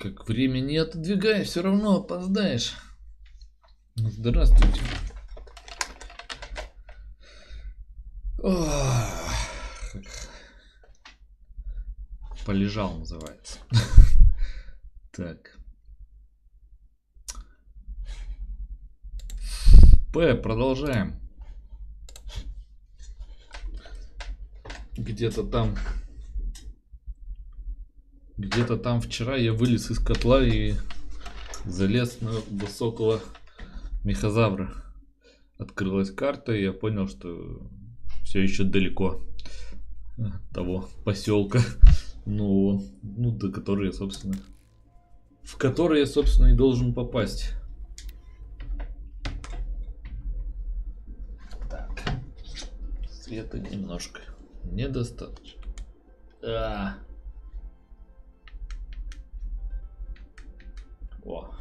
Как время не отодвигай, все равно опоздаешь. Здравствуйте. Полежал, называется. Так. Продолжаем. Где-то там вчера я вылез из котла и залез на высокого мехозавра. Открылась карта, и я понял, что все еще далеко того поселка, в который я, собственно, и должен попасть. Так, света немножко недостаточно. Вот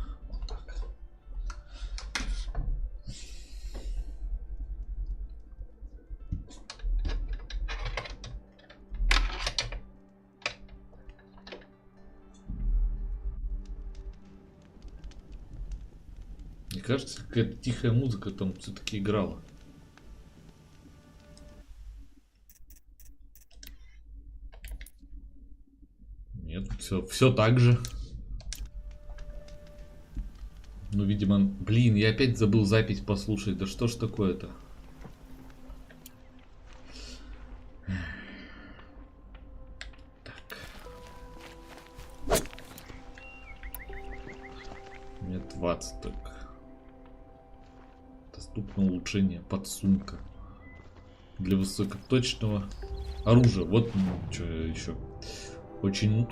так. Мне кажется, какая-то тихая музыка там все-таки играла. Нет, все так же. Ну, видимо, блин, я опять забыл запись послушать. Да что ж такое-то? Так. Мне 20 только. Доступно улучшение подсумка. Для высокоточного оружия. Вот, что еще. Очень,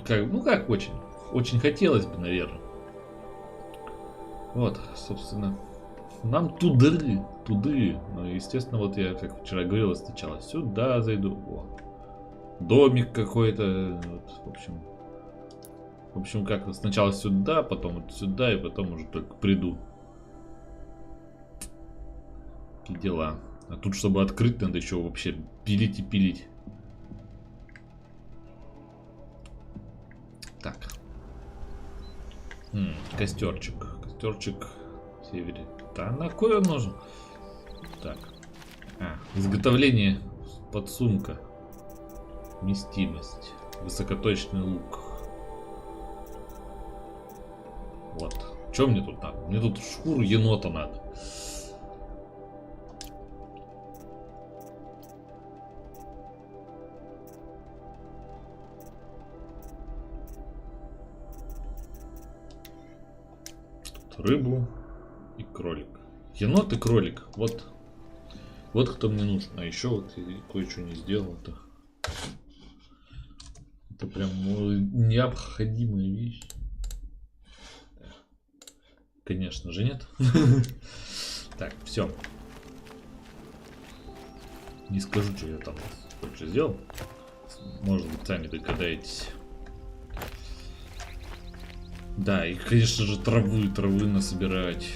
очень хотелось бы, наверное. Вот, собственно, нам туды. Ну, естественно, вот я, как вчера говорил, сначала сюда зайду. О, домик какой-то. Вот, в общем, как сначала сюда, потом вот сюда, и потом уже только приду. Такие дела. А тут, чтобы открыть, надо еще вообще пилить и пилить. Так. Костерчик в севере. Да на кой он нужен? Так. Изготовление подсумка. Вместимость. Высокоточный лук. Вот. Что мне тут надо? Мне тут шкуру енота надо. Рыбу и кролик. Енот и кролик. Вот кто мне нужен. А еще вот я кое-что не сделал-то. Это прям необходимая вещь. Конечно же нет. Так, все. Не скажу, что я там больше сделал. Может быть, сами догадаетесь. Да, и, конечно же, травы насобирать.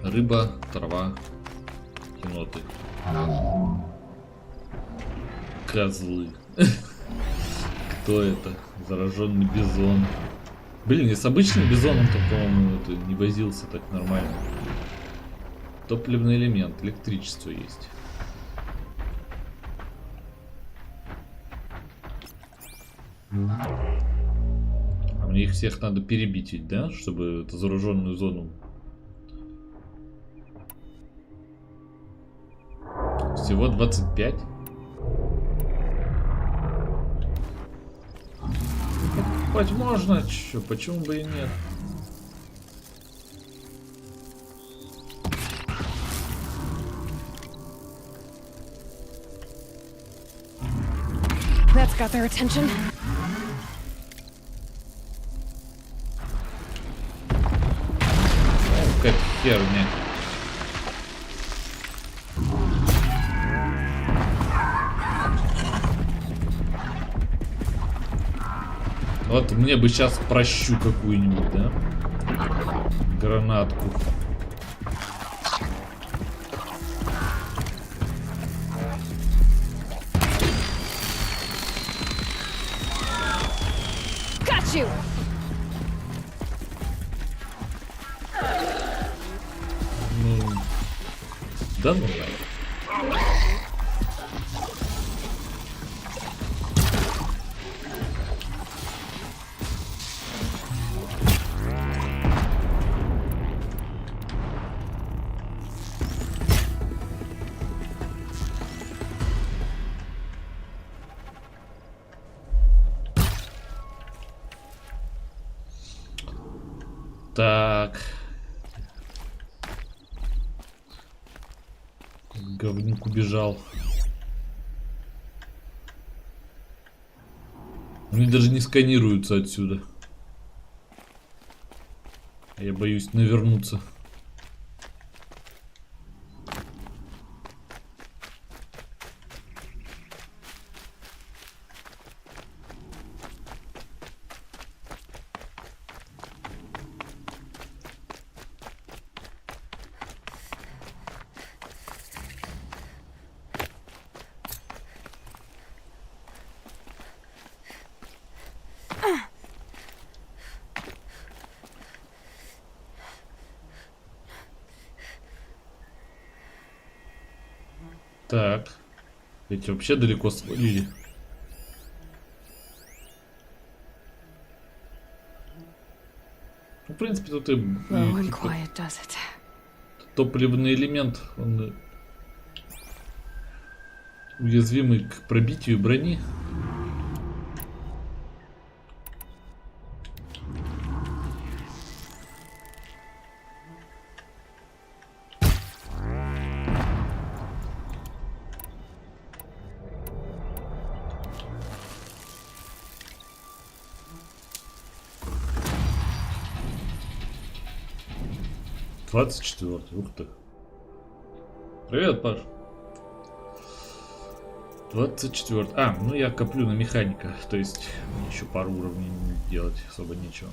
Рыба, трава, еноты. Козлы. Кто это? Зараженный бизон. Блин, я с обычным бизоном-то, по-моему, не возился так нормально. Топливный элемент, электричество есть. А мне их всех надо перебить ведь, да? Чтобы эту зараженную зону. Всего 25. Возможно, чё, почему бы и нет? That's got their attention. Какая-то херня. Вот мне бы сейчас прощу какую-нибудь, да? Гранатку. you. Ну, да, ну да. Так. Говнюк убежал. Они даже не сканируются отсюда. Я боюсь навернуться. Так. Эти вообще далеко свалили. Ну, в принципе, тут и типа, топливный элемент, он уязвимый к пробитию брони. Двадцать 24. Ух ты. Привет, Паш. 24. А, ну я коплю на механика. То есть мне еще пару уровней делать особо нечего.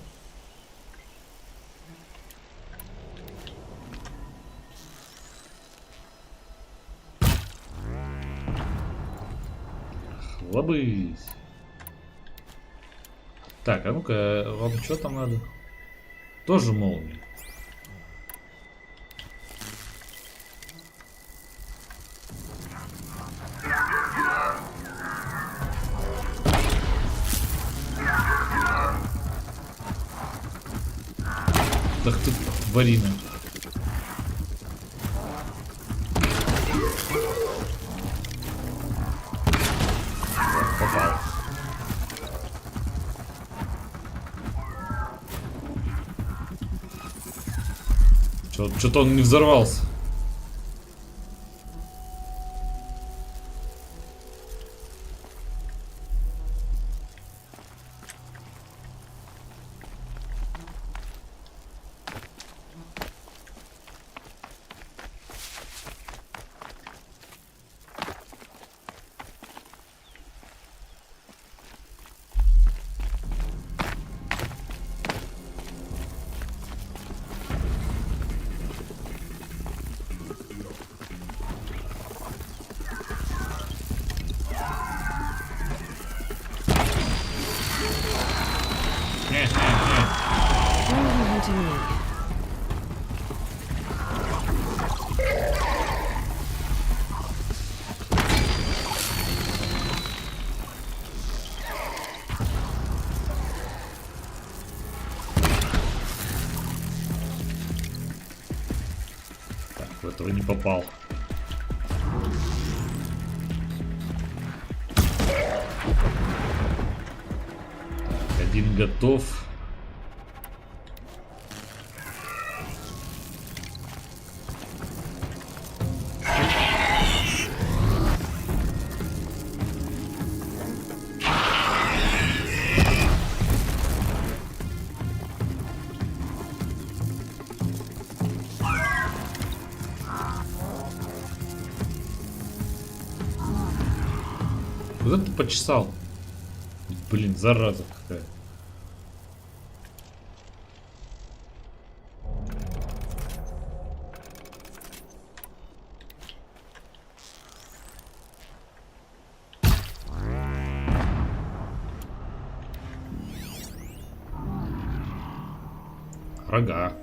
Хлобысь. Так, а ну-ка, вам что там надо? Тоже молния. Ах ты, тварина. Попал. Что-то он не взорвался. В этого не попал. Так, один готов. Куда ты почесал? Блин, зараза какая. Рога.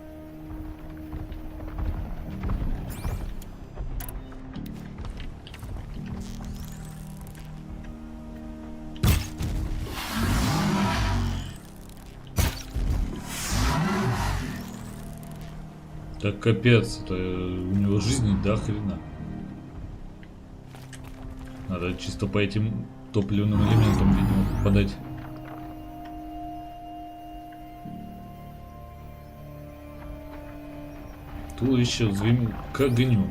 Так капец, это у него жизни до хрена. Надо чисто по этим топливным элементам, видимо, попадать. Туловище взвим к огню.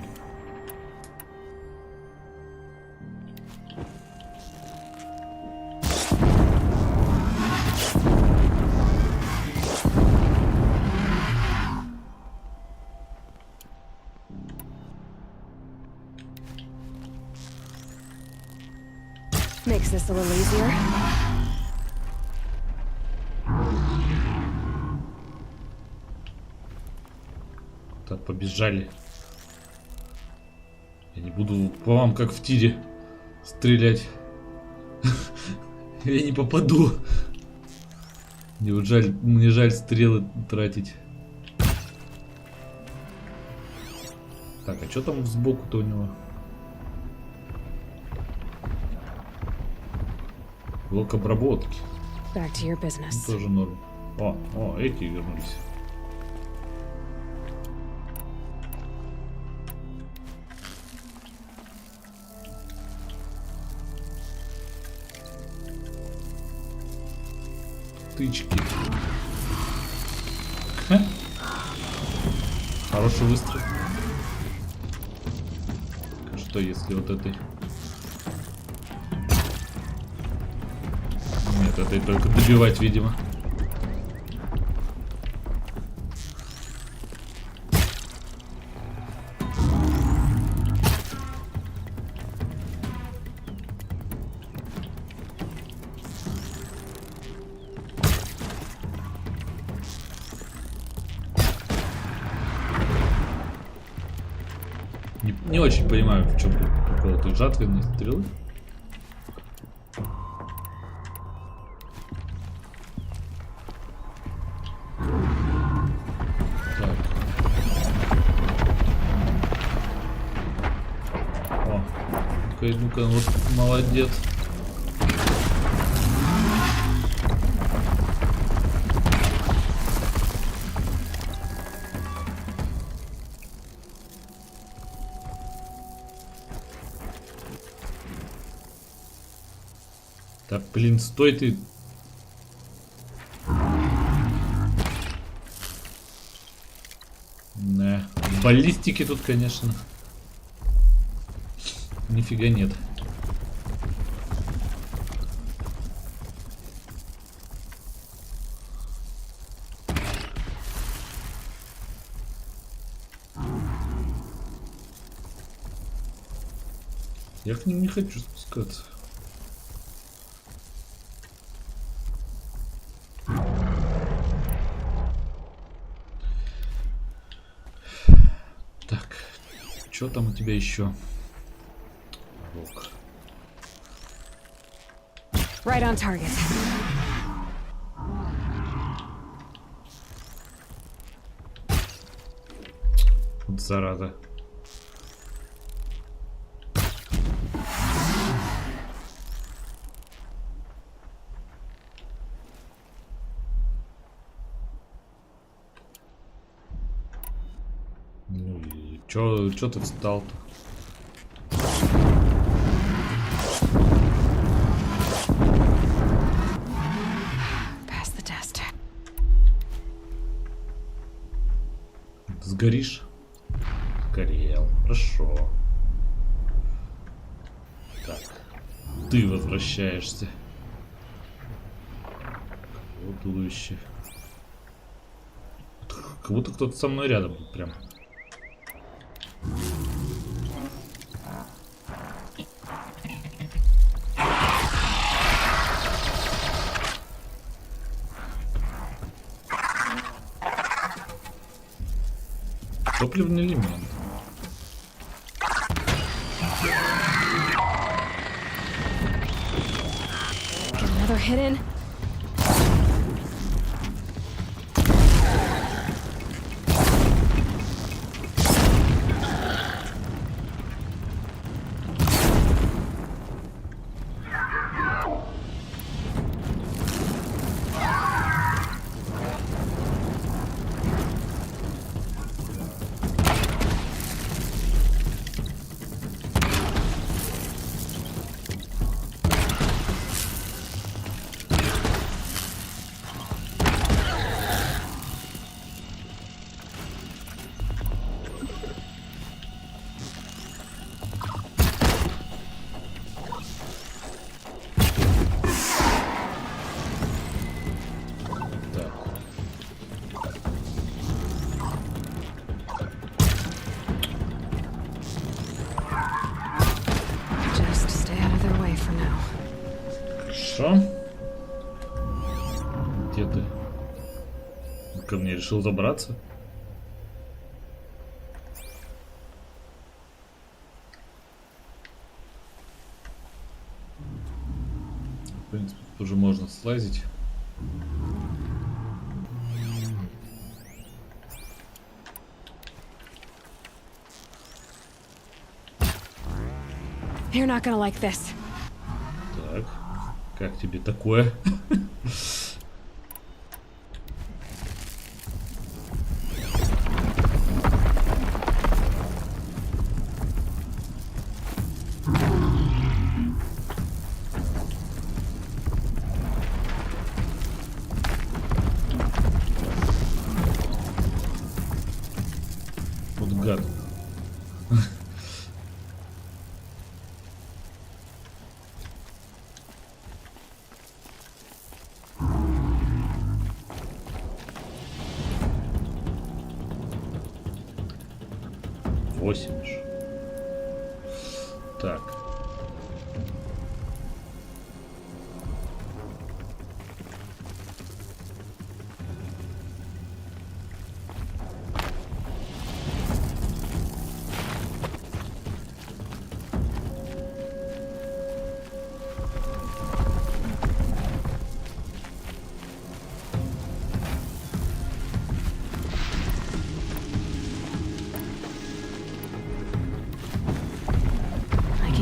Makes this a little easier. Так, побежали. Я не буду по вам как в тире стрелять. Я не попаду. Мне жаль стрелы тратить. Так, а что там сбоку-то у него? Блок обработки. Back to your business. Тоже норм. О, эти вернулись. Тычки. Ха. Хороший выстрел. А что если вот этой? Нет, этой только добивать, видимо. Не очень понимаю, в чем прикол этой жатвенной стрелы. Так. О, ну-ка, вот молодец. Да блин, стой ты. Да. Баллистики тут, конечно. Нифига нет. Я к ним не хочу спускаться. Что там у тебя еще? Right on target. Вот зараза. Ну и чё ты встал-то? Pass the test. Сгоришь? Сгорел. Хорошо. Так. Ты возвращаешься. Вот туловище. Как будто кто-то со мной рядом прям. Топливный элемент. Another hidden. Где ты? Ко мне решил забраться? В принципе, тут уже можно слазить. You're not gonna like this. Так, как тебе такое? Вот гад. Так.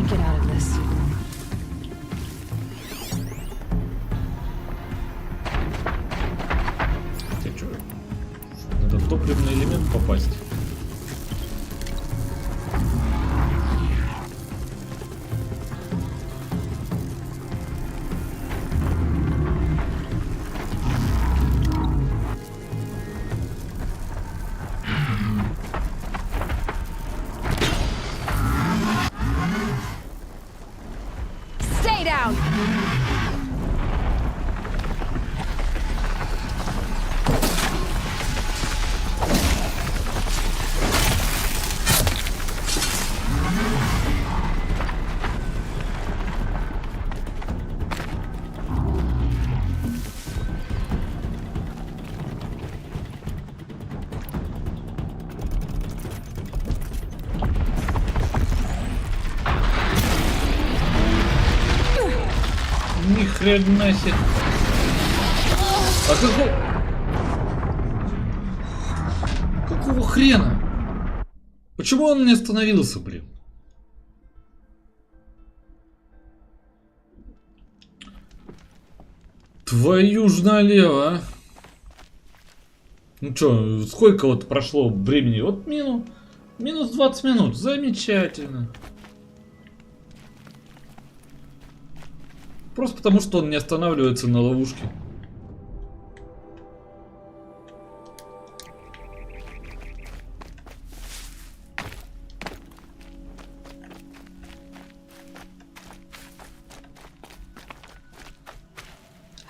Get out of this. Ты чё? Надо в топливный элемент попасть. Down. Ни хрена себе. А какого хрена? Почему он не остановился, блин? Твою ж налево, а? Ну чё, сколько вот прошло времени? Вот минус 20 минут. Замечательно. Просто потому, что он не останавливается на ловушке.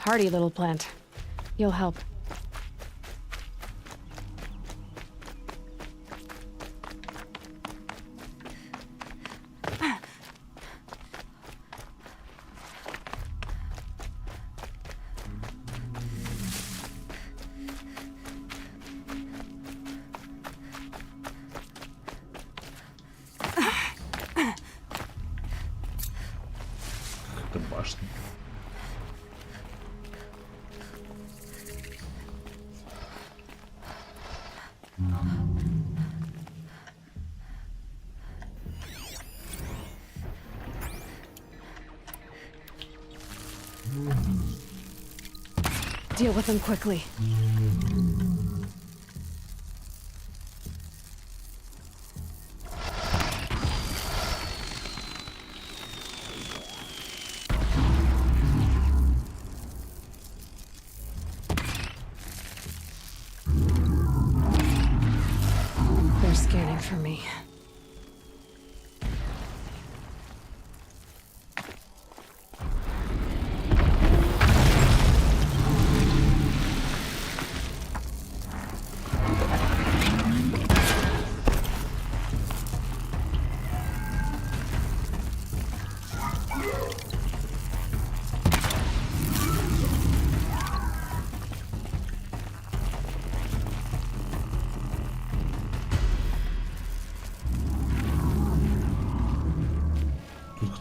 Hardy little plant. You'll help. Это башня. Deal with them quickly. They're scanning for me.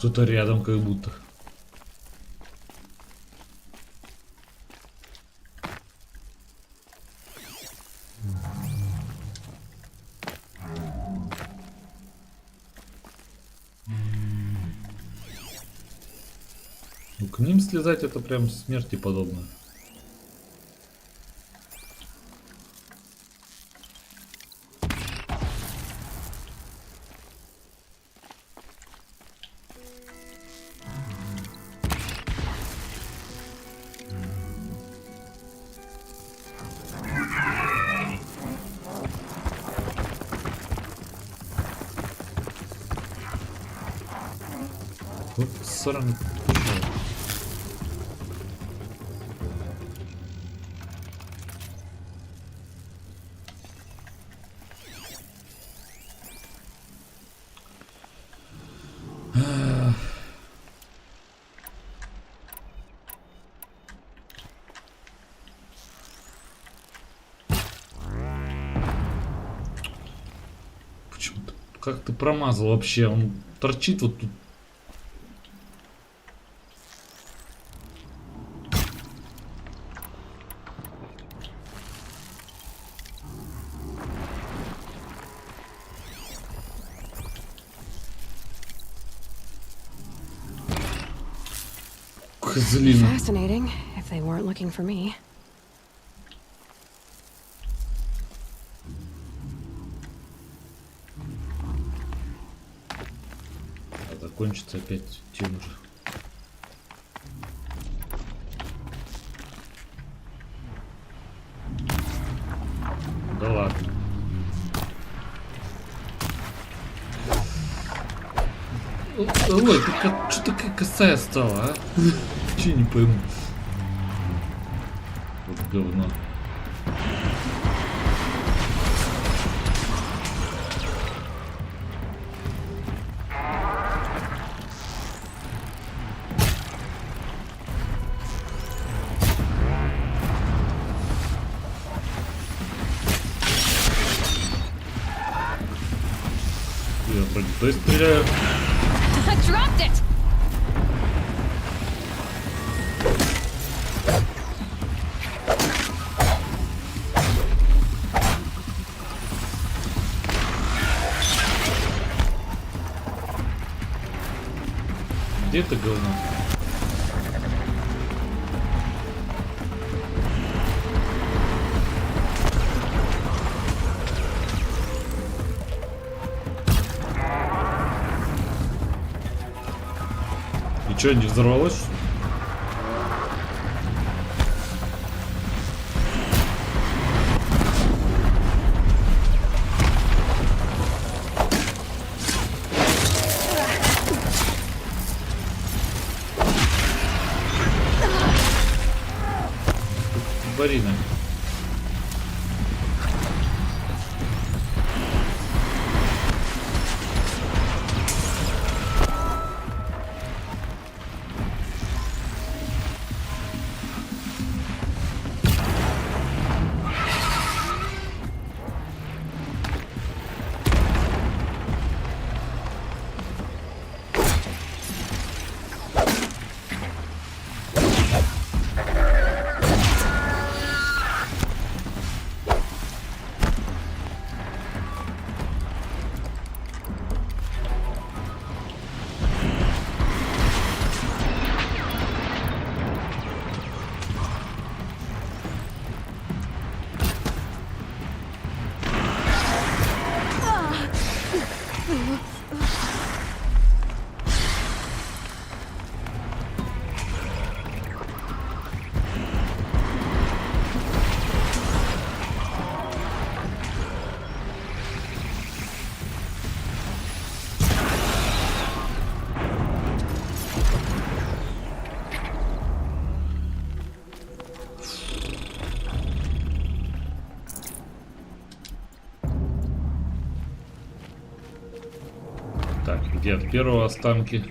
Что-то рядом как будто. Ну, к ним слезать это прям смерти подобно. Вот сраный. Почему-то как ты промазал вообще? Он торчит вот тут. Козлина. Fascinating, if they weren't looking for me. А закончится опять тем же. Да ладно. Ой, ты что такая косая стала, а? Че не пойму. Вот говно. Я вроде той стреляю. I dropped it! Где это говно? И что, не взорвалось? Барина. Так, где от первого останки?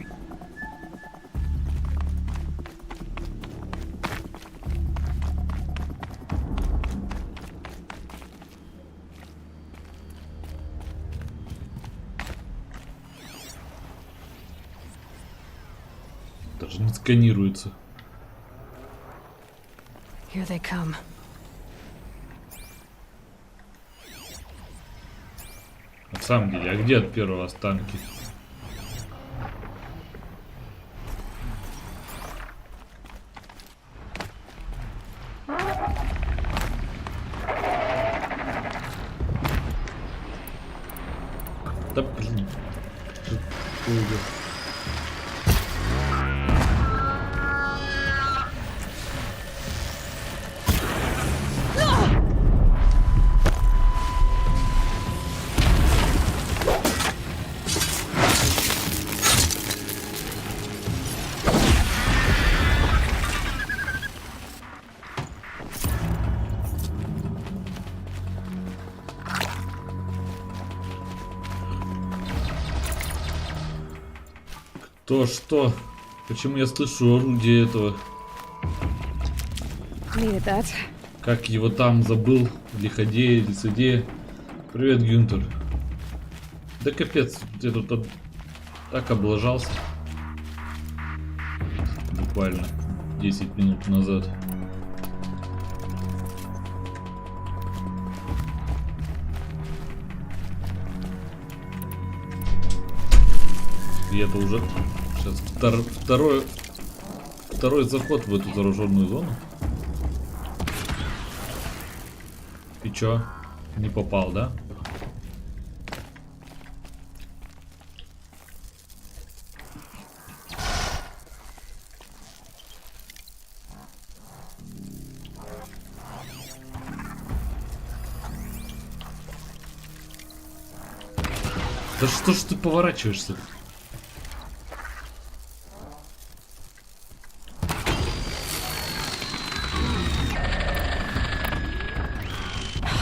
Даже не сканируется. Here they come. На самом деле, а где от первого останки? Да блин. То что? Почему я слышу орудие этого? Как его там забыл? Лиходея, лицедея. Привет, Гюнтер. Да капец, я тут так облажался. Буквально 10 минут назад. И это уже сейчас второй заход в эту зараженную зону. И чё? Не попал, да? Да что ж ты поворачиваешься?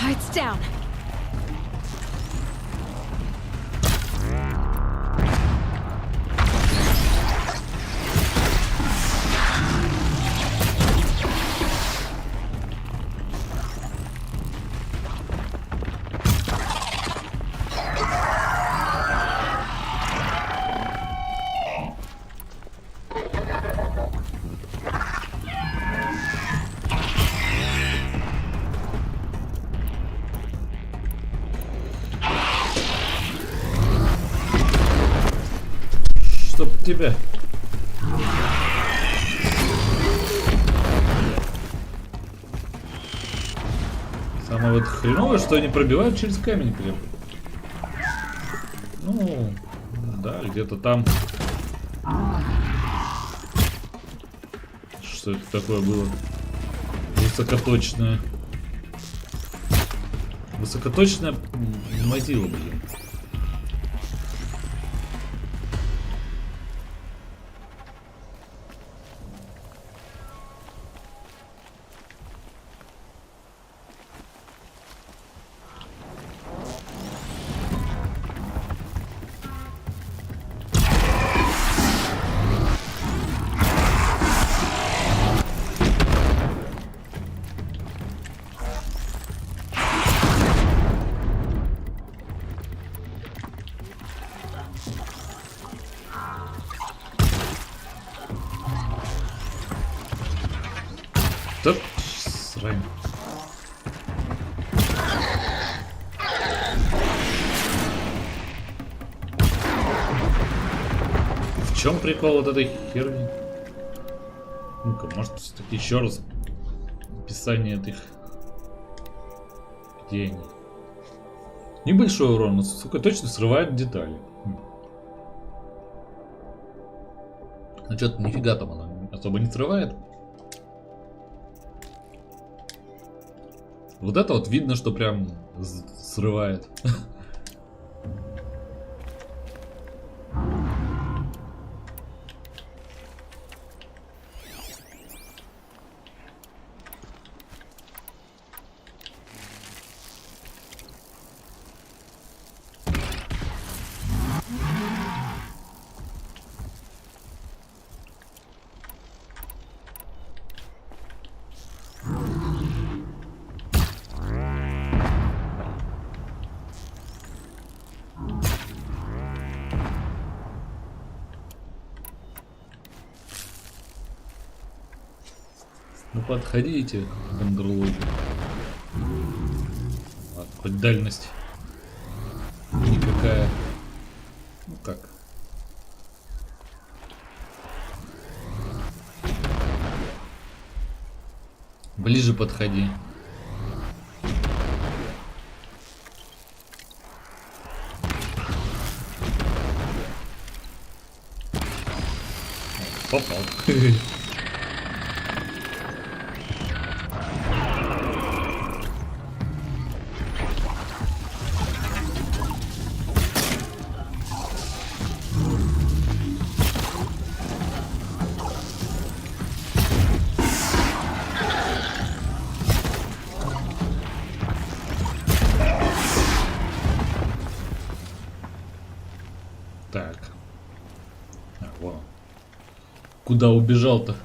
It's down. Чтоб тебя. Самое вот хреновое, что они пробивают через камень прям. Ну, да, где-то там. Что это такое было? Высокоточное. Высокоточная мазила, блин. Да, срань. В чем прикол вот этой херни? Ну-ка, может, все-таки еще раз описание этих. Где они? Небольшой урон, но сука точно срывает детали. Ну что-то нифига там она особо не срывает. Вот это вот видно, что прям срывает. Ну подходите, бандерлоги. Ладно, хоть дальность никакая. Ну как? Ближе подходи. Попал. Так. Вон. Куда убежал-то?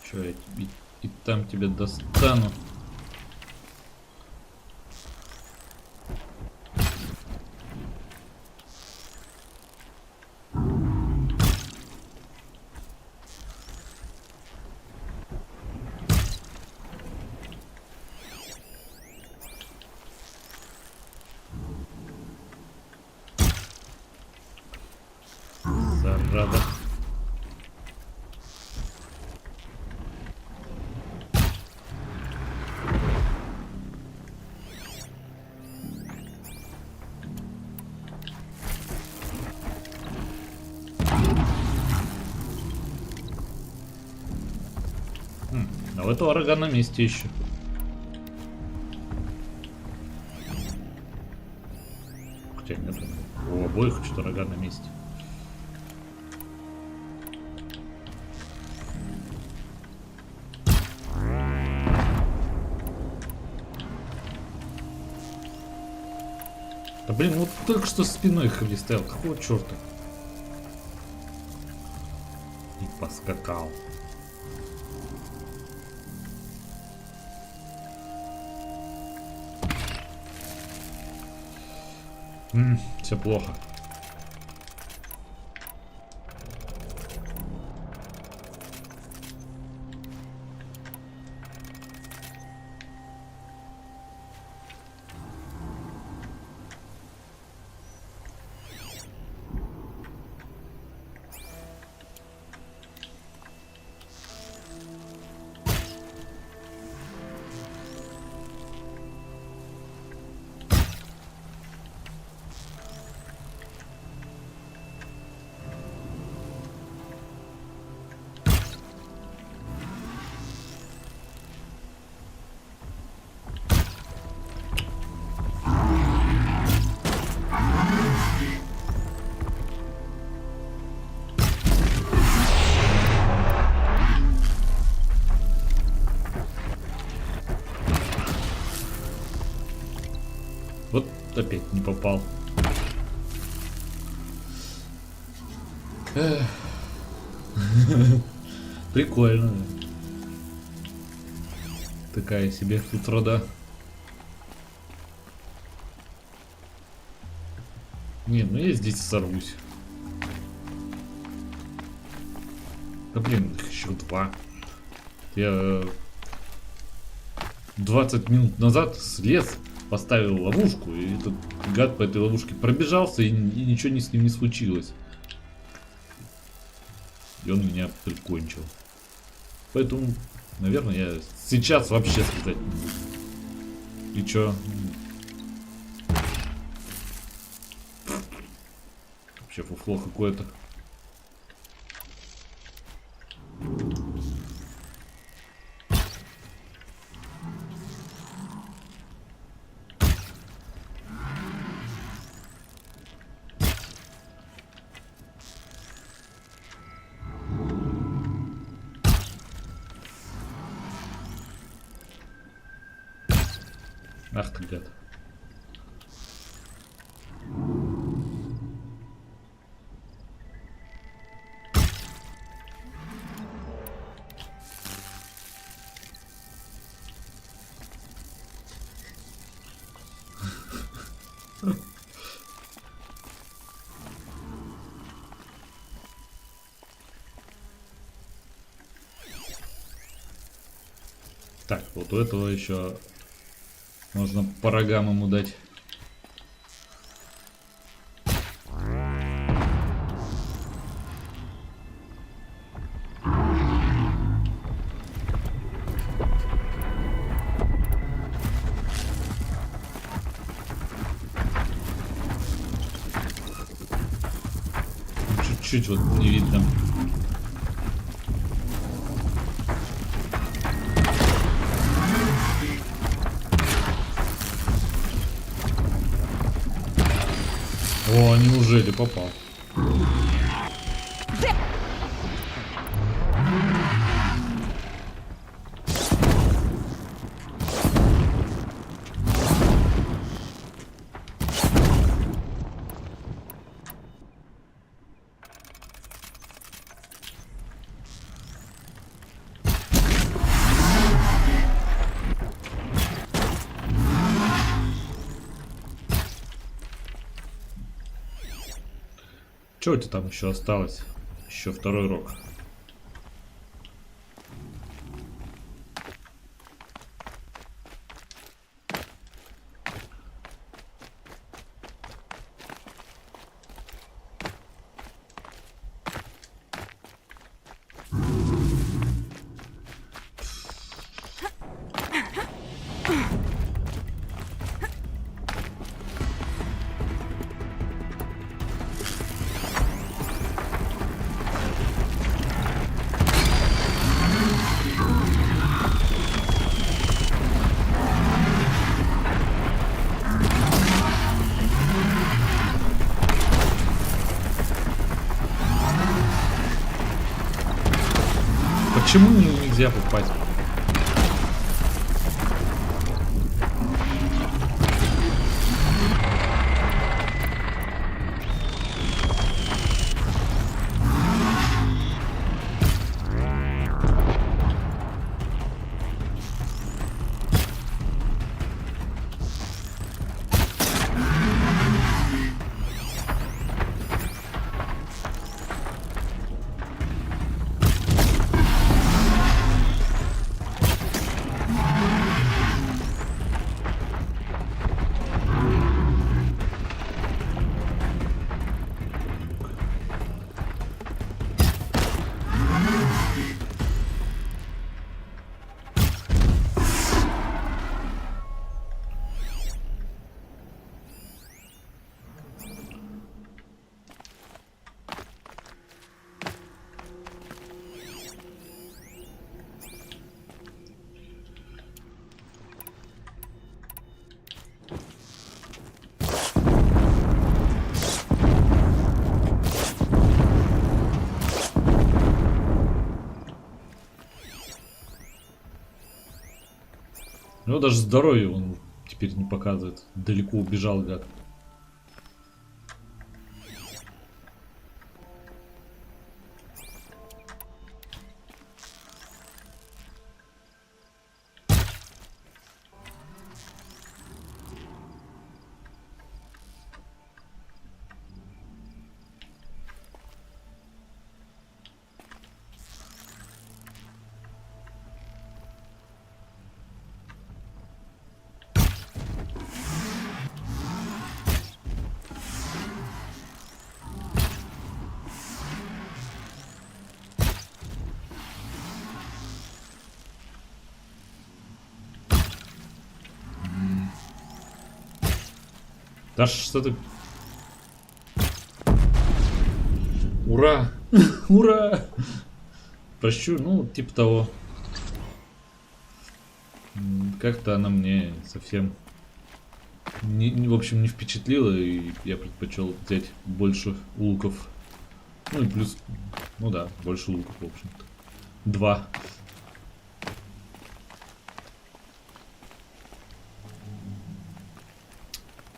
Че, я тебе и там тебя достану. Зараза. А у этого рога на месте еще. Хотя нет, у обоих что-то рога на месте. Да блин, вот только что спиной хлестал. Какого черта? И поскакал. Все плохо. Вот опять не попал. Прикольно. Такая себе утрода. Не, ну я здесь сорвусь. Да блин, их еще два. Я 20 минут назад слез, поставил ловушку, и этот гад по этой ловушке пробежался, и ничего с ним не случилось. И он меня прикончил. Поэтому, наверное, я сейчас вообще сказать не буду. И чё? Вообще фуфло какое-то. Ах ты гад. Так, вот у этого еще можно по рогам ему дать. Чуть-чуть вот не видно. О, неужели попал? Что у тебя там еще осталось? Еще второй рог. Почему нельзя попасть? Ну даже здоровье он теперь не показывает. Далеко убежал, гад. Да что ты... Ура! Ура! Прощу, ну, типа того. Как-то она мне совсем... в общем, не впечатлила, и я предпочел взять больше луков. Ну и плюс... Ну да, больше луков, в общем-то. 2.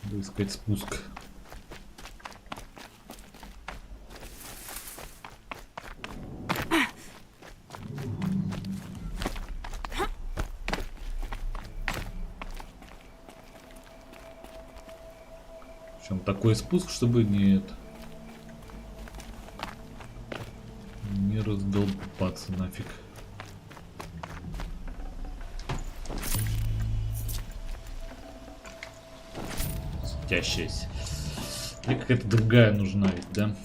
Буду искать спуск. Причем такой спуск, чтобы не раздолбаться нафиг. Светящаяся. Или какая-то другая нужна ведь, да?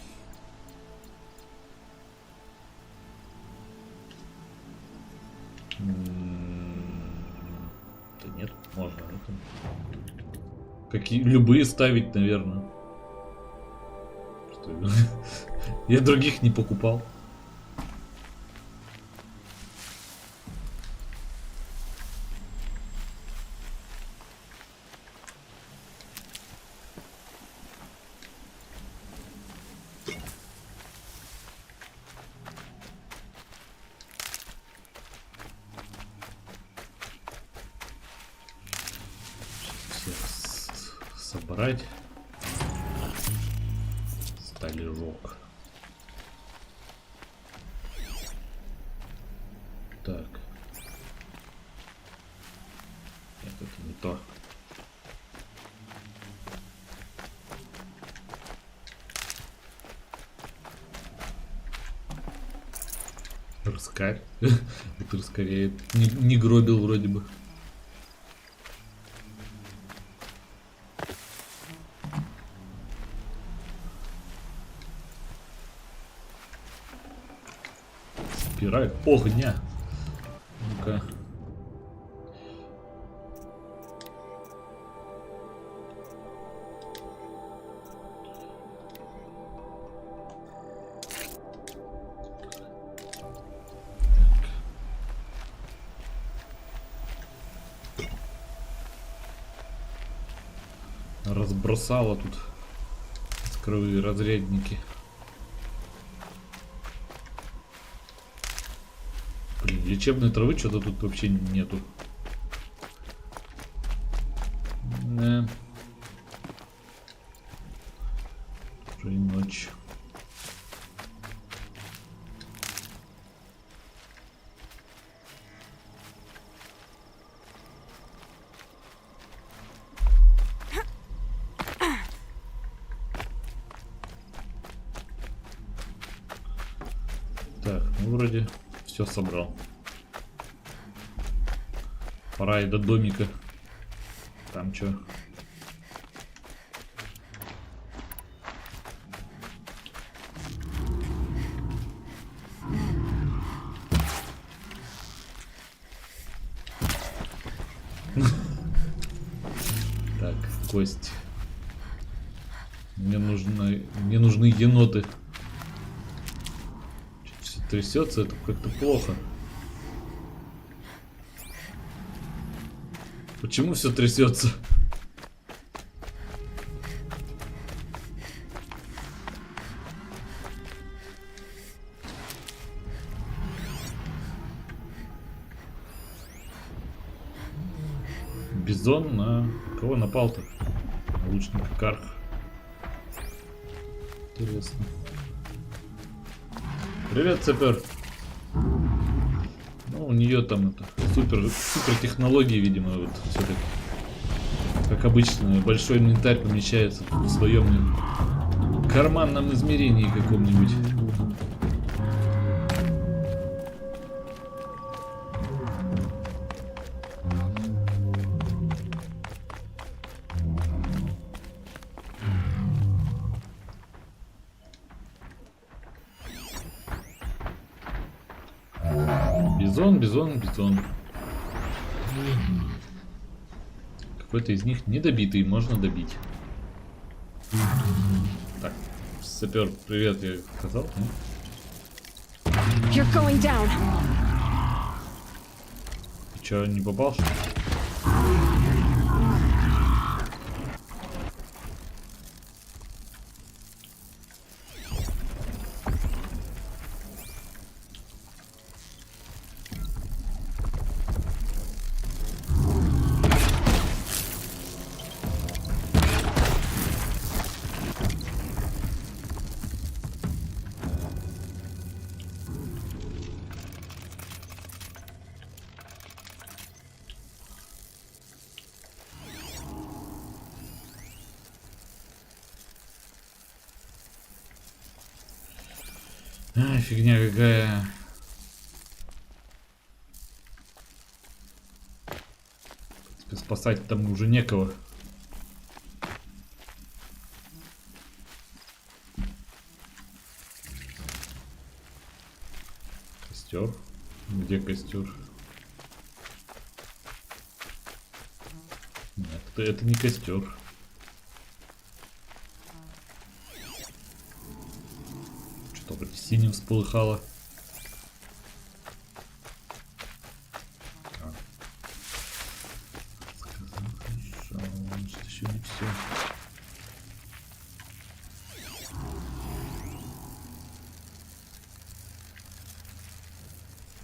Да нет, можно это. Какие любые ставить, наверное. Что? Я других не покупал. Собрать столярок. Так. Нет, это не то. Рыскарь. Это рыскаря не гробил вроде бы. Спираль огня. Ну-ка. Разбросала тут искровые разрядники. Блин, лечебной травы что-то тут вообще нету. Да. Уже и ночь. Так, ну вроде все собрал. Пора и до домика. Там что? Так, кость. Мне нужны еноты. Все трясется, это как-то плохо. Почему все трясется? Бизон на кого напал-то? Лучник Карх. Интересно. Привет, Цепер. Ну, у нее там это супер технологии, видимо, вот все-таки. Как обычно, большой инвентарь помещается в своем карманном измерении каком-нибудь. Бизон. Какой-то из них недобитый, можно добить. Так, сапер, привет, я сказал, нет? You're going down. Ты чё, не попал, что ли? А, фигня какая. Спасать там уже некого. Костер? Где костер? Нет, это не костер. Что-то вроде синим всполыхало. Еще не все.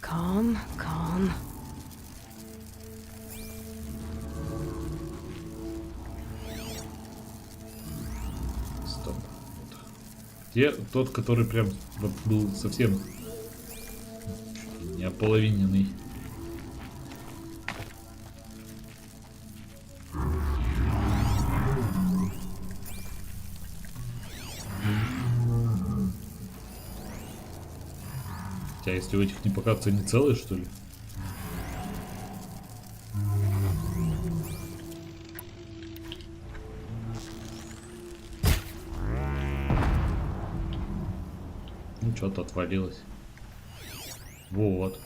Calm, calm. Стоп. Где тот, который прям вот был совсем не ополовиненный? А если у этих не покажется, они целые, что ли? Ну, что-то отвалилось. Вот.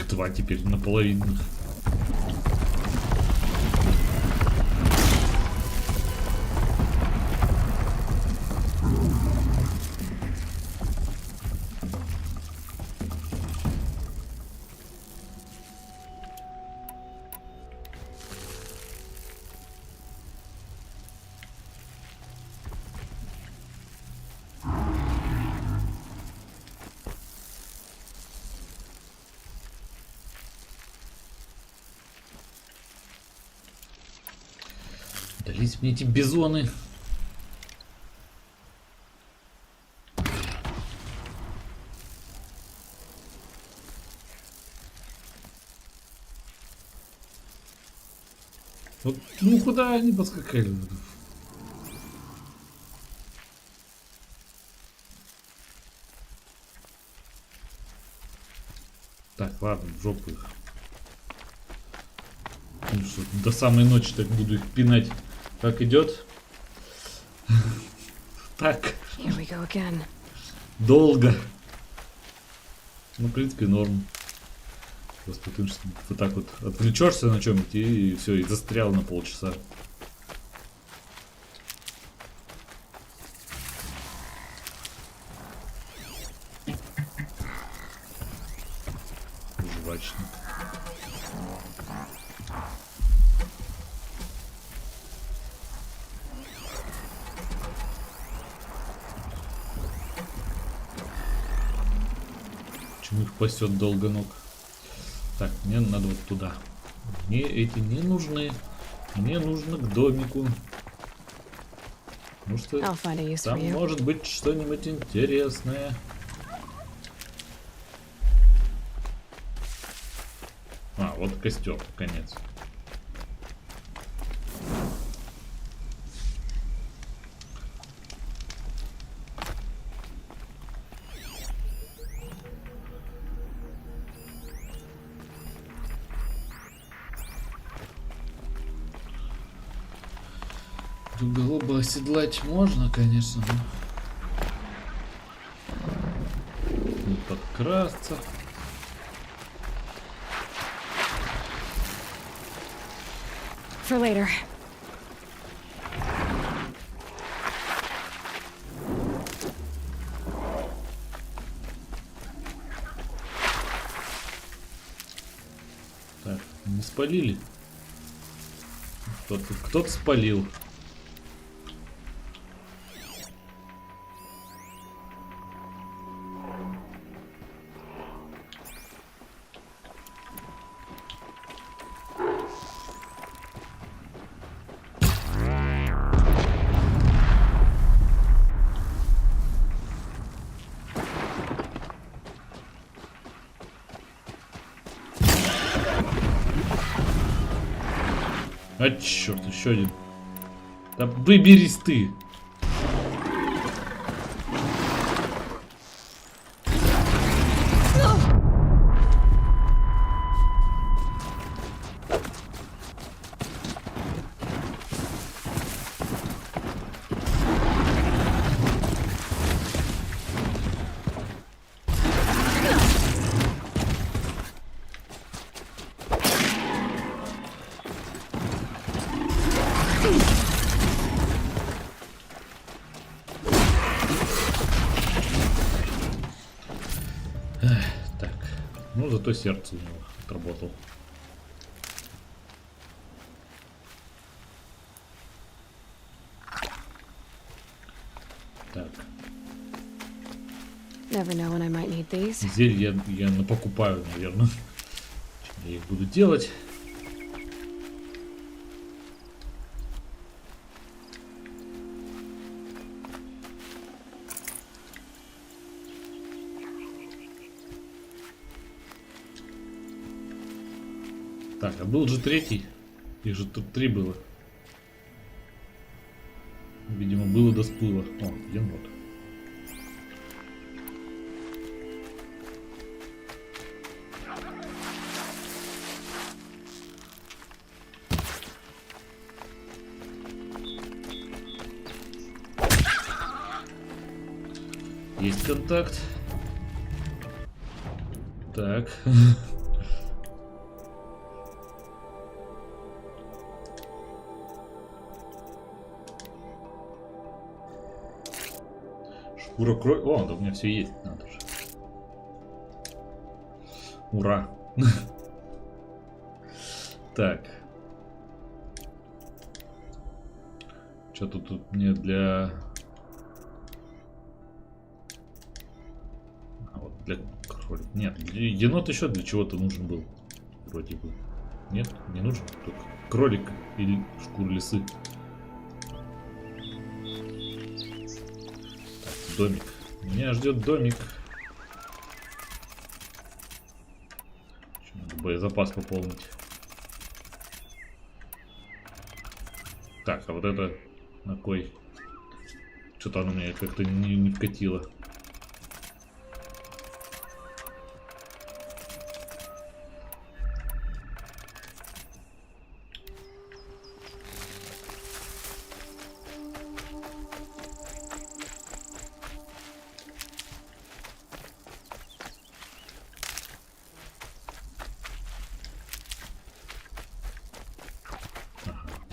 Два теперь наполовину. Дались мне эти бизоны. Вот, ну куда они поскакали? Так, ладно, в жопу их. Ну что, до самой ночи так буду их пинать. Как идет? Так. Here we go again. Долго. Ну, в принципе, норм. Просто ты вот так вот отвлечешься на чем-нибудь и все, и застрял на полчаса. Жвачник. Почему их пасет долго ног? Так, мне надо вот туда. Мне эти не нужны. Мне нужно к домику. Потому что там может быть что-нибудь интересное. А, вот костер, конец. Голуба оседлать можно, конечно, но не подкрасться. For later. Так, не спалили? Кто-то спалил. А черт, еще один. Да выберись ты. Так, ну зато сердце у него отработал. Так. Never know when I might need these. Зелья я напокупаю, наверное. Я их буду делать. Так, а был же третий. Их же тут 3 было. Видимо, было да сплыло. О, енот. Есть контакт. Так. Шкура крови. О, да у меня все есть, надо же. Ура. Так. Что-то тут мне для... А, вот для кролика. Нет, енот еще для чего-то нужен был. Вроде бы. Нет, не нужен. Только кролик или шкура лисы. Домик. Меня ждет домик. Еще надо боезапас пополнить. Так, а вот это на кой? Что-то оно меня как-то не вкатило.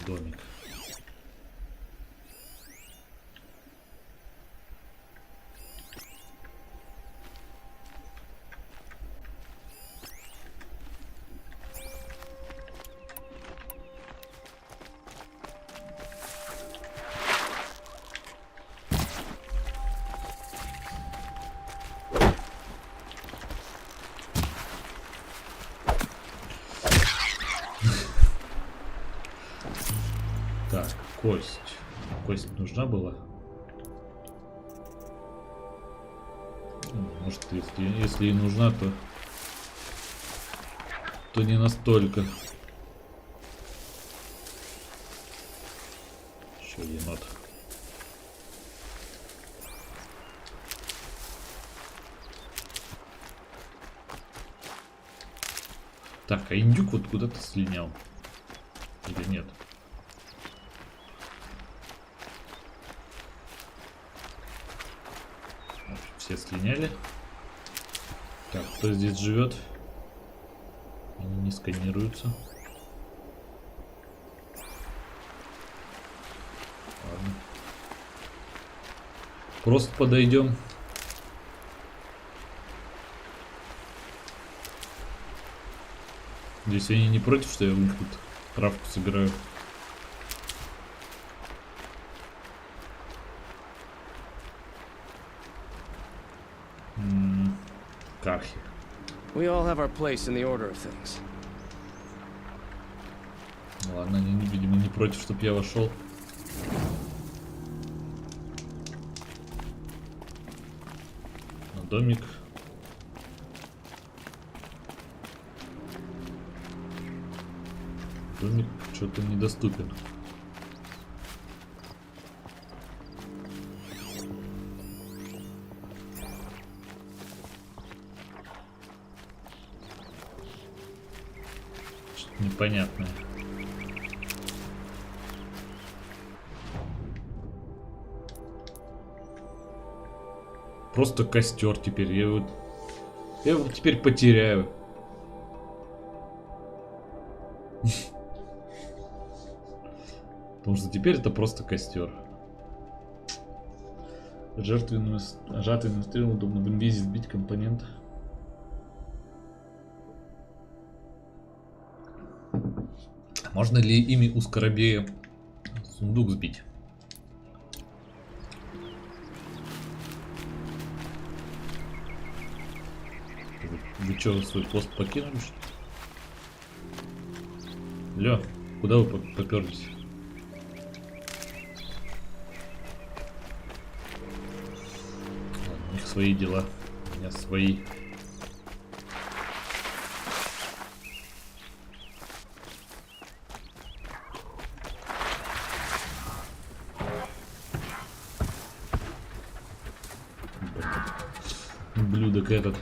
Домик. Так, кость. Кость нужна была? Может, если и нужна, то не настолько. Еще енот. Так, а индюк вот куда-то слинял. Или нет? Все слиняли. Так, кто здесь живет? Они не сканируются. Ладно. Просто подойдем. Здесь они не против, что я у них тут травку собираю. Кархи. We all have our place in the order of things. Ладно, они, видимо, не против, чтобы я вошел. На домик. Домик что-то недоступен. Что-то непонятное. Просто костер теперь. Я его теперь потеряю. Потому что теперь это просто костер. Жатвенную стрелу удобно в инвизе сбить компонент. Можно ли ими у скоробея сундук сбить? Вы что, свой пост покинули, что ли? Лё, куда вы поперлись? У них свои дела, у меня свои. Блюдок этот.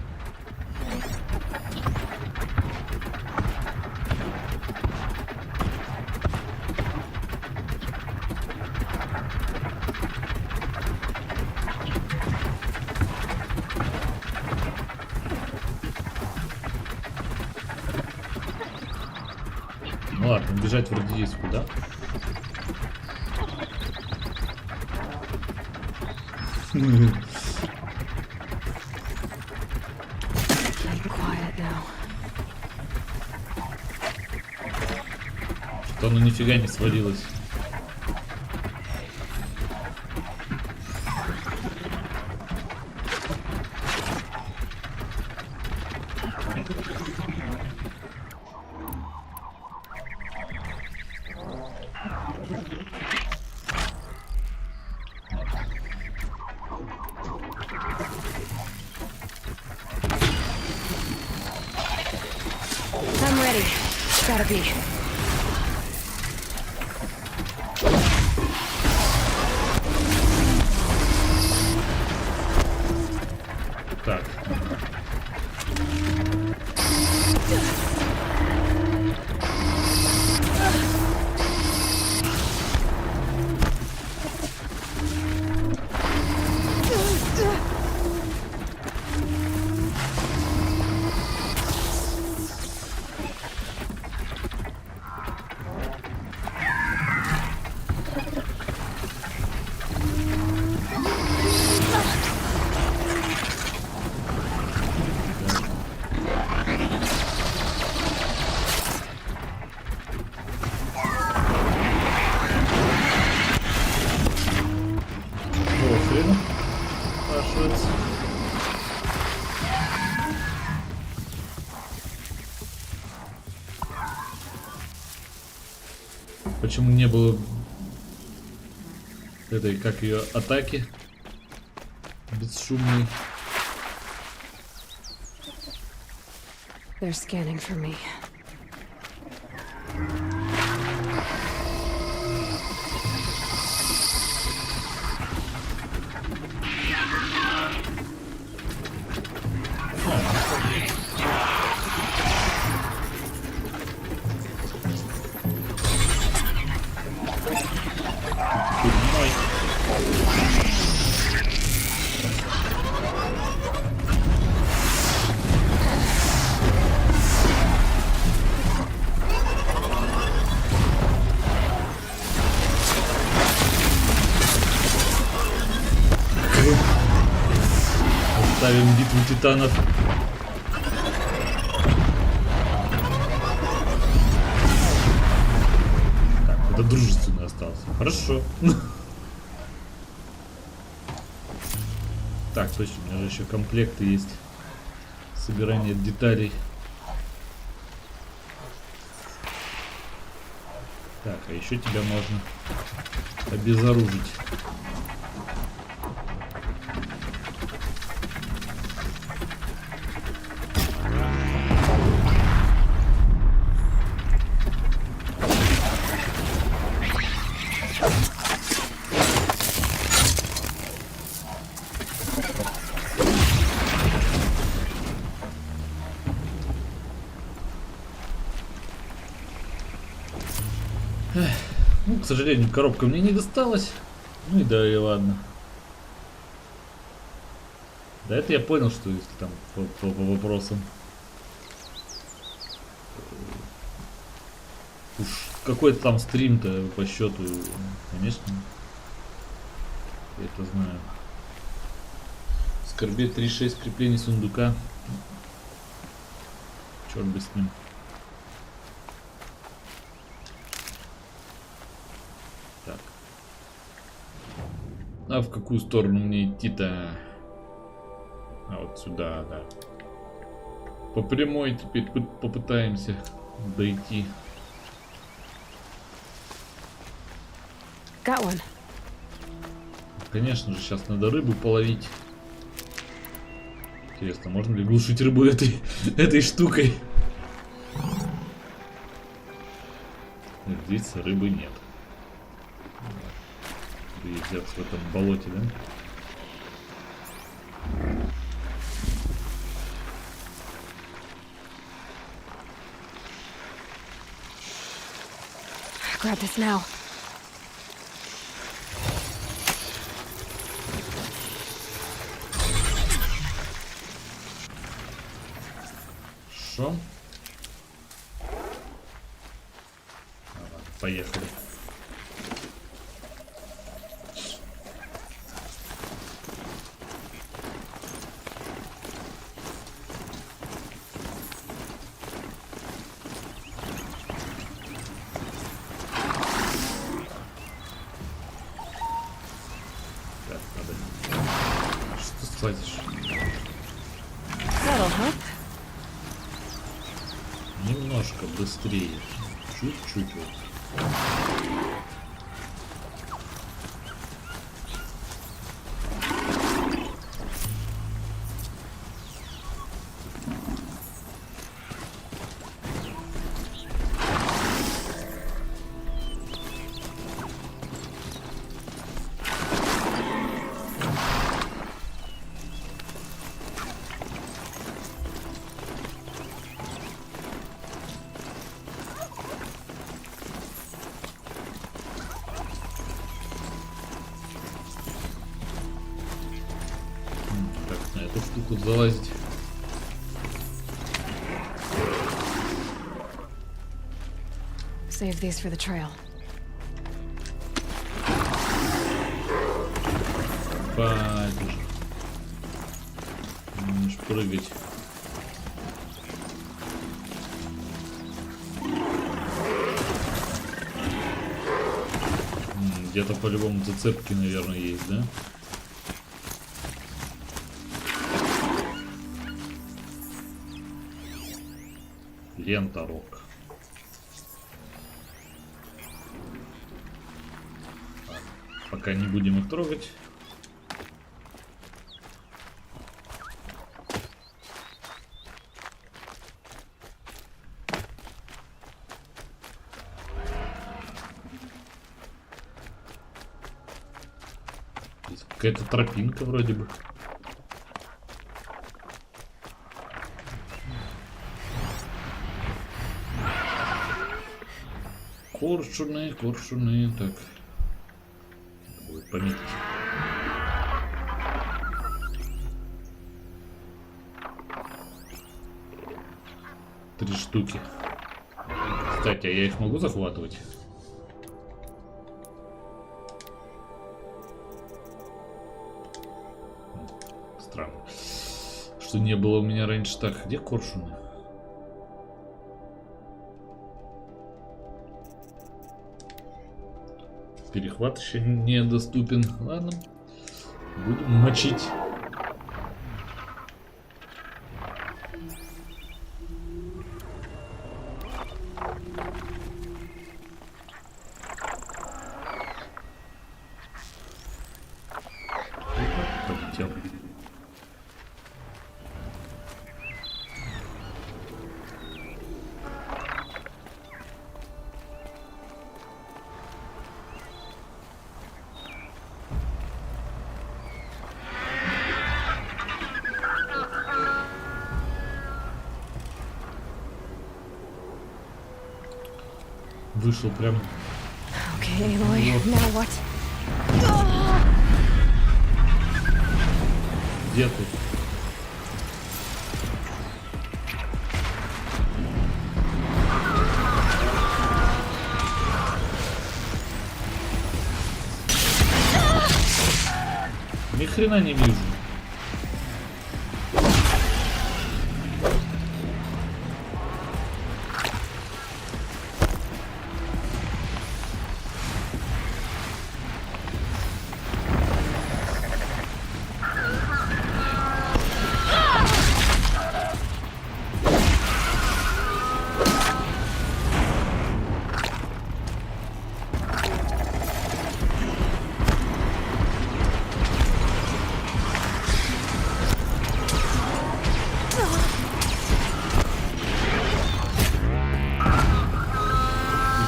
Ну ладно, бежать вроде есть куда. Что оно нифига не свалилось. I'm ready. Gotta be. Так. Почему не было этой, как ее, атаки бесшумной? They're scanning for me. Ставим битву титанов. Так, это дружественный остался. Хорошо. Так, точно, у меня же еще комплекты есть. Собирание деталей. Так, а еще тебя можно обезоружить. Ну, к сожалению, коробка мне не досталась. Ну и да, и ладно. Да, это я понял, что если там по вопросам. Уж какой-то там стрим-то по счету, конечно. Я это знаю. Скорбет 3.6, крепление сундука. Черт бы с ним. Так. А в какую сторону мне идти-то? А вот сюда, да. По прямой теперь попытаемся дойти. Got one. Конечно же, сейчас надо рыбу половить. Интересно, можно ли глушить рыбу этой штукой? Здесь рыбы нет. Пиздец, в этом болоте, да? Grab this now. Шо? Поехали. Так, надо. Что ты схватишь? That'll help. Немножко быстрее. Чуть-чуть вот. Так, на эту штуку залазить. Save these for the trail. Хватит. Можешь прыгать. Где-то по-любому зацепки, наверное, есть, да? Лента рок. Пока не будем их трогать. Здесь какая-то тропинка вроде бы. Коршуны, коршуны, так. Надо будет пометить. Три штуки. Кстати, а я их могу захватывать? Странно. Что не было у меня раньше. Так, где коршуны? Перехват еще недоступен. Ладно. Будем мочить. Полетел. Вышел прям Okay, Aloy, now what? Где ты? Ни хрена не вижу.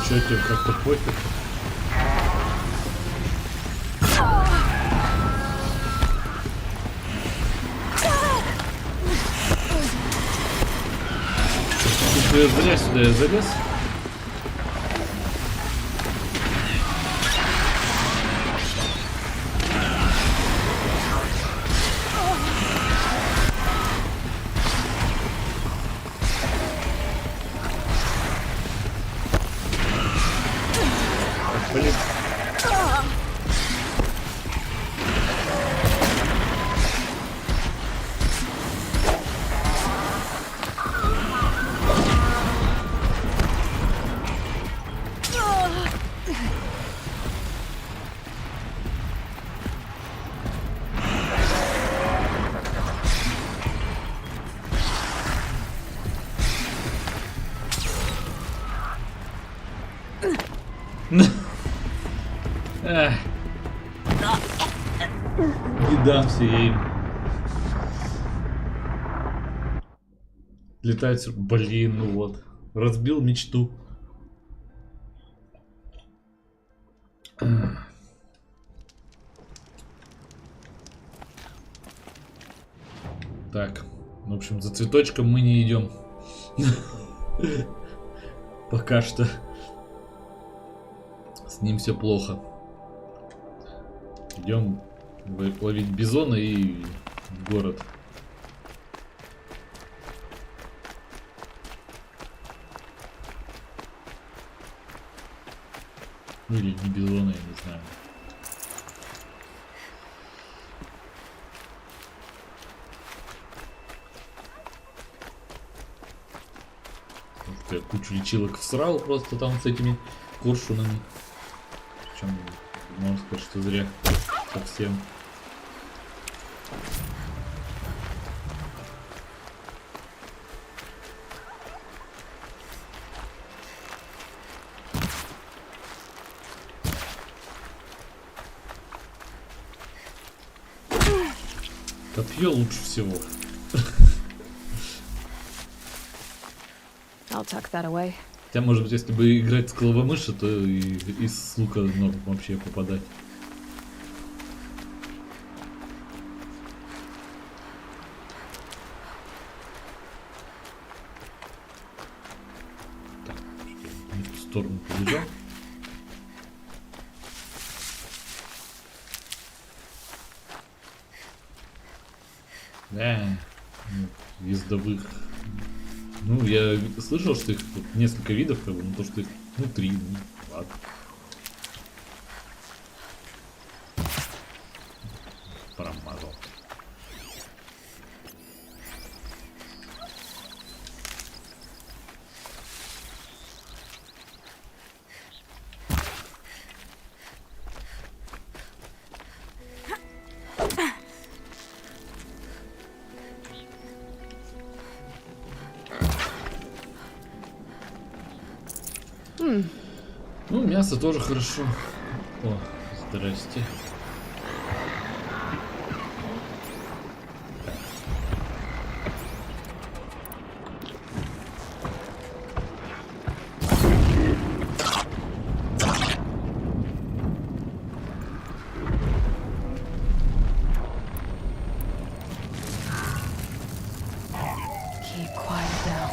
Что тебе как-то пофиг? Я зря сюда я залез. Блин. Эх. Не дамся я им. Летает, блин, ну вот. Разбил мечту. Так, в общем, за цветочком мы не идем. Пока что. С ним все плохо. Идем ловить бизона и в город. Или не бизона, я не знаю. Я кучу лечилок всрал просто там с этими коршунами. Причем, можно сказать, что зря совсем. Копье лучше всего. I'll tuck that away. Хотя, может быть, если бы играть с клавомыши, то и с лука норм вообще попадать. Так, что, не в ту сторону побежал. Да, ездовых. Ну, я слышал, что их тут несколько видов, как бы, но то, что их, ну, 3, ну, ладно. Промазал. Ну, мясо тоже хорошо. О, здрасте. Keep quiet now.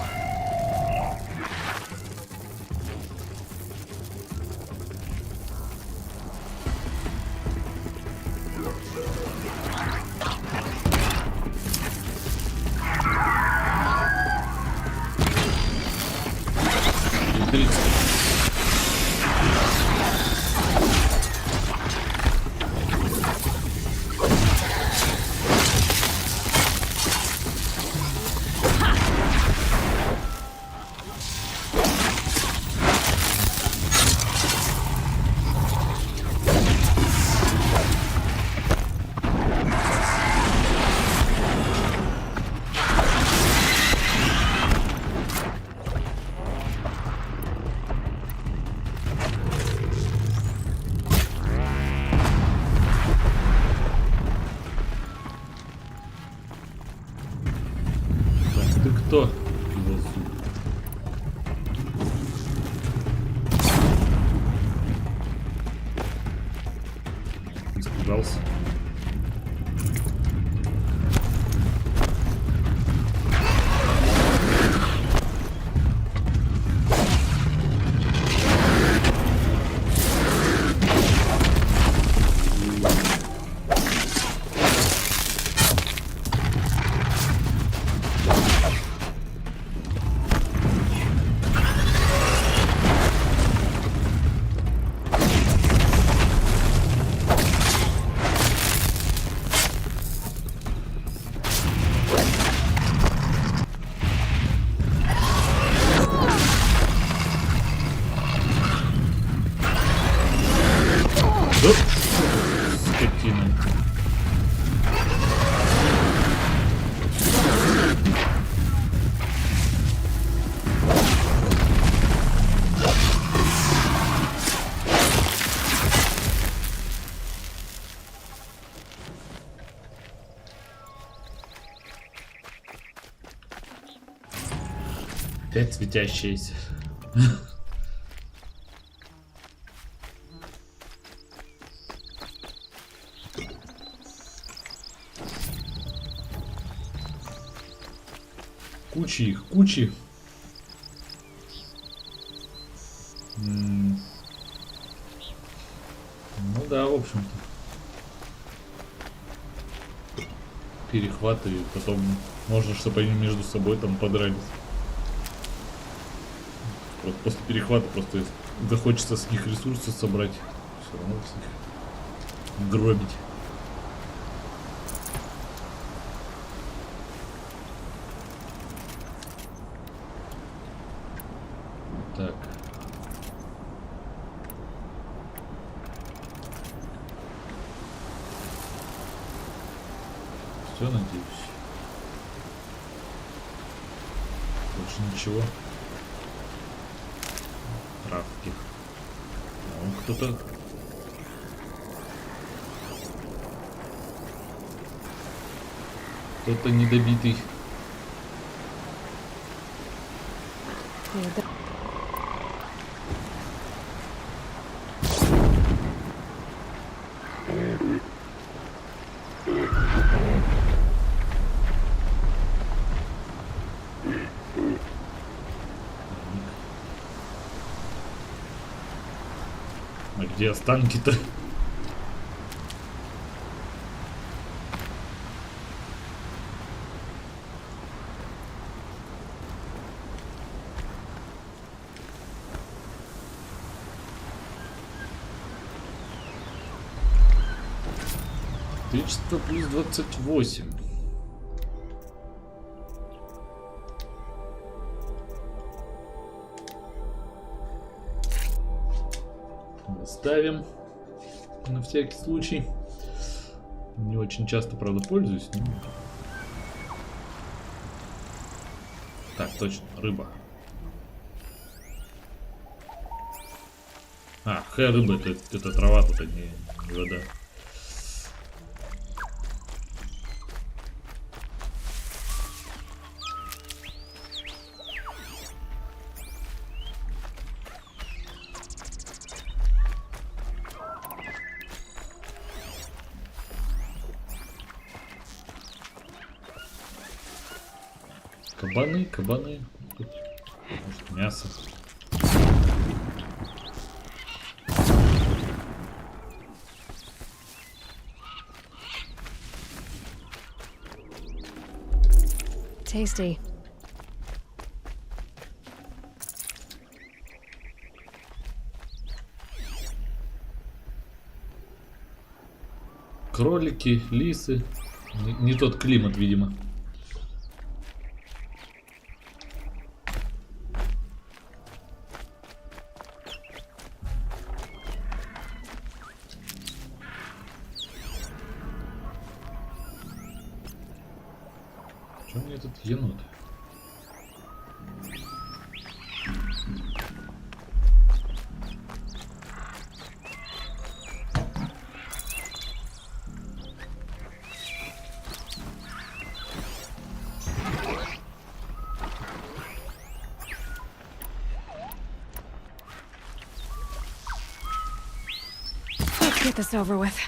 испугался. Скотина. Опять светящаяся. Кучи их, кучи. Ну да, в общем-то. Перехваты, потом можно, чтобы они между собой там подрались. Вот после перехвата просто захочется с них ресурсы собрать. Все равно с них гробить. Так. Все, надеюсь. Больше ничего. Травки. Он кто-то. Кто-то недобитый. А где останки-то? Количество плюс 28. Ставим на всякий случай. Не очень часто, правда, пользуюсь. Но... Так, точно, рыба. А, какая рыба? Это трава тут, а не вода. Кабаны, кабаны. Тут, может, мясо. Tasty. Кролики, лисы. Не тот климат, видимо. Что мне этот енот? Let's get this over with.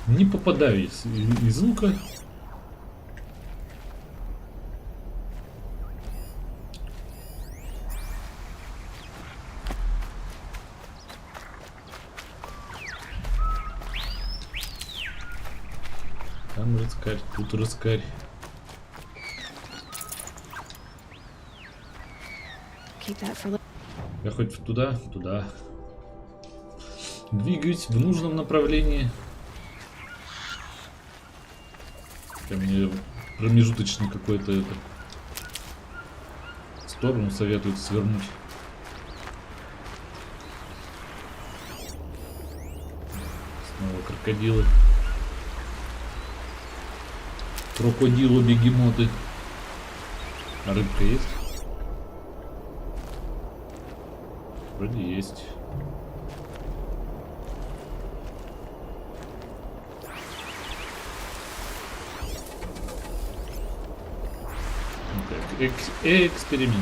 Не попадаю из лука. Там рыскарь, тут рыскарь. Я хоть туда, туда. Двигаюсь в нужном направлении. Мне промежуточно какой-то сторону советуют свернуть. Снова крокодилы. Крокодилы-бегемоты. А рыбка есть? Вроде есть. Эксперименты.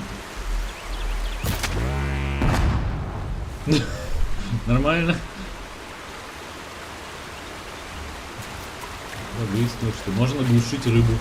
Нормально. Выяснилось, что можно глушить рыбу.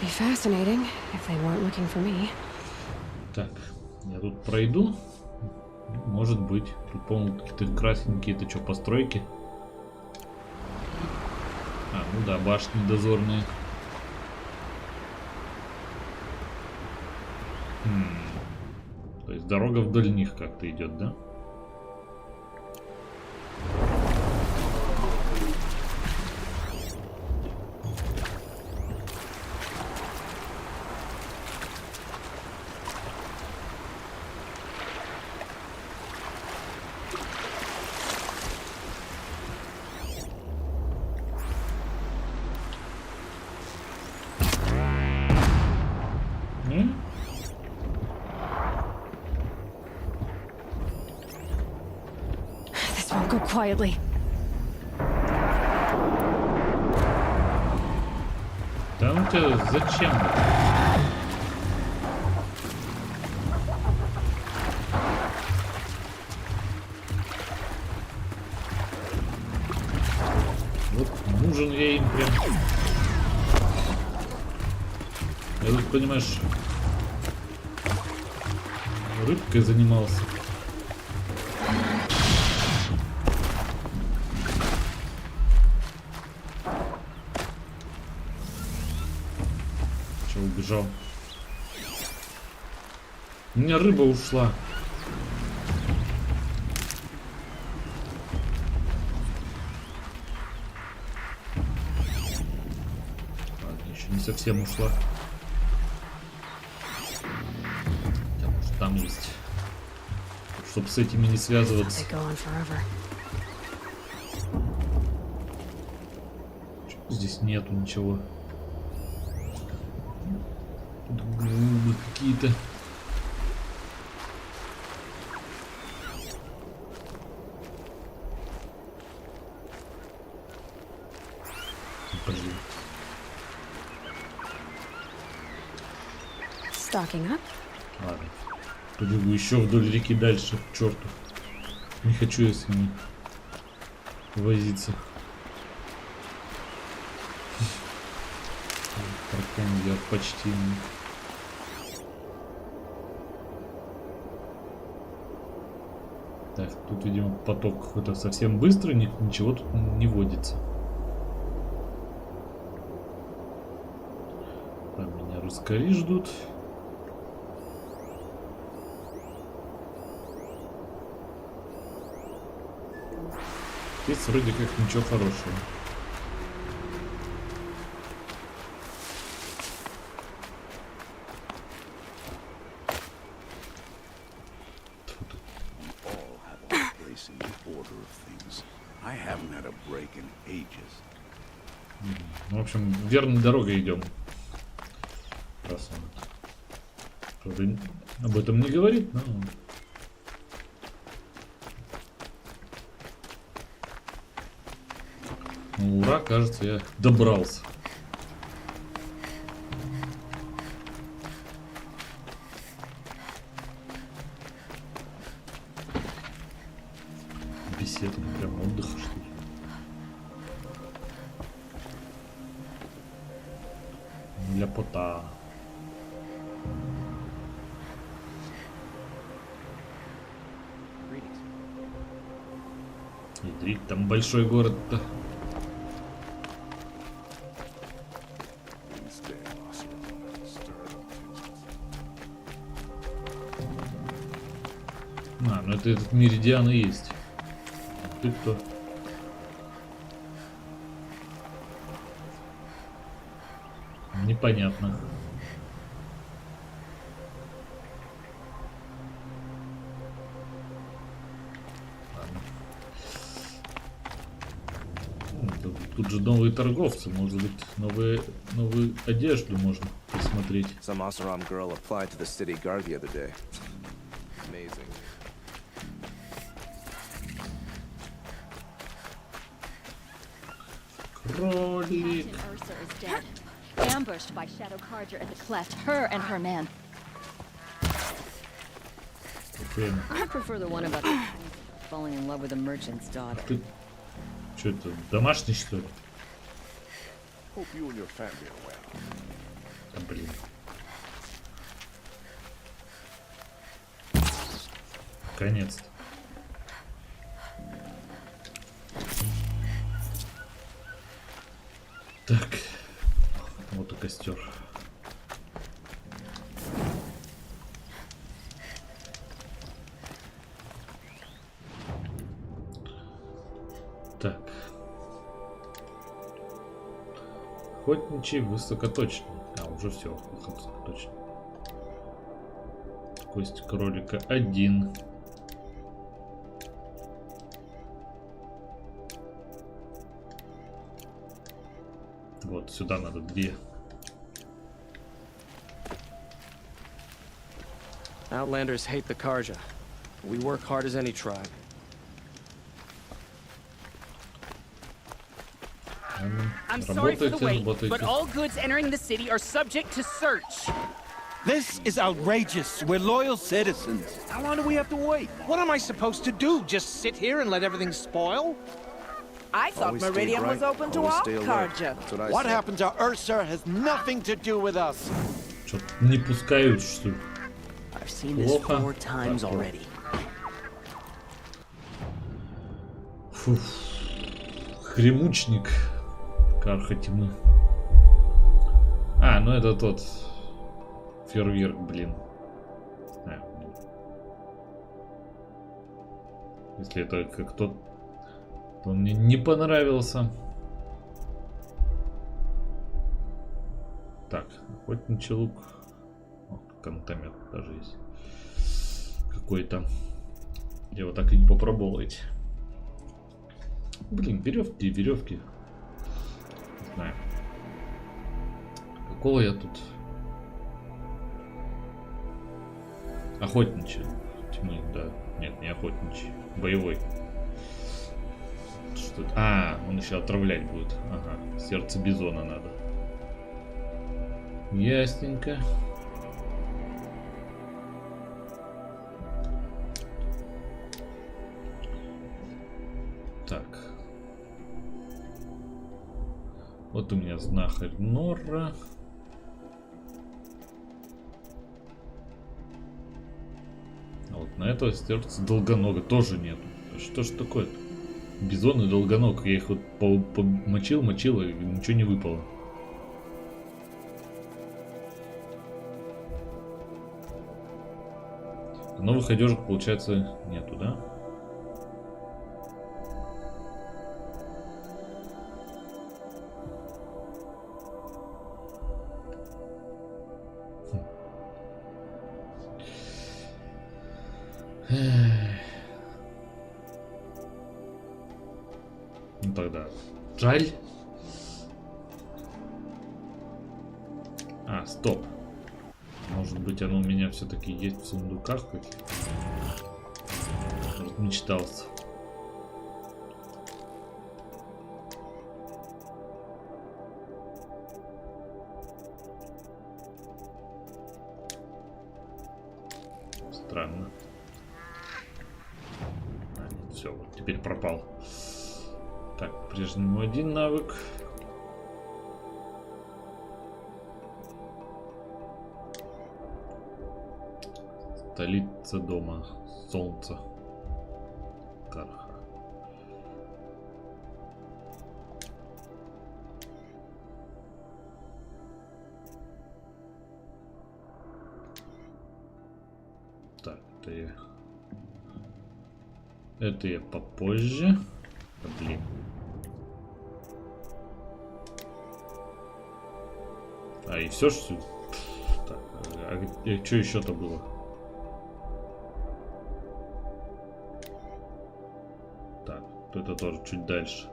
Be fascinating if they weren't looking for me. Так, я тут пройду. Может быть. Тут, по-моему, какие-то красненькие, это что, постройки? А, ну да, башни дозорные. То есть дорога вдоль них как-то идет, да? This won't go quietly. Да ну тебя зачем? Вот нужен я им прям. Я тут, понимаешь, рыбкой занимался. Че, убежал? У меня рыба ушла. Ладно, еще не совсем ушла. Потому что там есть. Чтобы с этими не связываться. Здесь нету ничего. Тут глыбы какие-то. Пошли. Ладно. Побегу еще вдоль реки дальше, к черту. Не хочу я с ними возиться. Паркан я почти не. Так, тут, видимо, поток какой-то совсем быстрый, ничего тут не водится. Там меня рыскари ждут. Здесь вроде как ничего хорошего. I haven't had a break in ages. В общем, верной дорогой идем. Раз он, правда, об этом не говорит, но... Ну, ура, кажется, я добрался. Беседка, прям отдых, что ли. Для пота. Ядрить, там большой город-то. А, ну это этот меридиан и есть. Ты кто? Непонятно. Тут же новые торговцы, может быть, новую одежду можно посмотреть. Some Oseram girl applied to the city guard the other day. Amazing. Кролик. Ursa is dead. Ambushed by Shadow Carja at the cleft. Her and her man. I prefer the one about falling in love with a merchant's daughter. Ты что это, домашний что ли? Hope you and your family are well. Да, блин. Наконец-то. Так. Вот и костер. Так. Охотничий высокоточный. А, уже все, высокоточный. Кость кролика 1. Вот, сюда надо 2. Outlanders hate the Carja. We work hard as any tribe. I'm sorry for the wait, Работайте. but all goods entering the city are subject to search. This is outrageous. We're loyal citizens. How long do we have to wait? What am I supposed to do? Just sit here and let everything spoil? I thought Always stay Meridian was bright, open to always all stay alert. Carja. That's what I What say. happened to Ursa has nothing to do with us. Что-то не пускают, что ли? I've seen this Плохо. 4 times Так, already. Фух. Хремучник. Карха тьмы. А, ну это тот фейерверк, блин. А, блин. Если это как тот, то он мне не понравился. Так, охотничий лук. О, кантомет даже есть. Какой-то. Я вот так и не попробовал эти. Блин, веревки, веревки. Не знаю. Какого я тут? Охотничий. Тьмы, да. Нет, не охотничий. Боевой. Что это? А, он еще отравлять будет. Ага. Сердце бизона надо. Ясненько. Так. Вот у меня знахарь Нора. А вот на этого сердца долгонога тоже нету. Что ж такое-то? Бизон и долгоног. Я их вот помочил, мочил, и ничего не выпало. Новых одежек, получается, нету, да? общем, тогда жаль. А, стоп. Может быть, оно у меня все-таки есть в сундуках каких-то. Размечтался. Странно. Все, вот теперь пропал. Так, по-прежнему один навык. Столица дома. Солнце. Карха. Так, это я попозже. Да, блин. А и все, что... Так, а что еще-то было? Так, это тоже чуть дальше.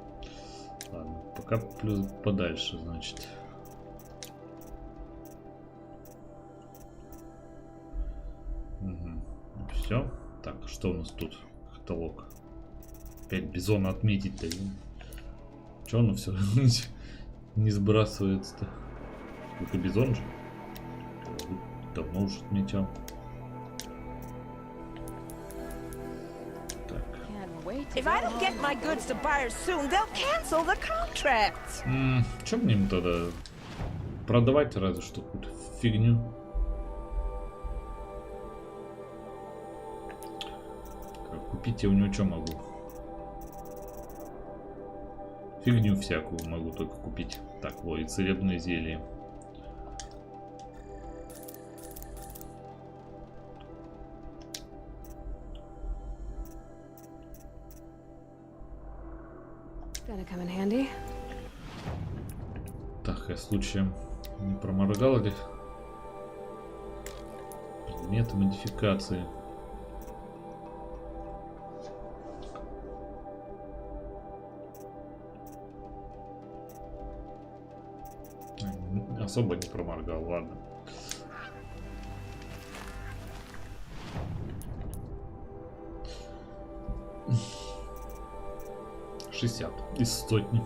Ладно, пока плюс подальше, значит. Угу. Все. Так, что у нас тут? Каталог. Опять бизона отметить-то. Че оно все не сбрасывается-то? Это бизон же? Давно уже отметил. Так. If I don't get my goods to buyers soon, they'll cancel the contract. Чем мне им тогда продавать разве что какую-то фигню? Купить я у него что могу? Фигню всякую могу только купить. Так, вот и целебные зелья. Так, я случаем не проморгал ли? Предметы модификации. Особо не проморгал, ладно. $60 из сотни.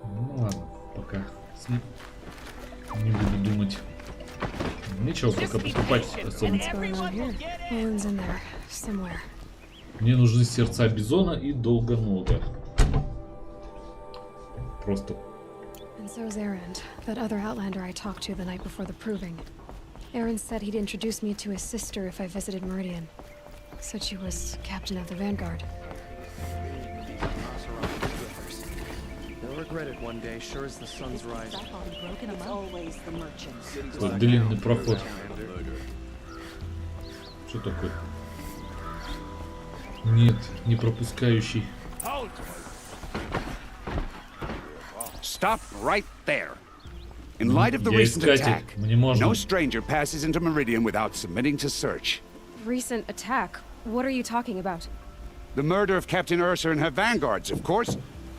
Ну ладно, пока не буду думать. Ничего, пока поступать особо. Мне нужны сердца бизона и долгонога. Просто. And so's Aaron, that other Outlander I talked to the night before the proving. Aaron said he'd introduce me to his sister if I visited Meridian. Said she was captain of the Vanguard. They'll regret it one day, sure as the sun's rising. It's always the merchants. Вот длинный проход. Что такое? Нет, не пропускающий. Stop right there. In light of the recent attack, no stranger passes into Meridian without submitting to search. Recent attack? What are you talking about? The murder of Captain Ursa and her vanguards, of course.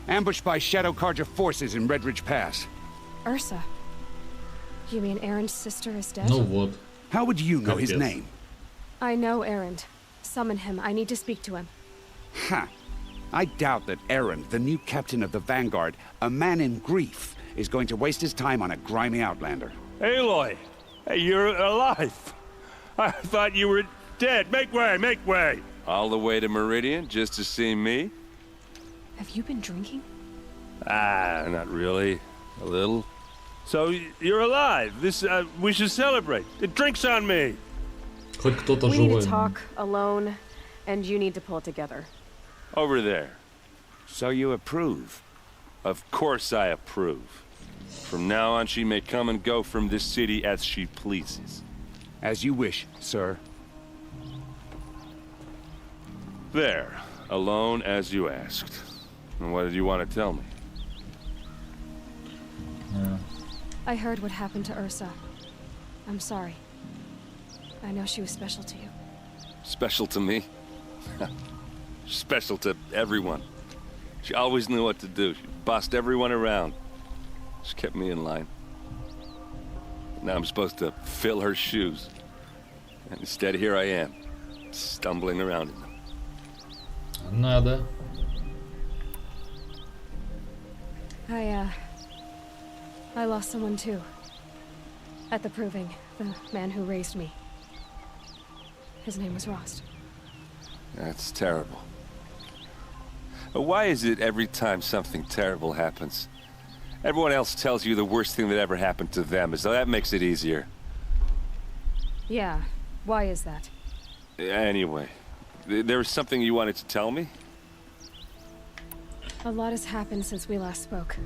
Ambushed by Shadow Carja forces in Redridge Pass. Ursa? You mean Aaron's sister is dead? Ну вот. How would you know his name? I know Aaron. Summon him. I need to speak to him. Ha! I doubt that Aaron, the new captain of the Vanguard, a man in grief, is going to waste his time on a grimy outlander. Aloy! Hey, you're alive! I thought you were dead. Make way, make way! All the way to Meridian just to see me? Have you been drinking? Ah, not really. A little. So, you're alive. This, we should celebrate. The drink's on me! Хоть кто-то We need живой. to talk alone, and you need to pull it together. Over there. So you approve? Of course I approve. From now on, she may come and go from this city as she pleases. As you wish, sir. There. Alone as you asked. And what did you want to tell me? I heard what happened to Ursa. I'm sorry. I know she was special to you. Special to me? Special to everyone. She always knew what to do. She bossed everyone around. She kept me in line. Now I'm supposed to fill her shoes. And instead, here I am, stumbling around in them. Надо. I lost someone too. At the proving, the man who raised me. His name was Rost. That's terrible. Why is it every time something terrible happens, everyone else tells you the worst thing that ever happened to them, as though that makes it easier? Yeah, why is that? Anyway, there was something you wanted to tell me? A lot has happened since we last spoke.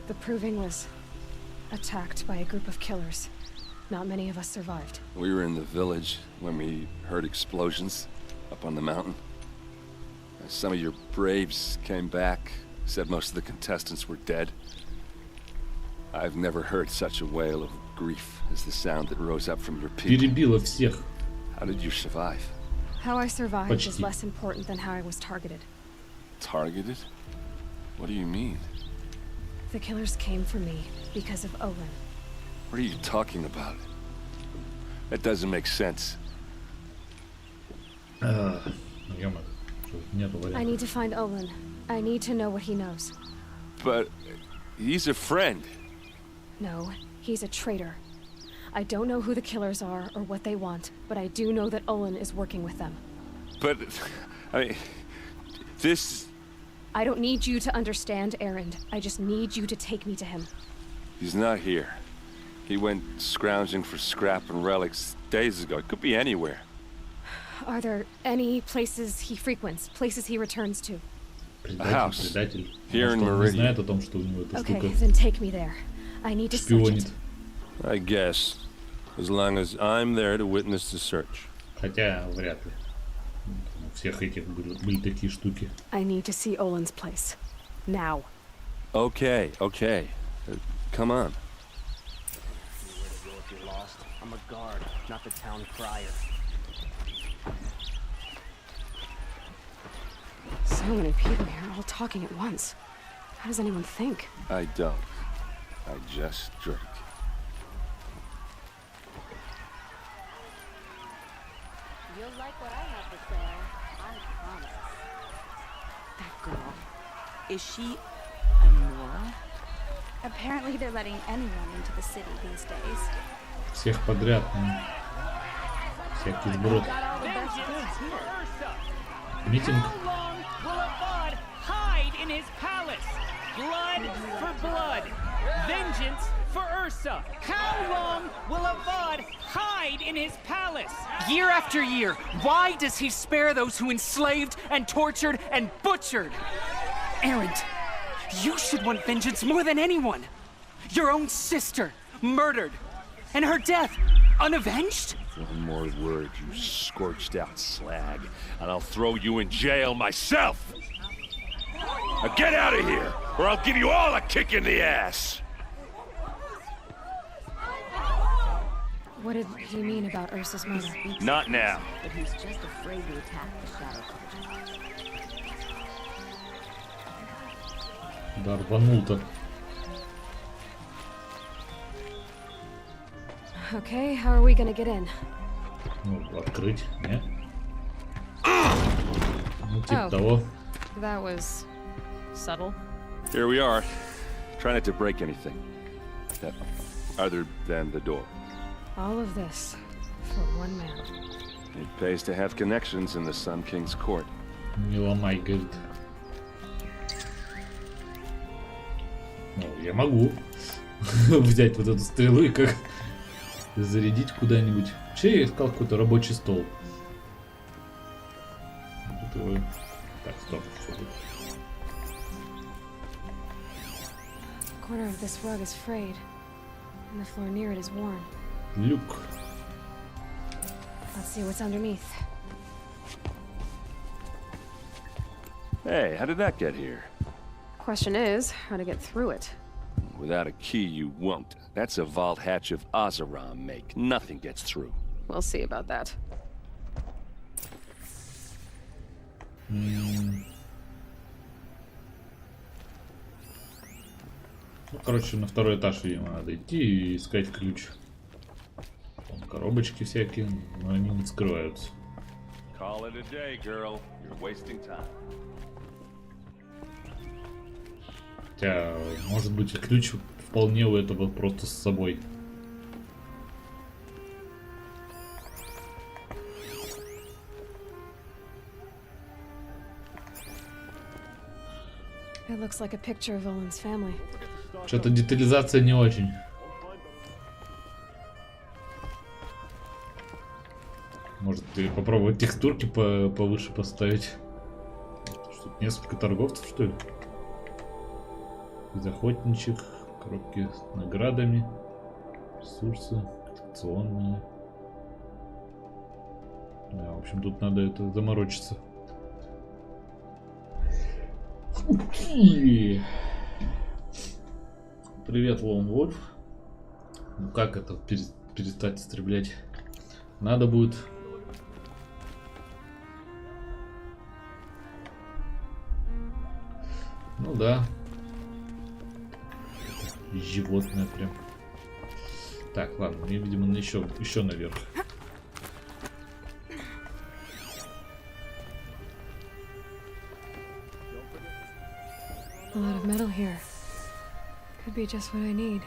The proving was attacked by a group of killers. Not many of us survived. We were in the village when we heard explosions up on the mountain. Some of your braves came back, said most of the contestants were dead. I've never heard such a wail of grief as the sound that rose up from your people. Перебила всех. How did you survive? How I survived Почти. is less important than how I was targeted. Targeted? What do you mean? The killers came for me because of Olin. What are you talking about? That doesn't make sense. I need to find Olin. I need to know what he knows. But he's a friend. No, he's a traitor. I don't know who the killers are or what they want, but I do know that Olin is working with them. But, I mean, this... I don't need you to understand, Erend. I just need you to take me to him. He's not here. He went scrounging for scrap and relics days ago. It could be anywhere. Are there any places he frequents, places he returns to? A house. Here in Meridian. Okay, then take me there. I need to search it. I guess. As long as I'm there to witness the search. Хотя, вряд ли. У всех этих были такие штуки. I need to see Olin's place. Now. Okay. Come on. I'm a guard, not the town crier. So many people here, all talking at once. How does anyone think? I don't. I just drink. You'll like what I have to say. I promise. That girl. Is she a Nora? Apparently they're letting anyone into the city these days. Всех подряд. Всякий сброд. Митинг. Hide in his palace. Blood for blood. Vengeance for Ursa. How long will Avad hide in his palace? Year after year, why does he spare those who enslaved and tortured and butchered? Erend, you should want vengeance more than anyone. Your own sister, murdered. And her death, unavenged? One more word, you scorched out slag, and I'll throw you in jail myself! Now get out of here, or I'll give you all a kick in the ass! What did he mean about Ursa's murder? Not now. But he's just afraid to attack the Shadow Cult. Да, рванул-то. Okay, how are we gonna get in? Ну, открыть, не? Ну, типа того. That was subtle. Here we are. Try not to break anything. Other than the door. All of this for one man. It pays to have connections in the Sun King's court. Не ломай, говорит. Ну, я могу взять вот эту стрелу и как зарядить куда-нибудь. Че я искал какой-то рабочий стол? Так, стоп. The corner of this rug is frayed, and the floor near it is worn. Люк. Let's see what's underneath. Hey, how did that get here? Question is, how to get through it. Without a key, you won't. That's a vault hatch of Oseram make. Nothing gets through. We'll see about that. Ну, короче, на второй этаж, видимо, надо идти и искать ключ. Там коробочки всякие, но они не скрываются. Хотя, может быть, и ключ вполне у этого просто с собой. It looks like a picture of Owen's family. Что-то детализация не очень. Может, ты попробовать текстурки повыше поставить? Что, несколько торговцев, что ли? Из охотничьих, коробки с наградами, ресурсы, акционные. Да, в общем, тут надо это заморочиться. Привет, Лоун Вольф. Ну как это перестать стрелять? Надо будет. Ну да. Животное прям. Так, ладно, мне, видимо, еще наверх. A lot of metal here. Could be just what I need.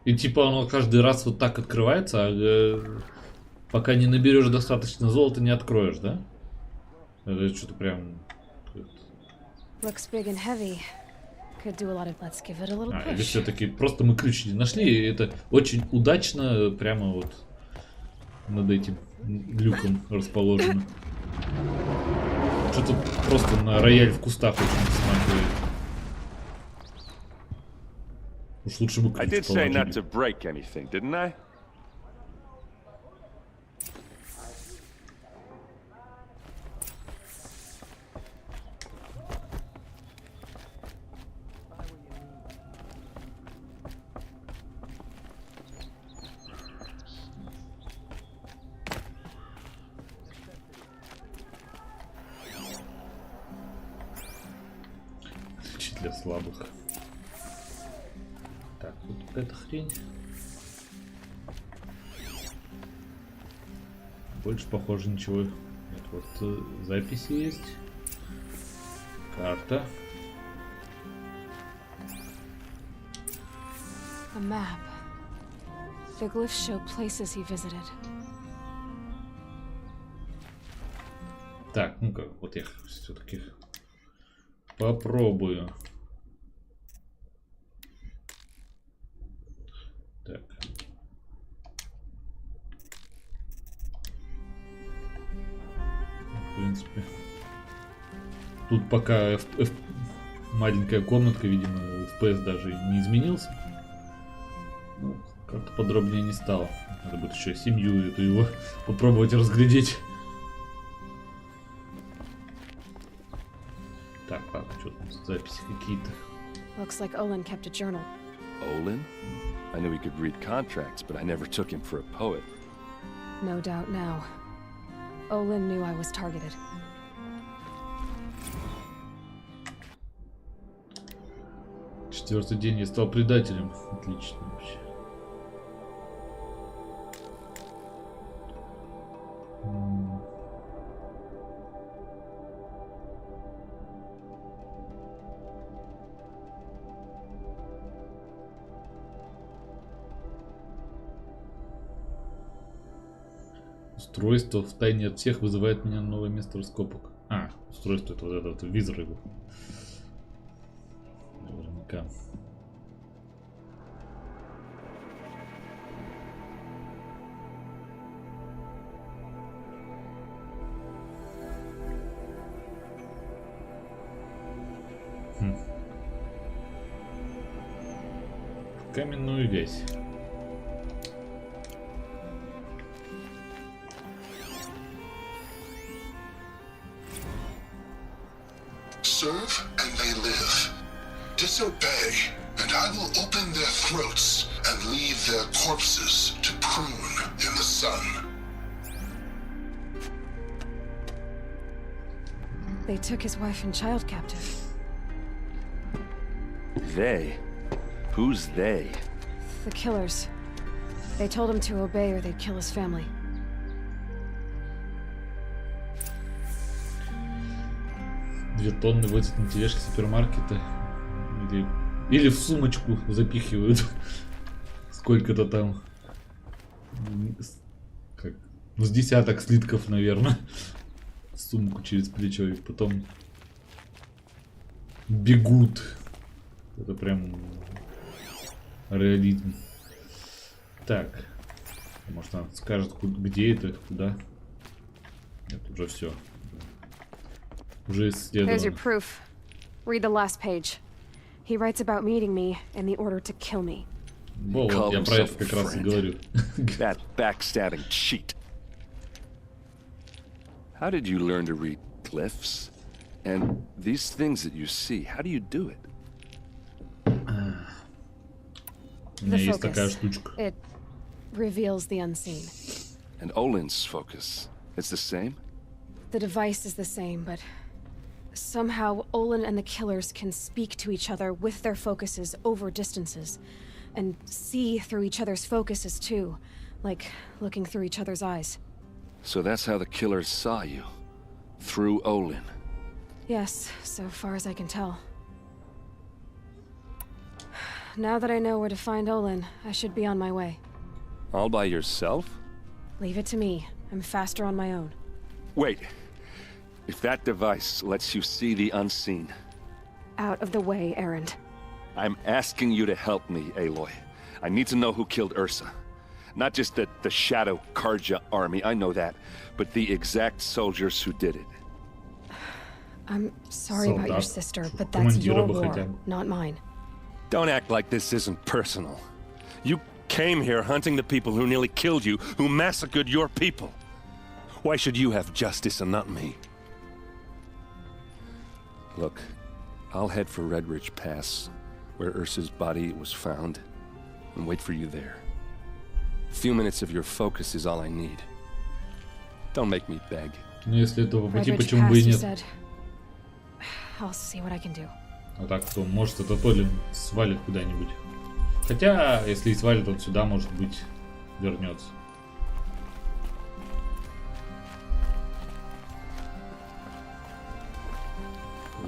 И типа оно каждый раз вот так открывается, а пока не наберешь достаточно золота, не откроешь, да? Это что-то прям... Looks big and heavy. Could do a lot of... Let's give it a little push. Или все-таки просто мы ключ не нашли, и это очень удачно прямо вот над этим люком расположено. Что-то просто на рояль в кустах очень смахивает. Уж лучше бы ключ положили. Для слабых. Так, вот какая-то хрень. Больше, похоже, ничего. Нет, вот записи есть. Карта. A map. The glyphs show places he visited. Так, ну-ка, вот я все-таки попробую. Так. В принципе. Тут пока маленькая комнатка, видимо, FPS даже не изменился. Ну, как-то подробнее не стало. Надо будет еще семью эту его попробовать разглядеть. Так, ладно, что там записи какие-то. Looks like Olin kept a journal. Olin? I knew he could read contracts, but I never took him for a poet. No doubt now. Olin knew I was targeted. Четвертый день я стал предателем. Отлично вообще. Устройство в тайне от всех вызывает меня на новое место раскопок. А, устройство это вот этот визор его. Наверняка. Каменную вязь. Serve and they live. Disobey and I will open their throats and leave their corpses to prune in the sun. They took his wife and child captive. They? Who's they? The killers. They told him to obey or they'd kill his family. 2 тонны возят на тележке супермаркета. Или в сумочку запихивают. Сколько-то там. Как? Ну, с десяток слитков, наверное. Сумку через плечо и потом бегут. Это прям реализм. Так. Может, она скажет, где это, куда. Нет, уже все. Уже исследовано. There's your proof. Read the last page. He writes about meeting me and the order to kill me. Вот, я про это как раз и говорю. That backstabbing cheat. How did you learn to read glyphs? And these things that you see, how do you do it? У меня есть такая штучка. It reveals the unseen. And Olin's focus, it's the same? The device is the same, but somehow Olin and the killers can speak to each other with their focuses over distances, and see through each other's focuses too, like looking through each other's eyes. So that's how the killers saw you, through Olin. Yes, so far as I can tell. Now that I know where to find Olin, I should be on my way. All by yourself? Leave it to me. I'm faster on my own. Wait. If that device lets you see the unseen... Out of the way, Erend. I'm asking you to help me, Aloy. I need to know who killed Ursa. Not just the Shadow Karja army, I know that, but the exact soldiers who did it. I'm sorry about your sister, but that's your war, not mine. Don't act like this isn't personal. You came here hunting the people who nearly killed you, who massacred your people. Why should you have justice and not me? Look, I'll head for Red Ridge Pass, where Ursa's body was found, and wait for you there. A few minutes of your focus is all I need. Don't make me beg. Ну, если этого пути, почему бы и нет? I'll see what I can do. А так, то может этот Олин свалит куда-нибудь. Хотя, если и свалит, он сюда, может быть, вернется.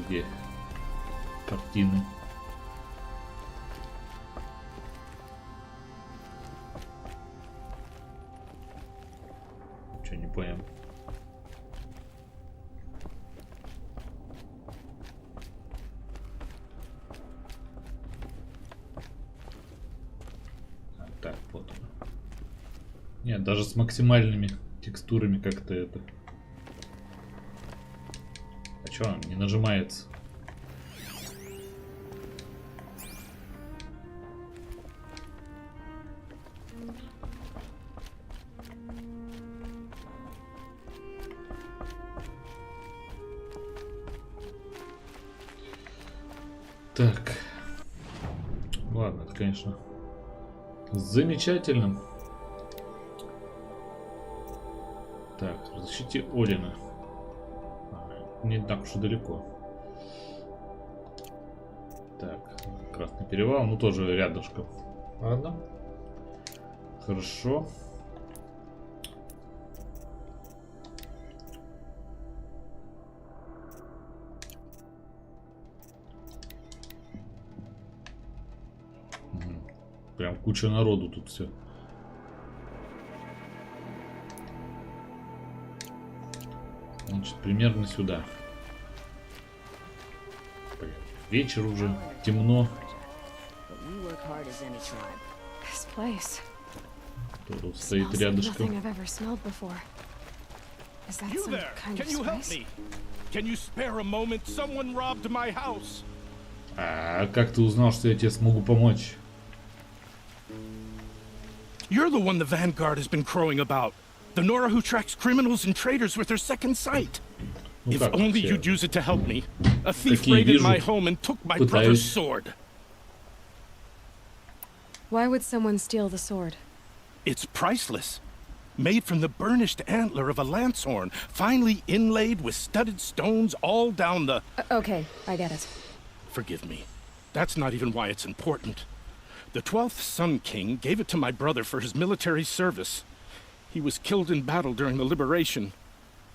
Где картины? Че, не понял. Так, вот он. Нет, даже с максимальными текстурами как-то это... А чё он не нажимается? Так. Ладно, это, конечно, замечательно. Так, разыщите Олина. Не так уж и далеко. Так, Красный перевал, ну тоже рядышком. Ладно. Хорошо. Прям куча народу тут все. Значит, примерно сюда. Блин, вечер уже, темно. Тут стоит рядышком. А как ты узнал, что я тебе смогу помочь? You're the one the Vanguard has been crowing about. The Nora who tracks criminals and traitors with her second sight. If only you'd use it to help me. A thief raided my home and took my brother's sword. Why would someone steal the sword? It's priceless. Made from the burnished antler of a lancehorn, finely inlaid with studded stones all down the... Okay, I get it. Forgive me. That's not even why it's important. The 12th Sun King gave it to my brother for his military service. He was killed in battle during the liberation.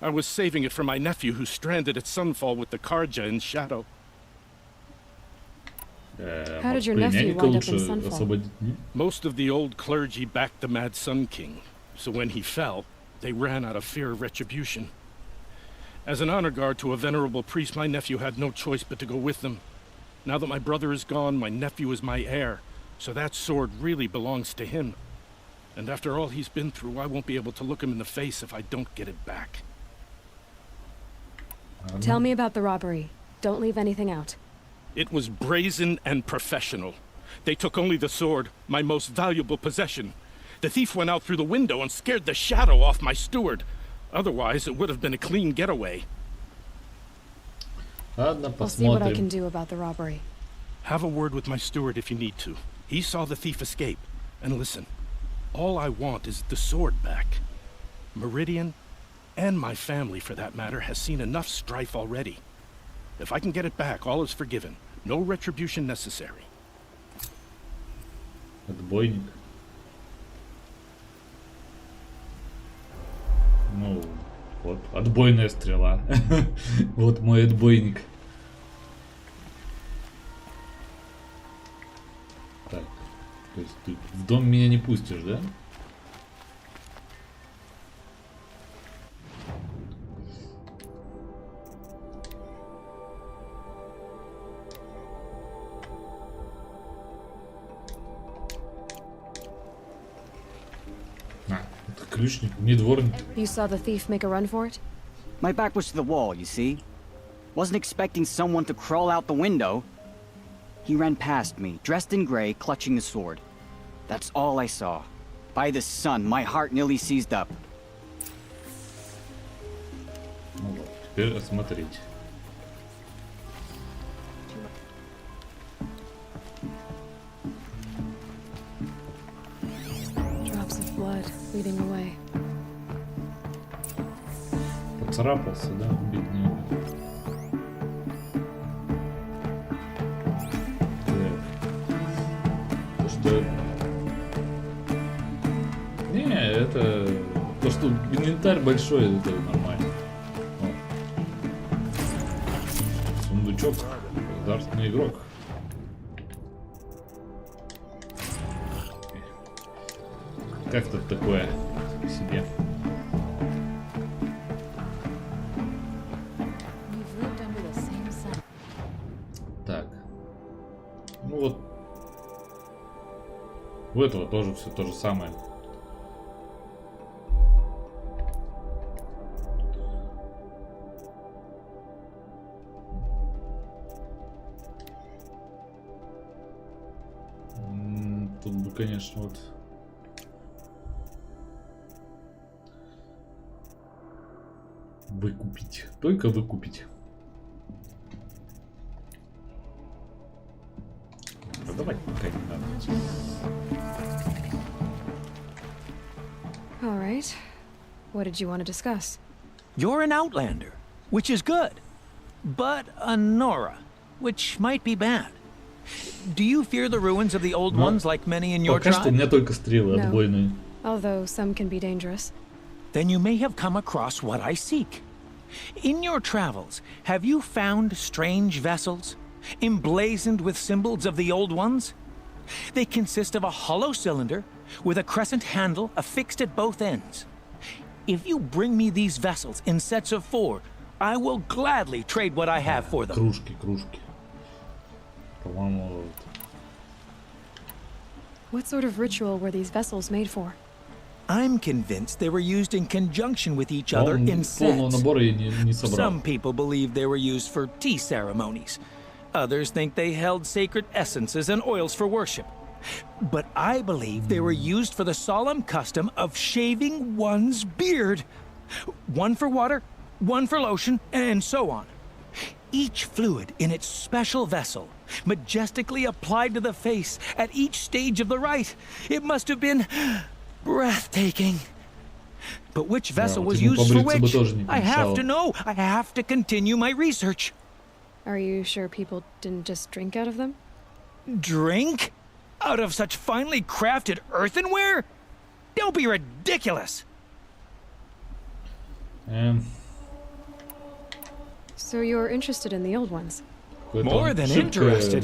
I was saving it for my nephew who's stranded at Sunfall with the Karja in Shadow. How did your nephew wind up in Sunfall? Most of the old clergy backed the Mad Sun King, so when he fell, they ran out of fear of retribution. As an honor guard to a venerable priest, my nephew had no choice but to go with them. Now that my brother is gone, my nephew is my heir, so that sword really belongs to him. And after all he's been through, I won't be able to look him in the face if I don't get it back. Tell me about the robbery. Don't leave anything out. It was brazen and professional. They took only the sword, my most valuable possession. The thief went out through the window and scared the shadow off my steward. Otherwise, it would have been a clean getaway. I'll see what I can do about the robbery. Have a word with my steward if you need to. He saw the thief escape. And listen, all I want is the sword back. Meridian, and my family for that matter, has seen enough strife already. If I can get it back, all is forgiven. No retribution necessary. Отбойник. Ну, вот, отбойная стрела. Вот мой отбойник. Так, то есть ты в дом меня не пустишь, да? Ключник, не дворник. You saw the thief make a run for it? My back was to the wall, you see. Wasn't expecting someone to crawl out the window. He ran past me, dressed in gray, clutching the sword. That's all I saw. By the sun, my heart nearly seized up. Ну вот, теперь осмотреть. Leading away. Поцарапался, да, бедный. То, что... Не, это... То, что инвентарь большой, это нормально. Вот. Сундучок. Государственный игрок. Как тут такое себе? Так. Ну вот. У этого тоже все то же самое. Тут бы, конечно, вот... Выкупить. Только выкупить. Продавать пока не надо. All right. What did you want to discuss? You're an outlander, which is good. But a Nora, which might be bad. Do you fear the ruins of the old ones like many in your tribe? Пока что у меня только стрелы отбойные. Although some can be dangerous. Then you may have come across what I seek. In your travels, have you found strange vessels, emblazoned with symbols of the old ones? They consist of a hollow cylinder with a crescent handle affixed at both ends. If you bring me these vessels in sets of 4, I will gladly trade what I have for them. Кружки. По-моему... What sort of ritual were these vessels made for? I'm convinced they were used in conjunction with each other in sets. Some people believe they were used for tea ceremonies. Others think they held sacred essences and oils for worship. But I believe they were used for the solemn custom of shaving one's beard. One for water, one for lotion, and so on. Each fluid in its special vessel, majestically applied to the face at each stage of the rite. It must have been breathtaking. But which vessel was used for which? I have to know. I have to continue my research. Are you sure people didn't just drink out of them? Drink? Out of such finely crafted earthenware? Don't be ridiculous. So you're interested in the old ones? More than interested.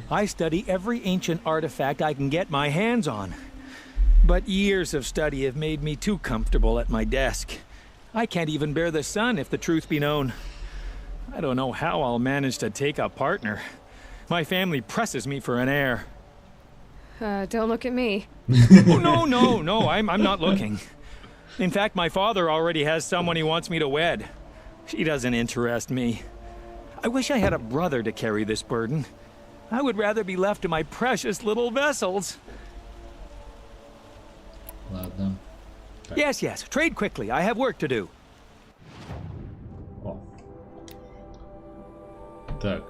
I study every ancient artifact I can get my hands on. But years of study have made me too comfortable at my desk. I can't even bear the sun, if the truth be known. I don't know how I'll manage to take a partner. My family presses me for an heir. Don't look at me. Oh, no, I'm not looking. In fact, my father already has someone he wants me to wed. She doesn't interest me. I wish I had a brother to carry this burden. I would rather be left to my precious little vessels. Ладно. Yes, trade quickly. I have work to do. О. Так.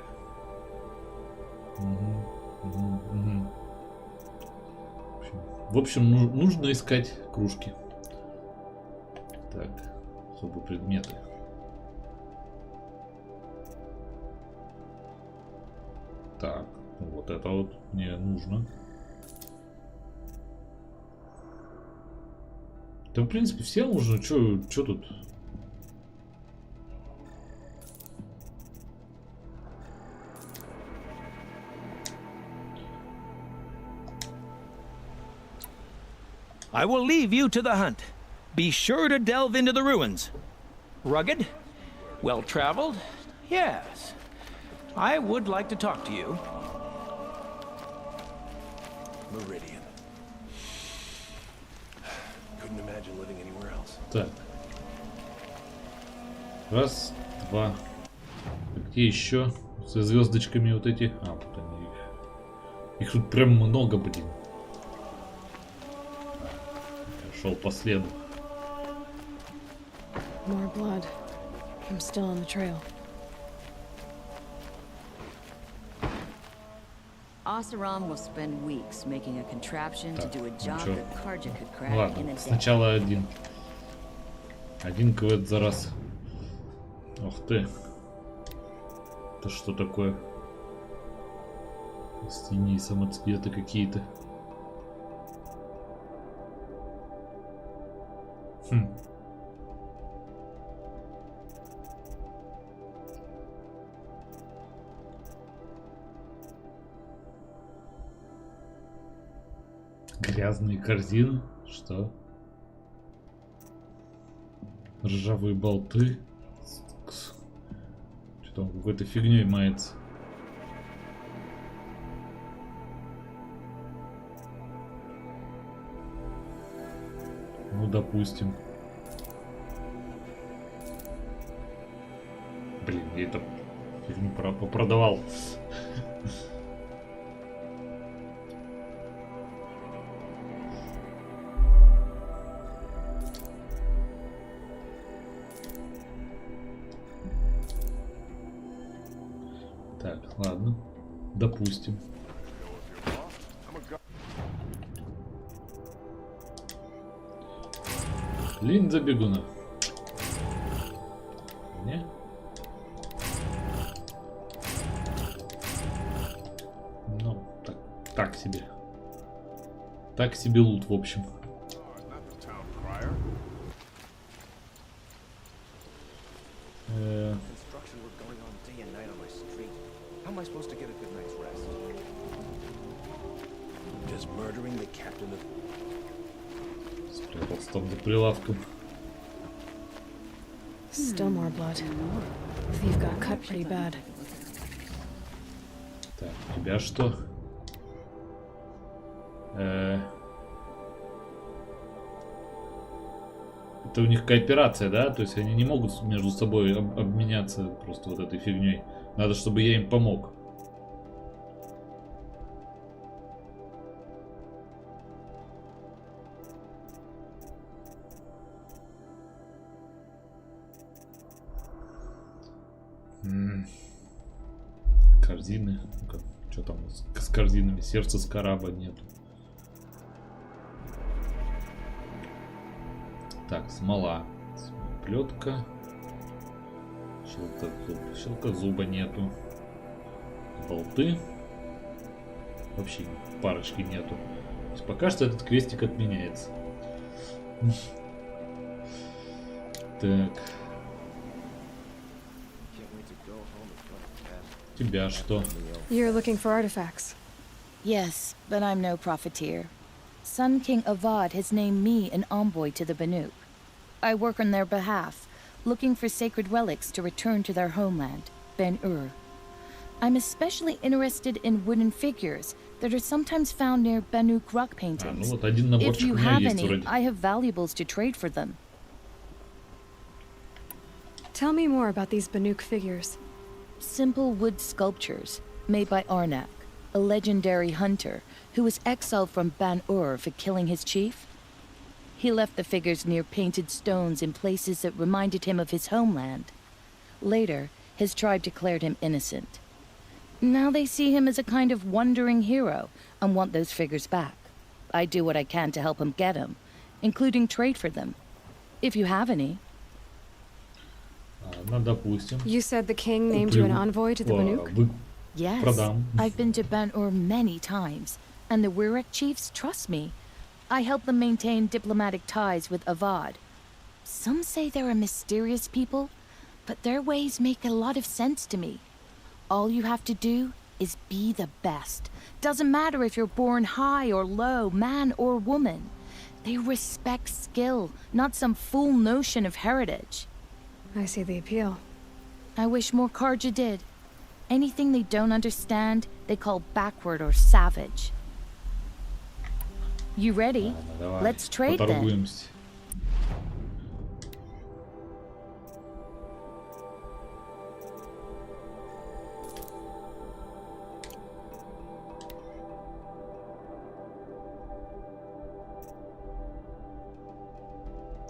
В общем, нужно искать кружки. Так, особые предметы. Так, вот это вот мне нужно. Да, в принципе, все нужно. Чё тут? I will leave you to the hunt. Be sure to delve into the ruins. Rugged? Well-traveled? Yes. I would like to talk to you. Meridian. Couldn't imagine living anywhere else. Так. Раз, два. Где еще? Со звездочками вот эти. А, вот они. Их тут прям много, блин. Я шел по следу. More blood. I'm still on the trail. Oseram will spend weeks making a contraption to do a job that Karja could crack in a day. Сначала один. Один квест за раз. Ох ты. Это что такое? Из тени самоцветы какие-то. Грязные корзины? Что? Ржавые болты? Что там какой-то фигней мается? Ну, допустим. Блин, я это фигню продавал. Так, ладно. Допустим. Линза бегуна. Не? Ну, так себе. Так себе лут, в общем. Спрятался там за прилавком. Still more blood. Thief got cut pretty bad. Так, у тебя что? Это у них кооперация, да? То есть они не могут между собой обменяться просто вот этой фигней. Надо, чтобы я им помог. Корзины. Что там с корзинами? Сердца скараба нету. Так, смола. Плетка. Щелкозуба нету. Болты. Вообще парочки нету. То есть пока что этот квестик отменяется. Так. Тебя что? You're looking for artifacts. Yes, but I'm no profiteer. Sun King Avad has named me an envoy to the Banuk. I work on their behalf, looking for sacred relics to return to their homeland, Ben-Ur. I'm especially interested in wooden figures that are sometimes found near Banuk rock paintings. If you have any, I have valuables to trade for them. Tell me more about these Banuk figures. Simple wood sculptures made by Arnak, a legendary hunter who was exiled from Ban-Ur for killing his chief. He left the figures near painted stones in places that reminded him of his homeland. Later, his tribe declared him innocent. Now they see him as a kind of wandering hero and want those figures back. I do what I can to help him get them, including trade for them, if you have any. You said the king named you an envoy to the Banuk? Yes, I've been to Ben-Ur many times, and the Wirek chiefs trust me. I help them maintain diplomatic ties with Avad. Some say they're a mysterious people, but their ways make a lot of sense to me. All you have to do is be the best. Doesn't matter if you're born high or low, man or woman. They respect skill, not some fool notion of heritage. I see the appeal. I wish more Karja did. Anything they don't understand, they call backward or savage. You ready? Let's trade then.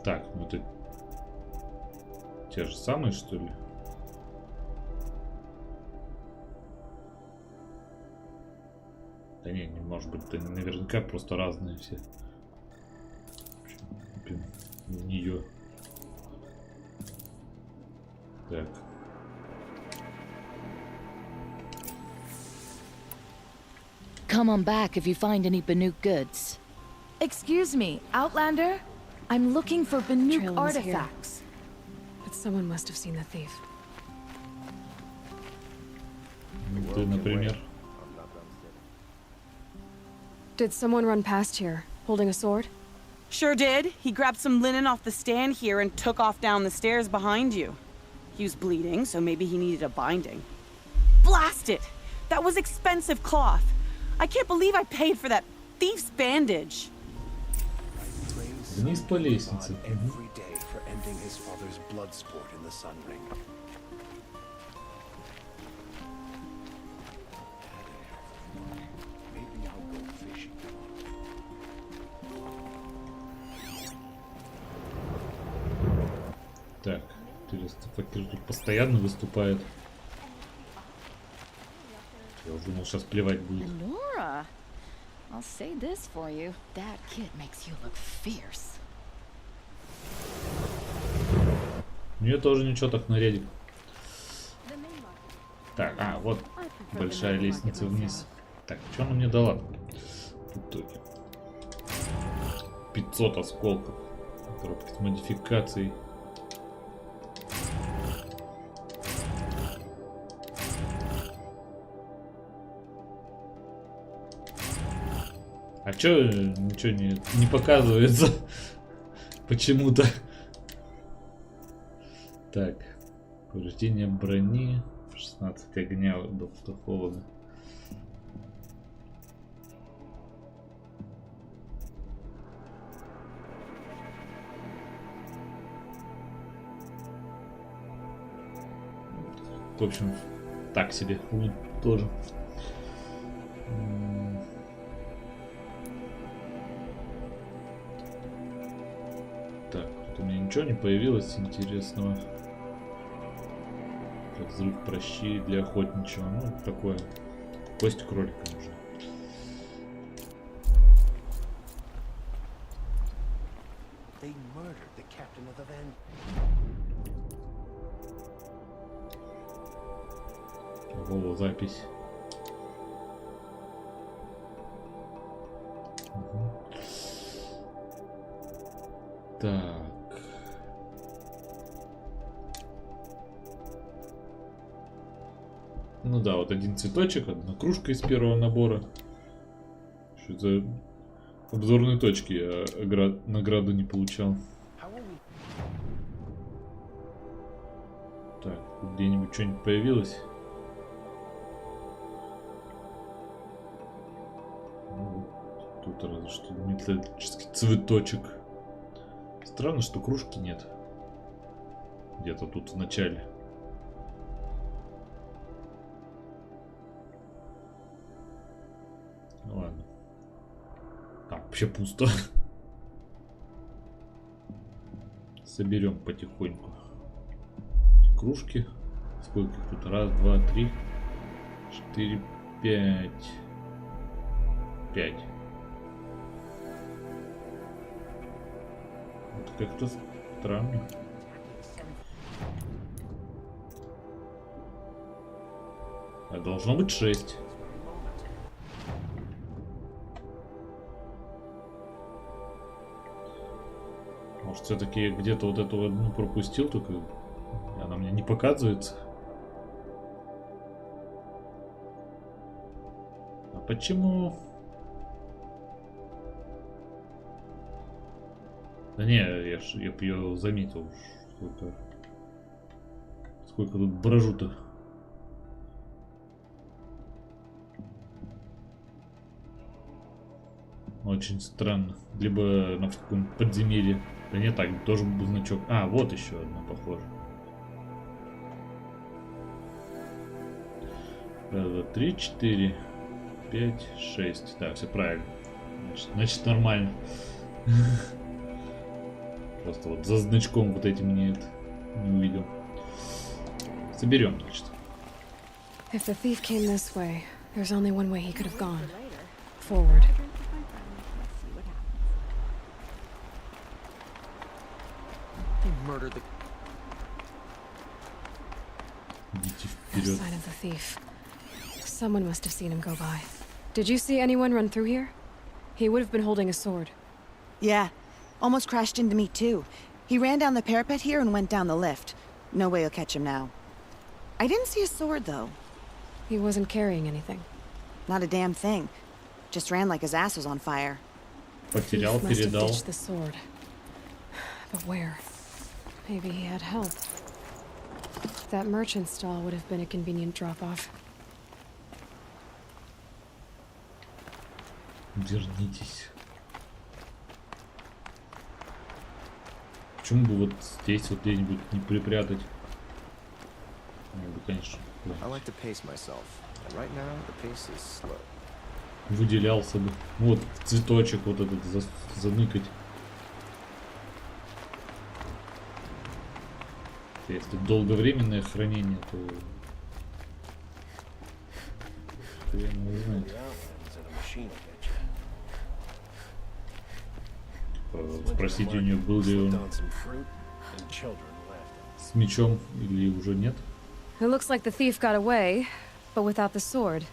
Так, ну ты те же самые, что ли? Да не может быть, это наверняка просто разные все. В нее. Так. Come on back if you find any Banuk goods. Excuse me, Outlander? I'm looking for Banuk artifacts. But someone must have seen the thief. Ты, например. Did someone run past here, holding a sword? Sure did. He grabbed some linen off the stand here and took off down the stairs behind you. He was bleeding, so maybe he needed a binding. Blast it! That was expensive cloth. I can't believe I paid for that thief's bandage. Вниз по лестнице. Every day for ending his father's blood sport in the Sun Ring. Maybe I'll go fishing. Так, интересно, факир тут постоянно выступает. Я уже думал, сейчас плевать будет. Nora, I'll say this for you. That kid makes you look fierce. У нее тоже ничего так нарядик. Так, вот большая лестница вниз. Так, что она мне дала? В итоге 500 осколков. Коробки с модификацией. А чё ничего не показывается? Почему-то. Так. Повреждение брони. 16 огня до холода. В общем, так себе тоже. Так, тут у меня ничего не появилось интересного. Взрыв прощи для охотничьего. Ну, такое. Кость кролика нужна. They murdered the Ого, запись. Так. Ну да, вот один цветочек, одна кружка из первого набора. Что за обзорные точки? Я награду не получал. Так, где-нибудь что-нибудь появилось? Ну, тут разве что металлический цветочек. Странно, что кружки нет. Где-то тут в начале. Ну ладно. А, вообще пусто. Соберем потихоньку. Кружки. Сколько их тут? Раз, два, три, 4, 5. 5. Это как-то странно. А должно быть 6. Может, все-таки где-то вот эту одну пропустил, только она мне не показывается. А почему? Да не, я ее заметил. Сколько тут брожу-то. Очень странно. Либо на каком-то подземелье. Да не так, тоже был значок. А, вот еще одна, похоже. 3, 4, 5, 6. Так, все правильно. Значит нормально. Просто вот за значком вот этим не увидел. Соберем, значит. If the thief came this way, there's only one way he could have gone. Forward. Murdered the no sign of the thief. Someone must have seen him go by. Did you see anyone run through here? He would have been holding a sword. Yeah, almost crashed into me too. He ran down the parapet here and went down the lift. No way you'll catch him now. I didn't see a sword though. He wasn't carrying anything. Not a damn thing. Just ran like his ass was on fire. Потерял, передал. Must have ditched the sword. But where? Maybe he had help. That merchant stall would have been a convenient drop-off. Вернитесь. Почему бы вот здесь вот где-нибудь не припрятать? Конечно. Выделялся бы. Вот цветочек вот этот заныкать. Если долговременное хранение, то я не знаю. Спросите у нее, был ли он с мечом или уже нет. It looks like the thief got away, but without the sword.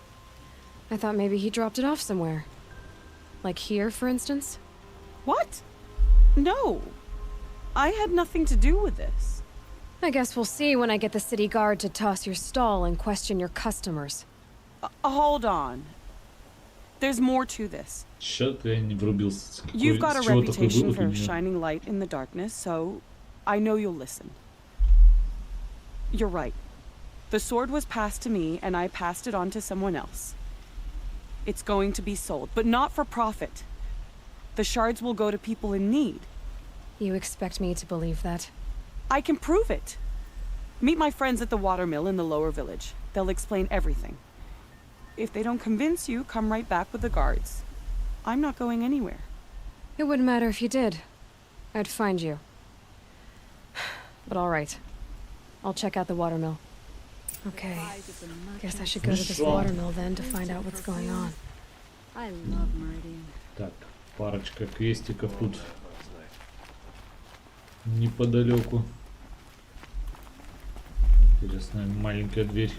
I thought maybe he dropped it off somewhere. Like here, for instance? What? No. I had nothing to do with this. I guess we'll see when I get the city guard to toss your stall and question your customers. Hold on. There's more to this. You've got a reputation for shining light in the darkness, so I know you'll listen. You're right. The sword was passed to me, and I passed it on to someone else. It's going to be sold, but not for profit. The shards will go to people in need. You expect me to believe that? I can prove it. Meet my friends at the watermill in the lower village. They'll explain everything. If they don't convince you, come right back with the guards. I'm not going anywhere. It wouldn't matter if you did. I'd find you. But all right. I'll check out the watermill. Okay. Guess I should go to this watermill then to find out what's going on. I love Meridian. Так, парочка квестиков тут. Неподалеку. Интересная маленькая дверь.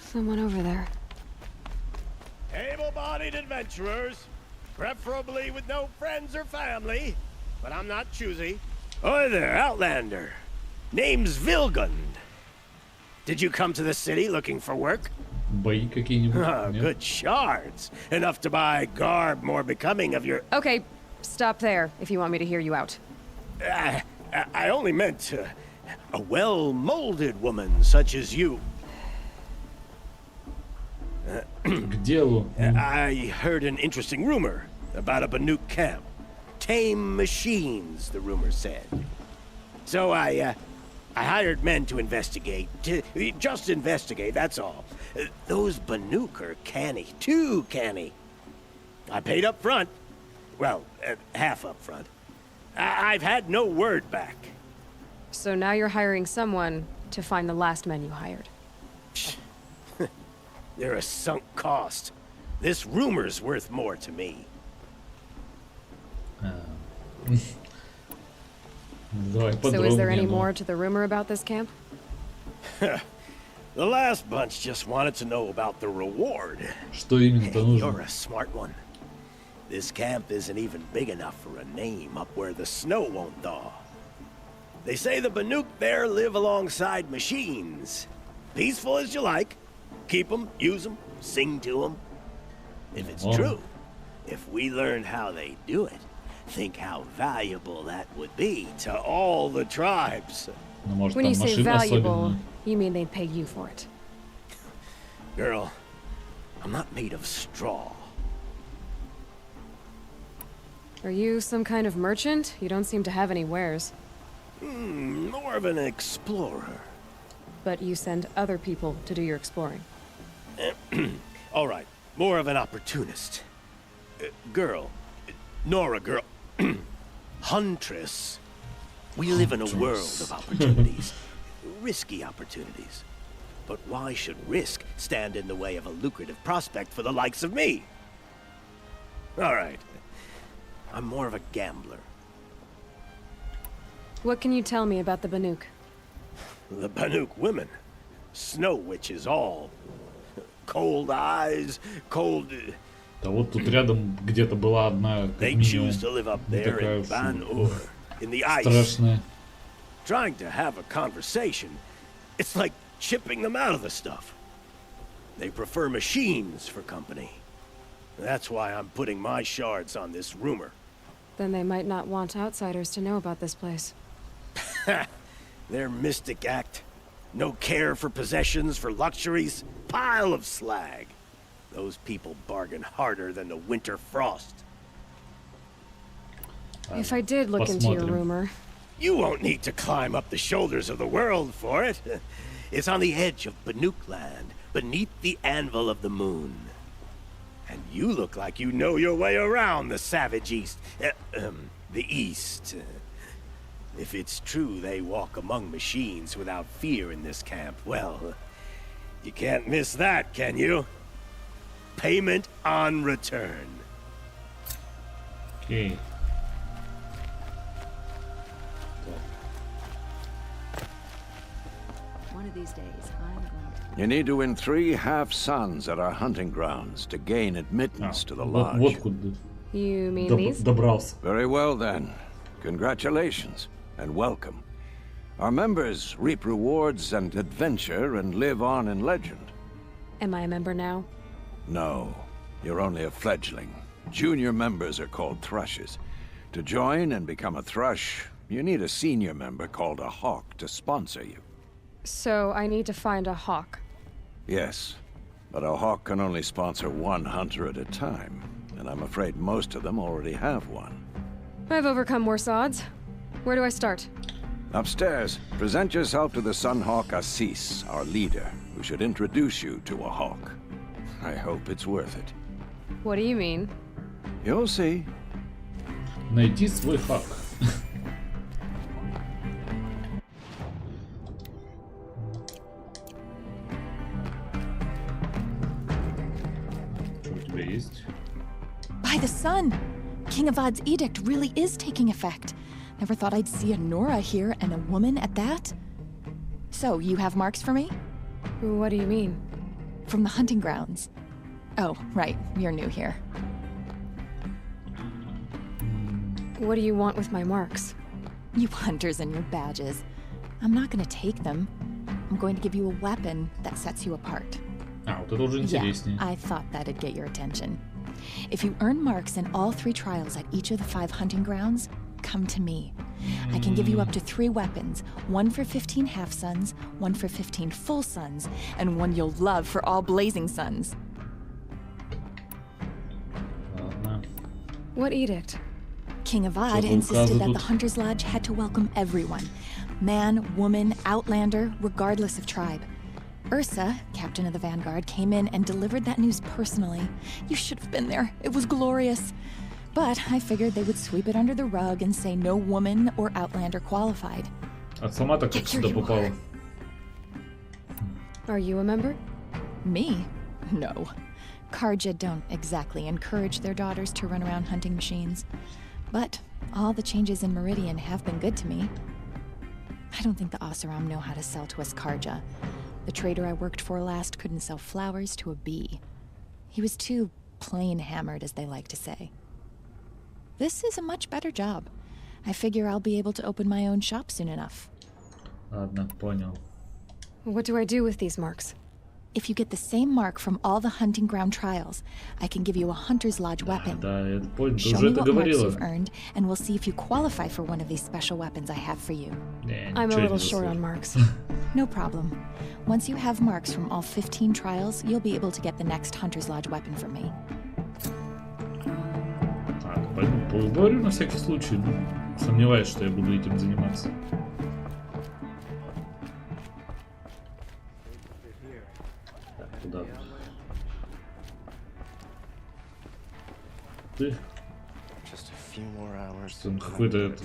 Someone over there. Able-bodied adventurers, preferably with no friends or family, but I'm not choosy. Oi there, Outlander. Name's Vilgund. Did you come to the city looking for work? Бои какие-нибудь? Oh, good shards. Enough to buy garb more becoming of your... Okay, stop there if you want me to hear you out. I only meant a well-molded woman such as you. К делу. I heard an interesting rumor about a Banuk camp. Tame machines, the rumor said. So I hired men to investigate. Just investigate, that's all. Those Banuk are canny. Too canny. I paid up front. Well, half up front. I've had no word back. So now you're hiring someone to find the last men you hired. They're a sunk cost. This rumor's worth more to me. So is there any more to the rumor about this camp? The last bunch just wanted to know about the reward. Что именно-то нужно? You're a smart one. This camp isn't even big enough for a name up where the snow won't thaw. They say the Banuk there live alongside machines. Peaceful as you like. Keep them, use them, sing to them. If it's true, if we learned how they do it, think how valuable that would be to all the tribes. When you say valuable, you mean they'd pay you for it. Girl, I'm not made of straw. Are you some kind of merchant? You don't seem to have any wares. More of an explorer. But you send other people to do your exploring. All right, more of an opportunist. Girl, Nora girl, huntress. We live in a world of opportunities, risky opportunities. But why should risk stand in the way of a lucrative prospect for the likes of me? All right, I'm more of a gambler. What can you tell me about the Banuk? The Banuk women, snow witches all. Cold eyes, cold... Да вот тут рядом где-то была одна, как минимум, такая страшная. Trying to have a conversation, it's like chipping them out of the stuff. They prefer machines for company. That's why I'm putting my shards on this rumor. Then they might not want outsiders to know about this place. Their mystic act. No care for possessions, for luxuries. Pile of slag. Those people bargain harder than the winter frost. If I did look into your rumor... You won't need to climb up the shoulders of the world for it. It's on the edge of Banuk land, beneath the anvil of the moon. And you look like you know your way around the savage east. The east. If it's true they walk among machines without fear in this camp, well, you can't miss that, can you? Payment on return. Okay. One of these days, I'm going to... You need to win 3 half-suns at our hunting grounds to gain admittance to the lodge. You mean these? Very well then. Congratulations and welcome. Our members reap rewards and adventure and live on in legend. Am I a member now? No, you're only a fledgling. Junior members are called thrushes. To join and become a thrush, you need a senior member called a hawk to sponsor you. So I need to find a hawk. Yes, but a hawk can only sponsor 1 hunter at a time, and I'm afraid most of them already have one. I've overcome worse odds. Where do I start? Upstairs, present yourself to the Sunhawk Assis, our leader, who should introduce you to a hawk. I hope it's worth it. What do you mean? You'll see. Найди свой хак. тебя есть. By the sun! King Avad's edict really is taking effect. Never thought I'd see a Nora here and a woman at that. So, you have marks for me? What do you mean? From the hunting grounds. Oh, right. You're new here. What do you want with my marks? You hunters and your badges. I'm not gonna take them. I'm going to give you a weapon that sets you apart. Вот это уже интереснее. Yeah, I thought that'd get your attention. If you earn marks in all 3 trials at each of the 5 hunting grounds, come to me. I can give you up to 3 weapons, 1 for 15 half-suns, 1 for 15 full suns, and 1 you'll love for all blazing suns. What edict? King Avad insisted that the Hunter's Lodge had to welcome everyone. Man, woman, outlander, regardless of tribe. Ursa, captain of the Vanguard, came in and delivered that news personally. You should have been there. It was glorious. But I figured they would sweep it under the rug and say no woman or outlander qualified. А сама-то как сюда попала? Are you a member? Me? No. Karja don't exactly encourage their daughters to run around hunting machines. But all the changes in Meridian have been good to me. I don't think the Oseram know how to sell to us Karja. The trader I worked for last couldn't sell flowers to a bee. He was too plain hammered, as they like to say. This is a much better job. I figure I'll be able to open my own shop soon enough. Ладно, понял. What do I do with these marks? If you get the same mark from all the hunting ground trials, I can give you a Hunter's Lodge weapon. Да, я понял. Ты Show уже me это what marks говорила. you've earned, and we'll see if you qualify for one of these special weapons I have for you. I'm a little short on marks. No problem. Once you have marks from all 15 trials, you'll be able to get the next Hunter's Lodge weapon from me. Поговорю на всякий случай. Сомневаюсь, что я буду этим заниматься. Так, куда? Ты? Он какой-то...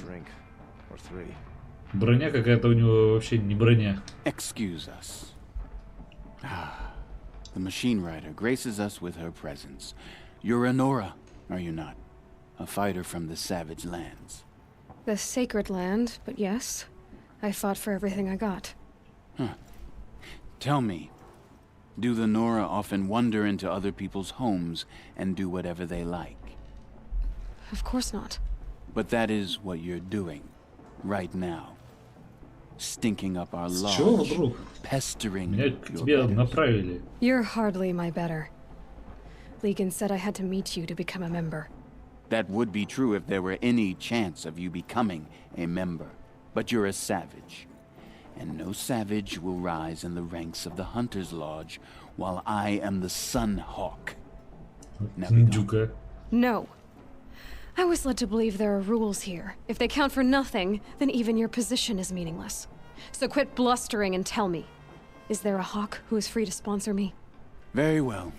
Броня какая-то у него вообще не броня. Excuse us. The machine rider graces us with her presence. You're a Nora, are you not? A fighter from the savage lands. The sacred land, but yes. I fought for everything I got. Huh. Tell me, do the Nora often wander into other people's homes and do whatever they like? Of course not. But that is what you're doing, right now. Stinking up our lodge, pestering Меня к тебе направили. You're hardly my better. Legan said I had to meet you to become a member. That would be true if there were any chance of you becoming a member. But you're a savage. And no savage will rise in the ranks of the Hunter's Lodge while I am the Sun Hawk. Now be gone. No. I was led to believe there are rules here. If they count for nothing, then even your position is meaningless. So quit blustering and tell me. Is there a hawk who is free to sponsor me? Very well.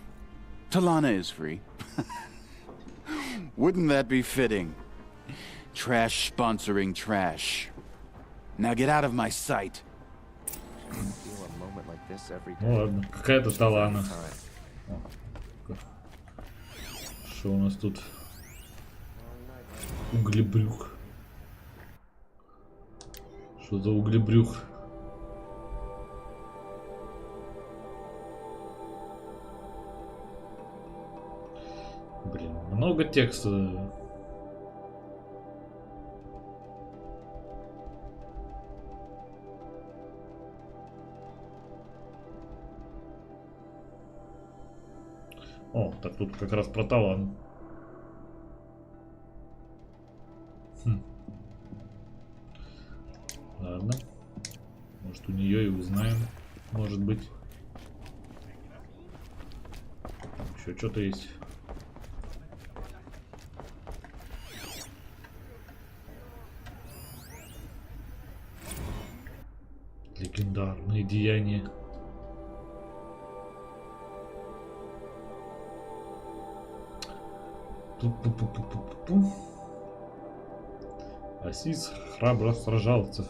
Talana is free. Wouldn't that be fitting? Trash sponsoring trash. Now get out of my sight. Ну ладно, какая-то Талана. Что у нас тут? Углебрюх. Что за углебрюх? Блин, много текста. О, так тут как раз про талант. Ладно. Может, у нее и узнаем. Может быть. Еще что-то есть. Легендарные деяния. Пу-пу-пу-пу-пу-пу. Асис храбро сражался.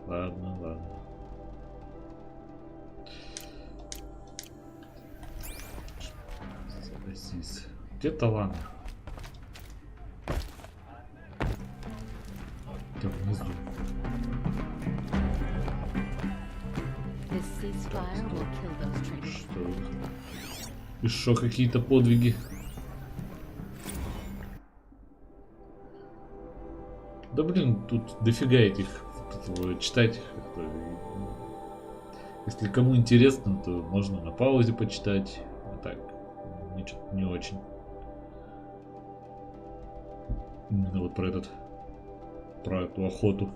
Ладно, ладно. Сис. Где Талана? Где внизу? Что? Еще какие-то подвиги. Да блин, тут дофига этих. Читать их. Если кому интересно, то можно на паузе почитать. А так, ничего не очень. Именно вот про эту охоту.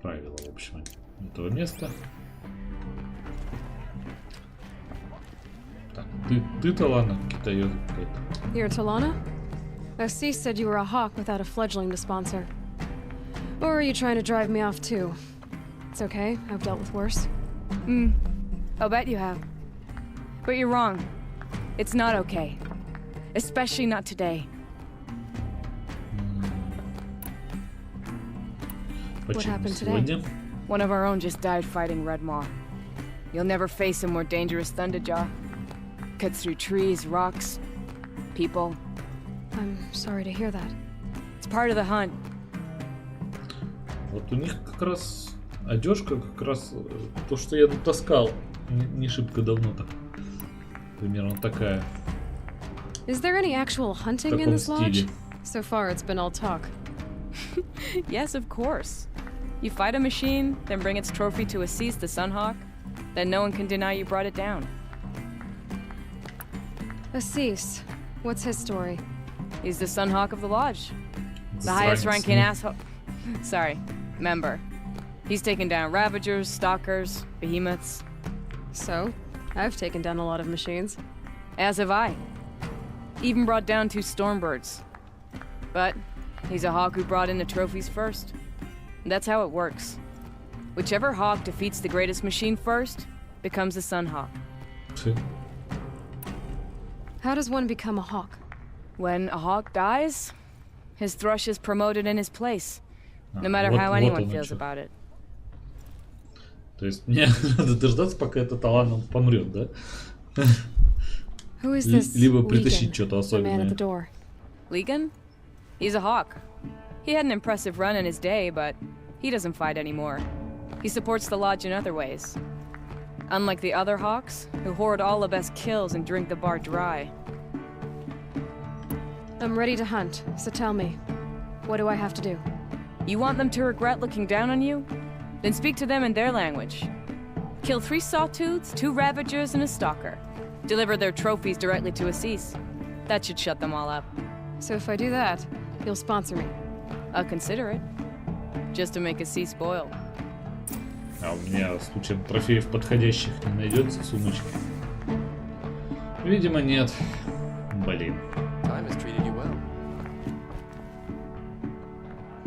Правила, в общем, этого места. Так, ты Талана, китаёза какая-то. You're Talana? Assis said you were a hawk without a fledgling to sponsor. Or are you trying to drive me off too? It's okay, I've dealt with worse. I'll bet you have. But you're wrong. It's not okay. Especially not today. What happened today? One of our own just died fighting Red Maw. You'll never face a more dangerous Thunderjaw. Cuts through trees, rocks, people. I'm sorry to hear that. It's part of the hunt. Вот у них как раз одежка, как раз то, что я тут таскал, не шибко давно-то. Примерно такая. Is there any actual hunting in this lodge? So far it's been all talk. Yes, of course. You fight a machine, then bring its trophy to Assis the Sunhawk, then no one can deny you brought it down. Assis, what's his story? He's the Sunhawk of the lodge. The highest ranking asshole. Sorry, member. He's taken down Ravagers, Stalkers, Behemoths. So, I've taken down a lot of machines. As have I. Even brought down 2 Stormbirds. But he's a hawk who brought in the trophies first. That's how it works. Whichever hawk defeats the greatest machine first becomes a Sunhawk. How does one become a hawk? When a hawk dies, his thrush is promoted in his place, no matter how anyone feels about it. То есть мне надо дождаться, пока этот Талан помрет, да? Либо притащить что-то особенное. Legan? He's a hawk. He had an impressive run in his day, but he doesn't fight anymore. He supports the lodge in other ways. Unlike the other hawks, who hoard all the best kills and drink the bar dry. I'm ready to hunt, so tell me, what do I have to do? You want them to regret looking down on you? Then speak to them in their language. Kill 3 Sawtooths, 2 Ravagers, and a Stalker. Deliver their trophies directly to Assis. That should shut them all up. So if I do that, you'll sponsor me? I'll consider it. Just to make Assis spoil. А у меня случаем трофеев подходящих не найдется в сумочке? Видимо, нет. Блин.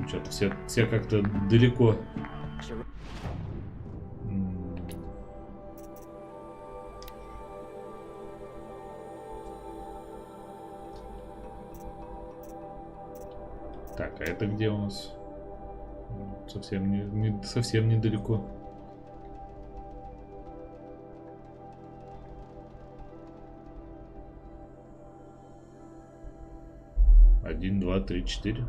Что-то все как-то далеко. Так, а это где у нас? Совсем недалеко. Один, два, три, 4.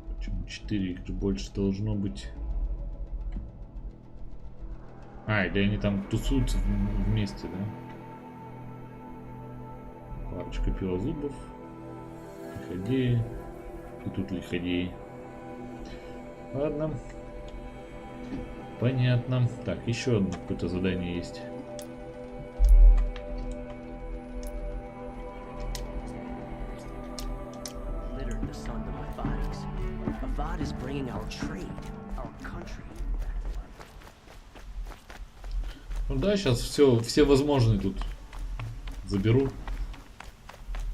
Почему 4? Их же больше должно быть. А, или они там тусуются вместе, да? Парочка пилозубов. Лиходеи. И тут лиходеи. Ладно. Понятно. Так, еще одно какое-то задание есть. Ну да, сейчас все возможные тут заберу.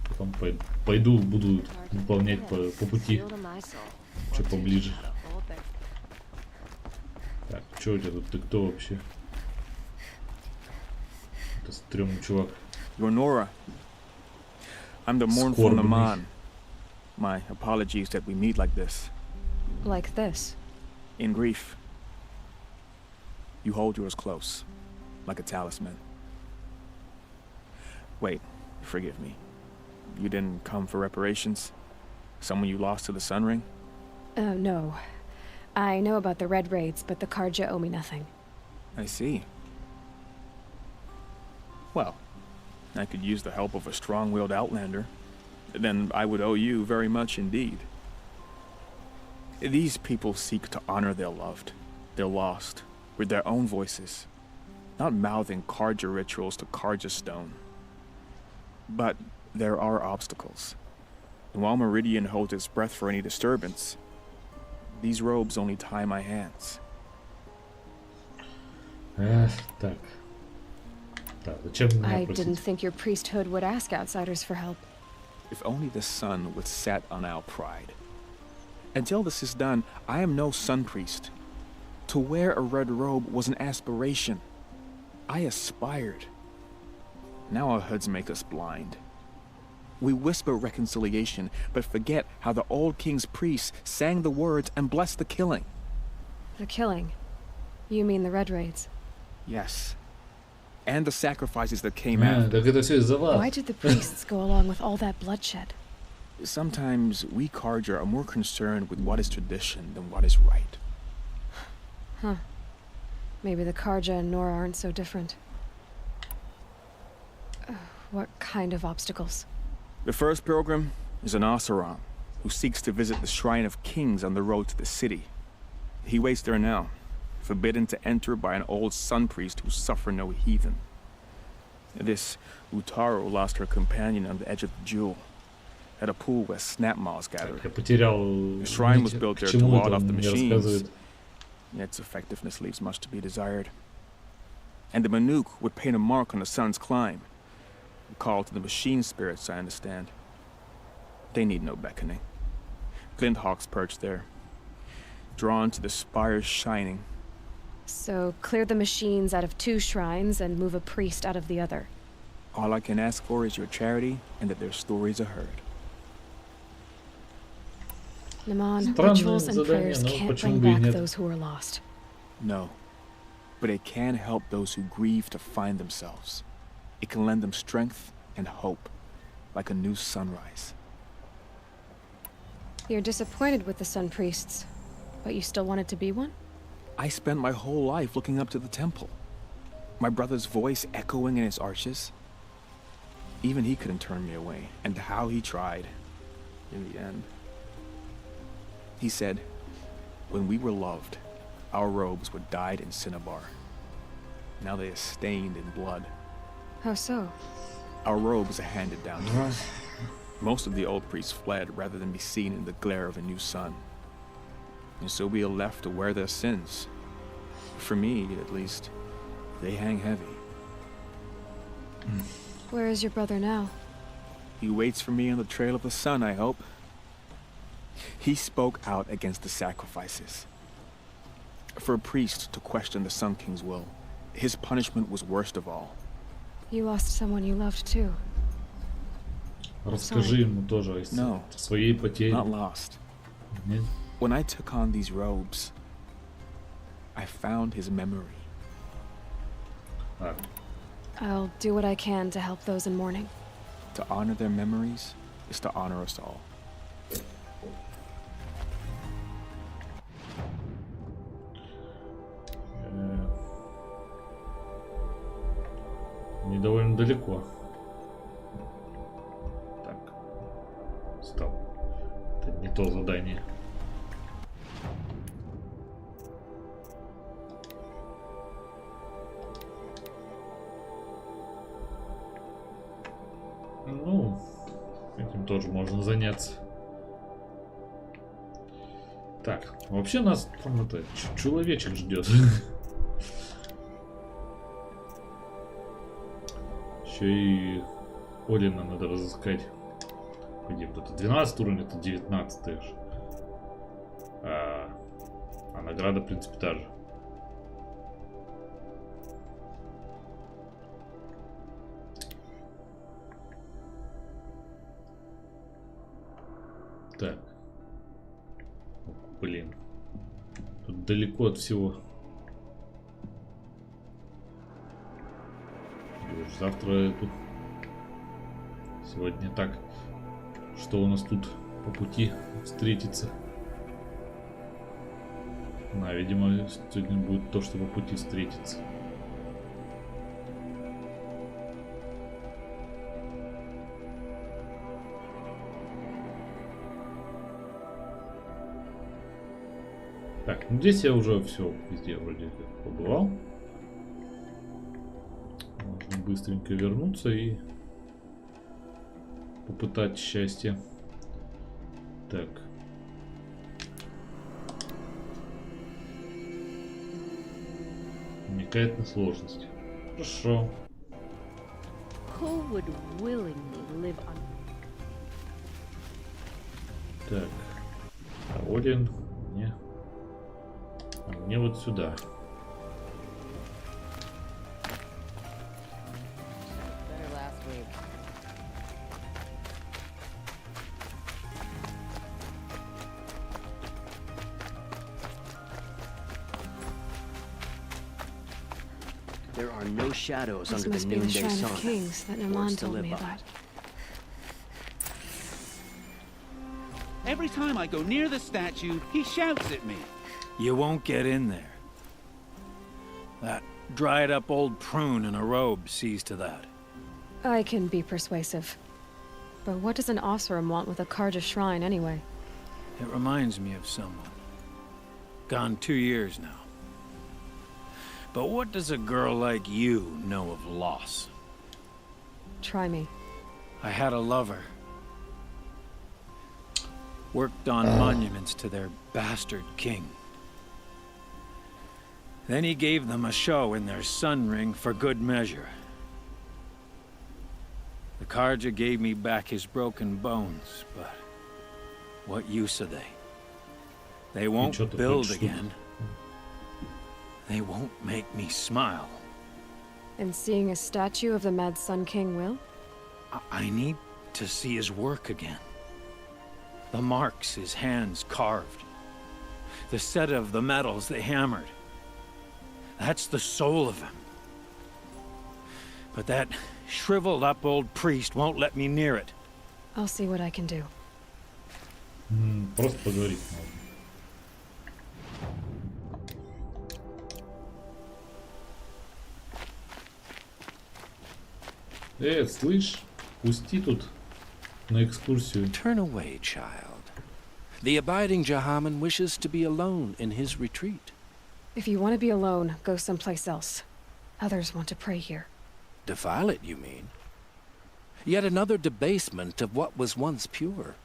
Потом пойду, буду выполнять по пути. Что поближе. Так, что у тебя тут? Ты кто вообще? Это стрёмный чувак. You're Nora. I'm the mournful Naman. My apologies that we meet like this. Like this. In grief, you hold yours close, like a talisman. Wait, forgive me. You didn't come for reparations? Someone you lost to the Sun Ring? No. I know about the Red Raids, but the Karja owe me nothing. I see. Well, I could use the help of a strong-willed outlander. Then I would owe you very much indeed. These people seek to honor their loved, their lost, with their own voices, not mouthing Karja rituals to Karja stone. But there are obstacles. And while Meridian holds its breath for any disturbance, these robes only tie my hands. Так. I didn't think your priesthood would ask outsiders for help. If only the sun would set on our pride. Until this is done, I am no sun priest. To wear a red robe was an aspiration. I aspired. Now our hoods make us blind. We whisper reconciliation, but forget how the old king's priests sang the words and blessed the killing. The killing? You mean the Red Raids? Yes. And the sacrifices that came after. Why did the priests go along with all that bloodshed? Sometimes we Karja are more concerned with what is tradition than what is right. Huh. Maybe the Karja and Nora aren't so different. What kind of obstacles? The first pilgrim is an Oseram, who seeks to visit the Shrine of Kings on the road to the city. He waits there now, forbidden to enter by an old sun priest who suffer no heathen. This Utaru lost her companion on the edge of the jewel, at a pool where snap moths gather. The shrine was built there to ward off the machines. Its effectiveness leaves much to be desired. And the Manuk would paint a mark on the sun's climb. A call to the machine spirits, I understand. They need no beckoning. Glint hawks perch there, drawn to the spires shining. So clear the machines out of 2 shrines and move a priest out of the other. All I can ask for is your charity and that their stories are heard. Naman, rituals and prayers can't bring back those who are lost. No, but it can help those who grieve to find themselves. It can lend them strength and hope, like a new sunrise. You're disappointed with the Sun Priests, but you still wanted to be one? I spent my whole life looking up to the temple. My brother's voice echoing in its arches. Even he couldn't turn me away, and how he tried, in the end. He said, when we were loved, our robes were dyed in cinnabar. Now they are stained in blood. How so? Our robes are handed down to us. Most of the old priests fled rather than be seen in the glare of a new sun. And so we are left to wear their sins. For me, at least, they hang heavy. Where is your brother now? He waits for me on the trail of the sun, I hope. He spoke out against the sacrifices. For a priest to question the Sun King's will, his punishment was worst of all. You lost someone you loved too. Расскажи ему тоже о своей потере. Not lost. Нет? When I took on these robes, I found his memory. I'll do what I can to help those in mourning. To honor their memories is to honor us all. Не довольно далеко. Так. Стоп. Это не то задание. Ну, этим тоже можно заняться. Так, вообще нас там это человечек ждет. Еще и Олина надо разыскать. Где вот это 12 уровень, это 19 же. А награда, в принципе, та же. Так. Блин. Тут далеко от всего. И уж завтра эту. Сегодня так. Что у нас тут по пути встретится? Видимо, сегодня будет то, что по пути встретится. Так, ну здесь я уже все везде вроде как побывал. Можно быстренько вернуться и попытать счастье. Так. Намекает на сложность. Хорошо. Так. Доволен. Не. А мне вот сюда. There are no shadows under the noonday sun. Kings that Naman told me about. Every time I go near the statue, he shouts at me. You won't get in there. That dried-up old prune in a robe sees to that. I can be persuasive. But what does an Oseram want with a Karja shrine anyway? It reminds me of someone. Gone 2 years now. But what does a girl like you know of loss? Try me. I had a lover. Worked on monuments to their bastard king. Then he gave them a show in their sun ring for good measure. The Karja gave me back his broken bones, but what use are they? They won't build again. They won't make me smile. And seeing a statue of the Mad Sun King will? I need to see his work again. The marks his hands carved. The set of the metals they hammered. That's the soul of him. But that shriveled up old priest won't let me near it. I'll see what I can do. Просто поговорить можно. Слышь, пусти тут на экскурсию. Turn away, child. The abiding Jahaman wishes to be alone in his retreat. If you want to be alone, go someplace else. Others want to pray here. Defile it, you mean? Yet another debasement of what was once pure.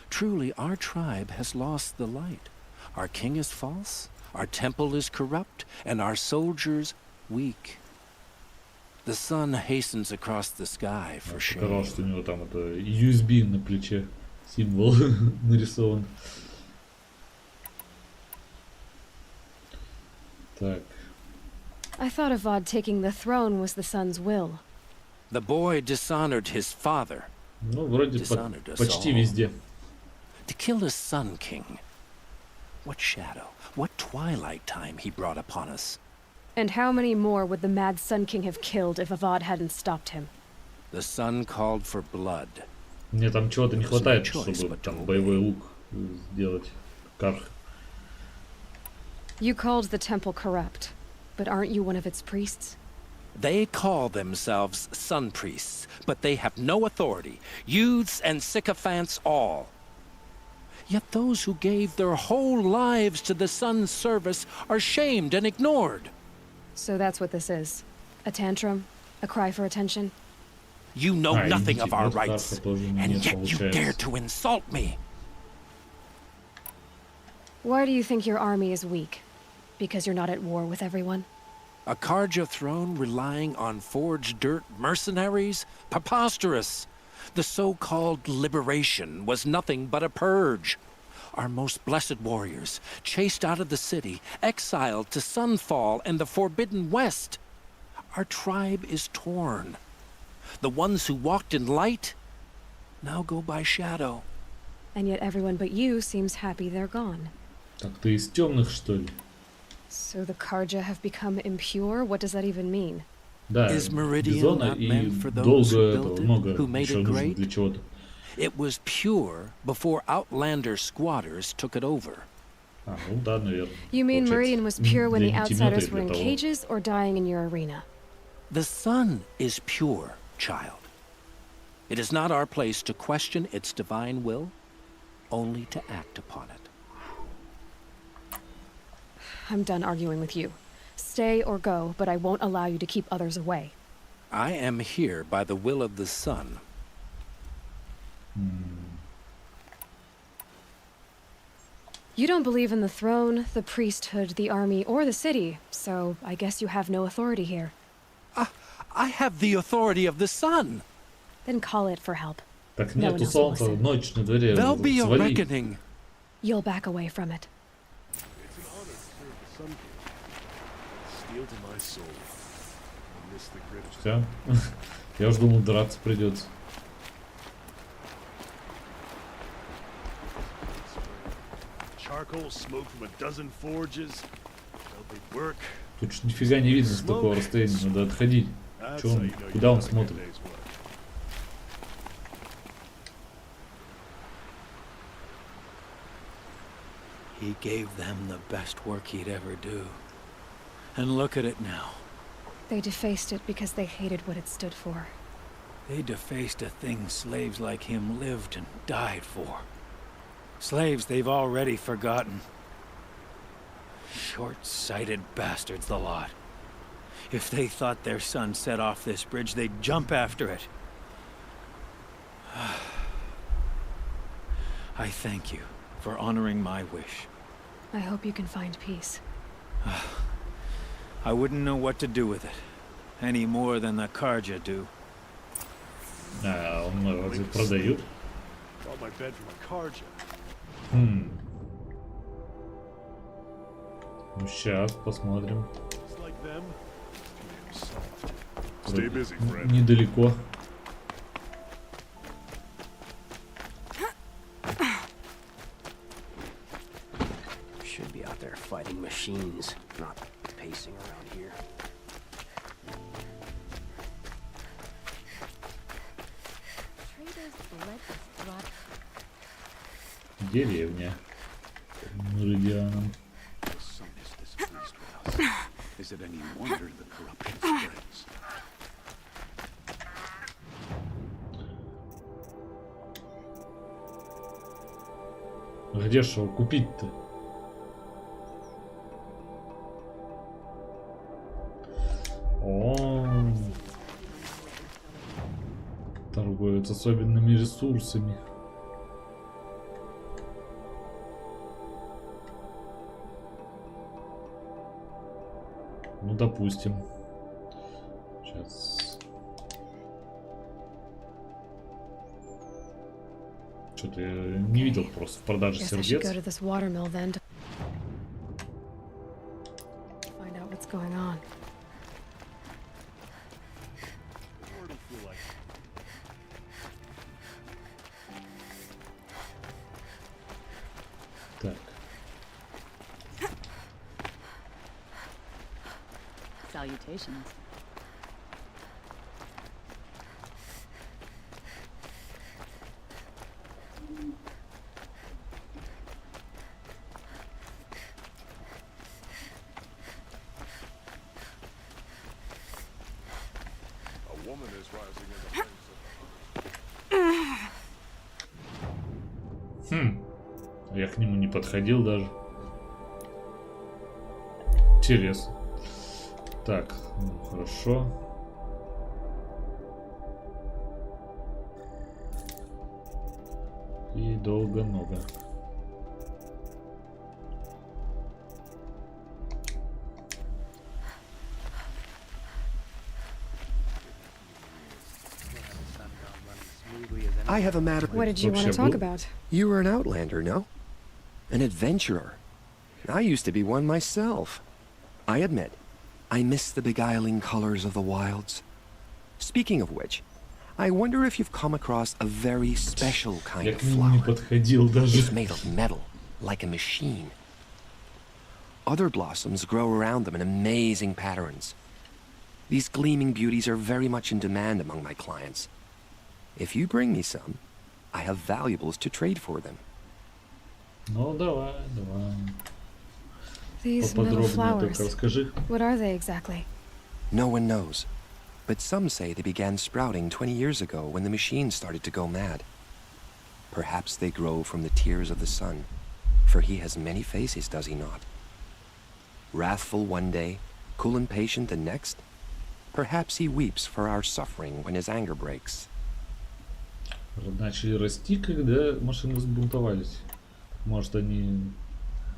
Truly, our tribe has lost the light. Our king is false, our temple is corrupt, and our soldiers weak. The sun hastens across the sky for shame. Показалось, что у него там это USB на плече символ нарисован. Так. I thought Avad taking the throne was the sun's will. The boy dishonored his father. Ну, вроде почти везде. To kill his sun king. What shadow, what twilight time he brought upon us. And how many more would the Mad Sun King have killed if Avad hadn't stopped him? The sun called for blood. Мне там чего-то не хватает, чтобы там боевой лук сделать. Карх. You called the temple corrupt, but aren't you one of its priests? They call themselves sun priests, but they have no authority. Youths and sycophants all. Yet those who gave their whole lives to the sun's service are shamed and ignored. So that's what this is. A tantrum? A cry for attention? You know nothing of our rights, and yet you dare to insult me. Why do you think your army is weak? Because you're not at war with everyone? A Karja throne relying on forged dirt mercenaries? Preposterous! The so-called liberation was nothing but a purge. Our most blessed warriors, chased out of the city, exiled to Sunfall and the Forbidden West. Our tribe is torn. The ones who walked in light now go by shadow. And yet everyone but you seems happy they're gone. Так ты из темных, что ли? So the Karja have become impure? What does that even mean? Да, бизона и долго этого много еще нужно для чего-то. It was pure before outlander squatters took it over. А, ну да, наверное. You mean Meridian was pure when the outsiders were in cages or dying in your arena? The sun is pure, child. It is not our place to question its divine will, only to act upon it. I'm done arguing with you. Stay or go, but I won't allow you to keep others away. I am here by the will of the sun. You don't believe in the throne, the priesthood, the army, or the city, so I guess you have no authority here. I have the authority of the sun. Then call it for help. Так нету солнца, ночь на дворе. There'll be a reckoning. You'll back away from it. It's an honor to serve the Sun King. Steel to my soul. I miss the grit. Все. Я уж думал, драться придется. Charcoal smoke from a dozen forges. Work. Тут ж нифига не видно с такого расстояния, надо отходить. Че он, куда он смотрит? He gave them the best work he'd ever do. And look at it now. They defaced it because they hated what it stood for. They defaced a thing slaves like him lived and died for. Slaves they've already forgotten. Short-sighted bastards, the lot. If they thought their son set off this bridge, they'd jump after it. I thank you for honoring my wish. I hope you can find peace. I wouldn't know what to do with it, any more than the Karja do. А, он разве продают? Ну, сейчас посмотрим. Недалеко. Should be out there fighting machines, not pacing around here. Деревня. Меридианом. Is it any wonder the corruption spreads? Где ж его купить-то? О, торгуют особенными ресурсами. Ну, допустим. Сейчас. Что-то я не видел просто в продаже сердец. Так. Salutations. A woman is rising in the Я к нему не подходил даже. Интересно. Так, ну хорошо. И долго-много. I have a matter. What did you want to talk about? You were an outlander, no? An adventurer. I used to be one myself. I admit, I miss the beguiling colors of the wilds. Speaking of which, I wonder if you've come across a very special kind of flower. It's made of metal, like a machine. Other blossoms grow around them in amazing patterns. These gleaming beauties are very much in demand among my clients. If you bring me some, I have valuables to trade for them. Ну, давай. These metal flowers. What are they exactly? No one knows. But some say they began sprouting 20 years ago when the machines started to go mad. Perhaps they grow from the tears of the sun, for he has many faces, does he not? Wrathful one day, cool and patient the next. Perhaps he weeps for our suffering when his anger breaks. Начали расти, когда машины взбунтовались. Может, они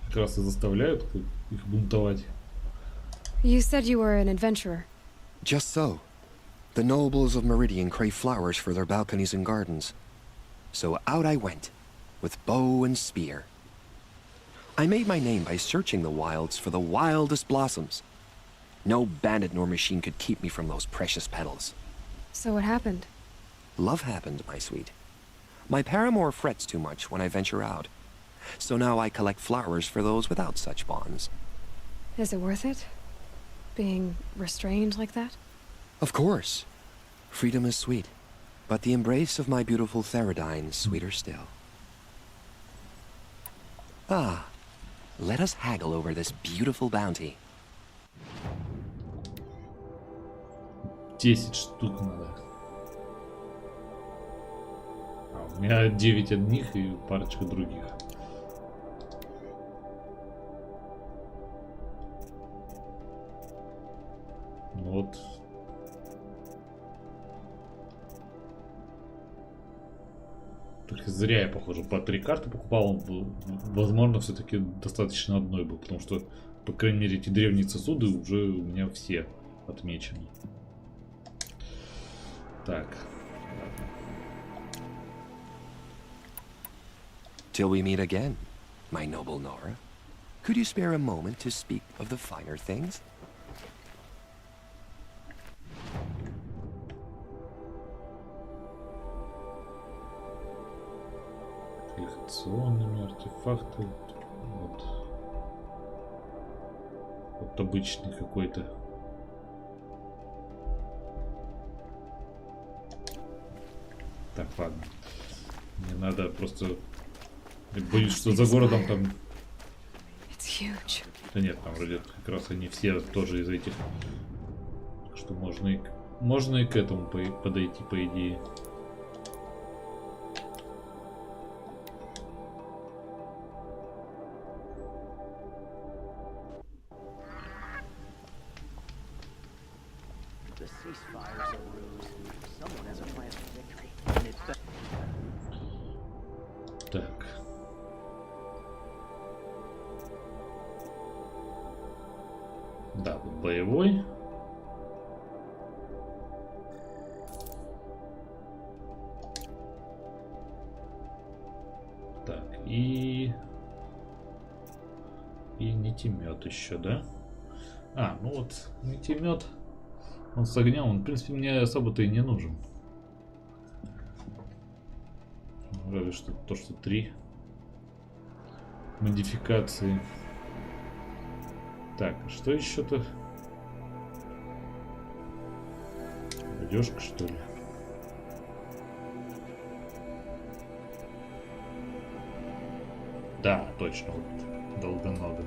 как раз и заставляют их бунтовать. You said you were an adventurer. Just so. The nobles of Meridian crave flowers for their balconies and gardens. So out I went, with bow and spear. I made my name by searching the wilds for the wildest blossoms. No bandit nor machine could keep me from those precious petals. So what happened? Love happened, my sweet. My paramour frets too much when I venture out. So now I collect flowers for those without such bonds. Is it worth it? Being restrained like that? Of course. Freedom is sweet. But the embrace of my beautiful Theridine is sweeter still. Ah, let us haggle over this beautiful bounty. 10 штук надо. У меня 9 одних и парочка других. Вот. Только зря я, похоже, по 3 карты покупал. Возможно, все-таки достаточно одной был, потому что, по крайней мере, эти древние сосуды уже у меня все отмечены. Так. Till we meet again, my noble Nora. Could you spare a moment to speak of the finer things? Коллекционными артефакты. Вот обычный какой-то. Так, ладно. Мне надо просто... Я боюсь, что за городом там... Да нет, там вроде как раз они все тоже из этих. Так что можно и к этому подойти, по идее. Так. Да, вот боевой. Так, и нитемет еще, да? А, ну вот, нитемет. Он с огнем, он, в принципе, мне особо-то и не нужен. Разве что то, что 3 модификации. Так, а что еще-то? Одежка, что ли? Да, точно, вот, долгоногий.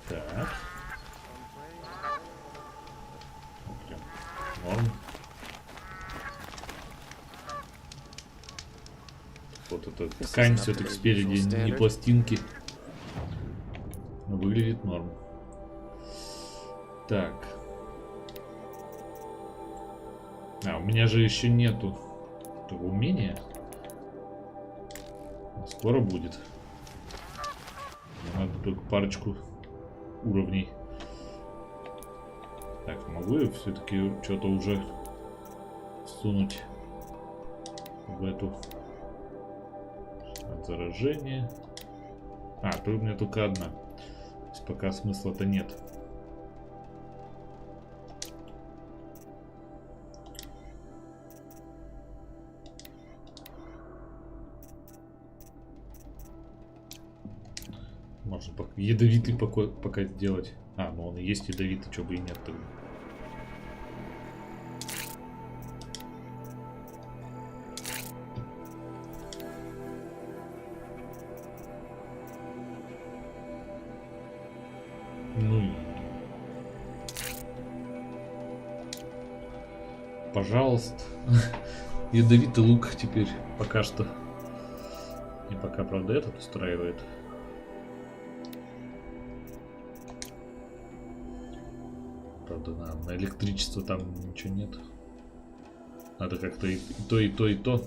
Так. Норм. Вот эта ткань все-таки спереди не пластинки. Но выглядит норм. Так. А, у меня же еще нету этого умения. Скоро будет. Мне надо только парочку уровней. Так, могу я все-таки что-то уже всунуть в эту от заражения. А, тут у меня только одна. То есть пока смысла-то нет. Можно ядовитый пока сделать. А, ну он и есть ядовитый, что бы и нет тогда. Ну и... Пожалуйста. Ядовитый лук теперь пока что. И пока, правда, этот устраивает. Правда, на электричество там ничего нет. Надо как-то и то, и то, и то.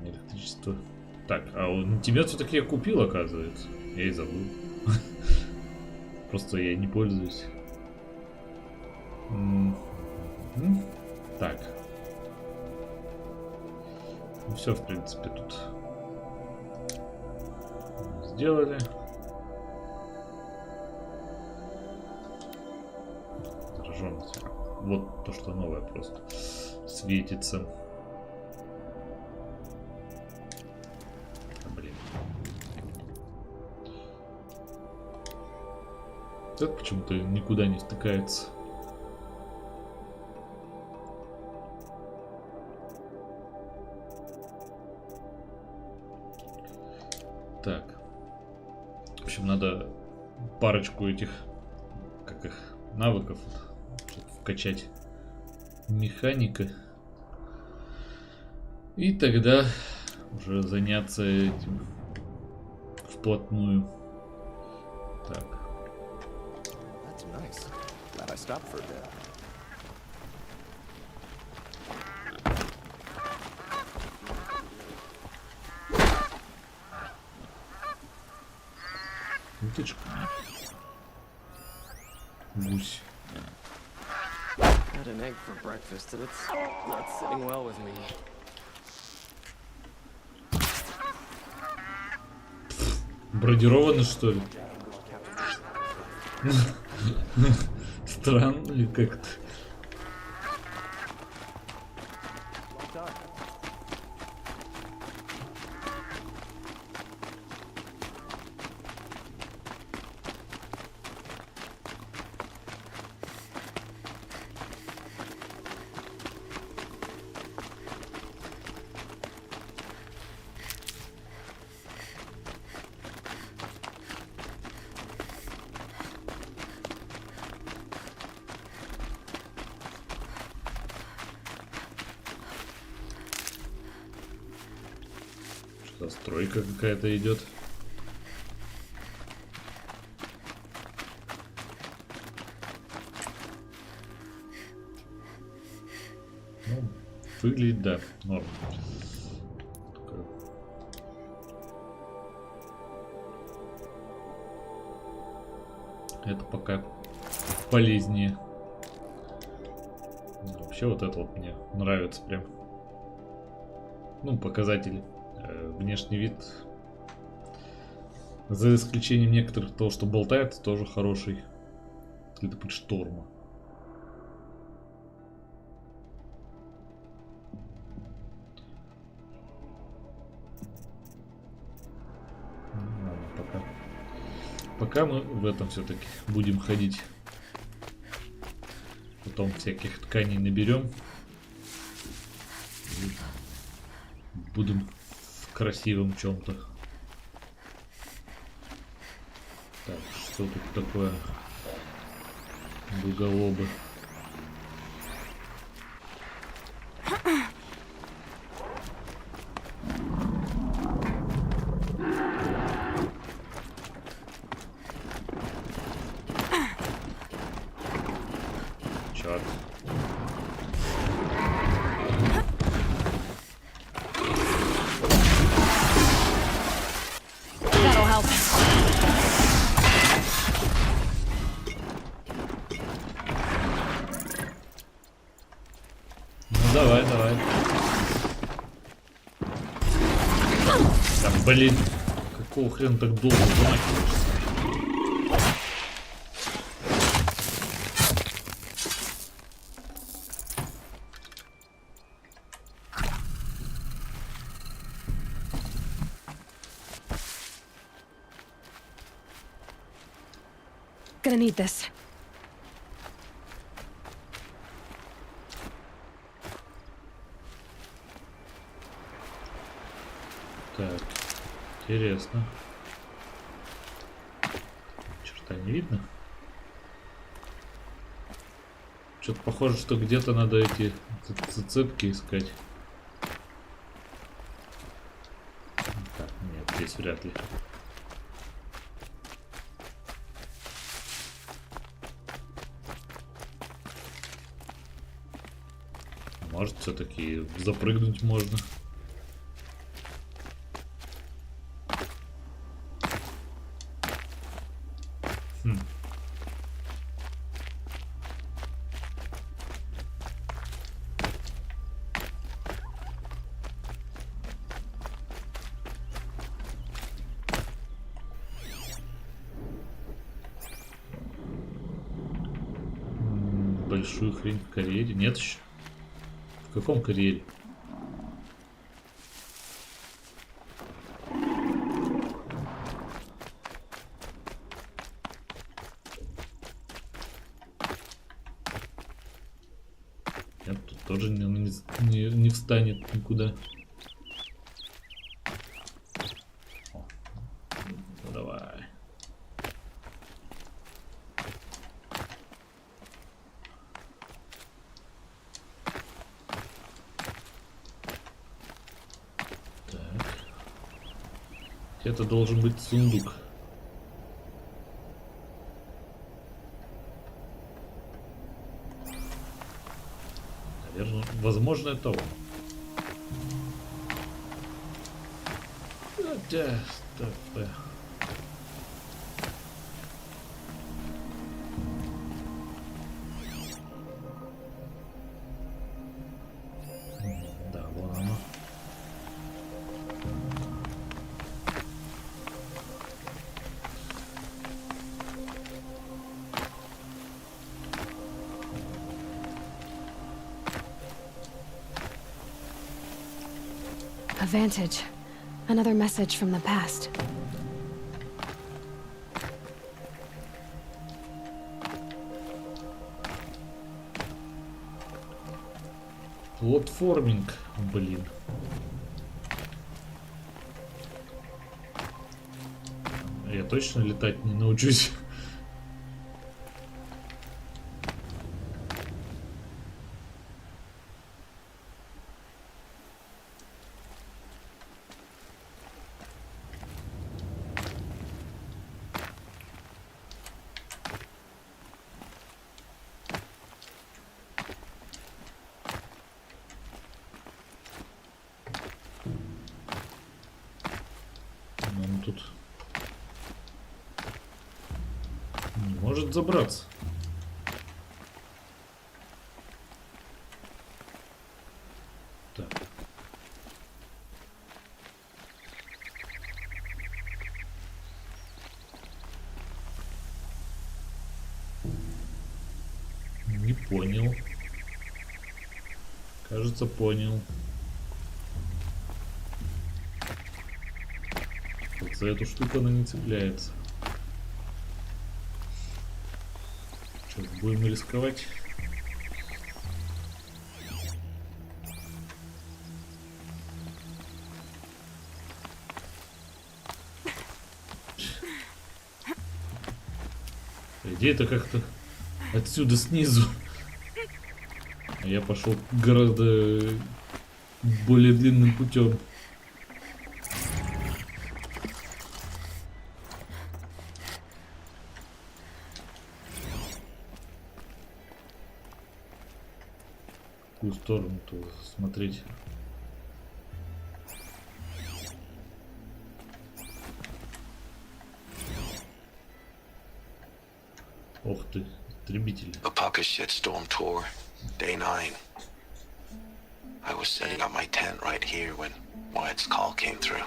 Электричество. Так, а он тебя все-таки я купил, оказывается. Я и забыл. Просто я не пользуюсь. Так. Ну все, в принципе, тут сделали. Зараженность. Вот то, что новое просто светится. Блин. Это почему-то никуда не стыкается. Так. В общем, надо парочку этих, как их, навыков, чтобы вкачать механика. И тогда уже заняться этим вплотную. Так. Утечка. Гусь. Had an egg for breakfast and it's not sitting well with me. Бродированы, что ли? Странно как-то. Стройка какая-то идет. Ну, выглядит, да, норм. Это пока полезнее. Вообще вот это вот мне нравится прям. Ну, показатели. Внешний вид, за исключением некоторых того, что болтает, тоже хороший. Следопыт шторма. Ладно, пока мы в этом все-таки будем ходить. Потом всяких тканей наберем. Будем красивым чем-то. Так, что тут такое? Дуголобы. Чат. Давай. Да, блин, какого хрена так долго замахиваешься? Gonna need this. Так, интересно. Черта не видно. Что-то похоже, что где-то надо эти зацепки искать. Так, нет, здесь вряд ли. Может, все-таки запрыгнуть можно. Большую хрень в карьере. Нет еще? В каком карьере? Нет, тут тоже не встанет никуда. О, ну, давай. Это должен быть сундук. Наверное, возможно, это он. Да. Да, вон оно. A vantage. Another message from the past. Платформинг, блин. Я точно летать не научусь. Тут не может забраться. Так. Не понял. Кажется, понял. За эту штуку она не цепляется. Что, будем рисковать? По идее, это как-то отсюда снизу. А я пошел гораздо более длинным путем. В какую сторону-то смотреть? Ох ты, истребители. A pocket shitstorm tour, day 9. I was setting up my tent right here when Wyatt's call came through.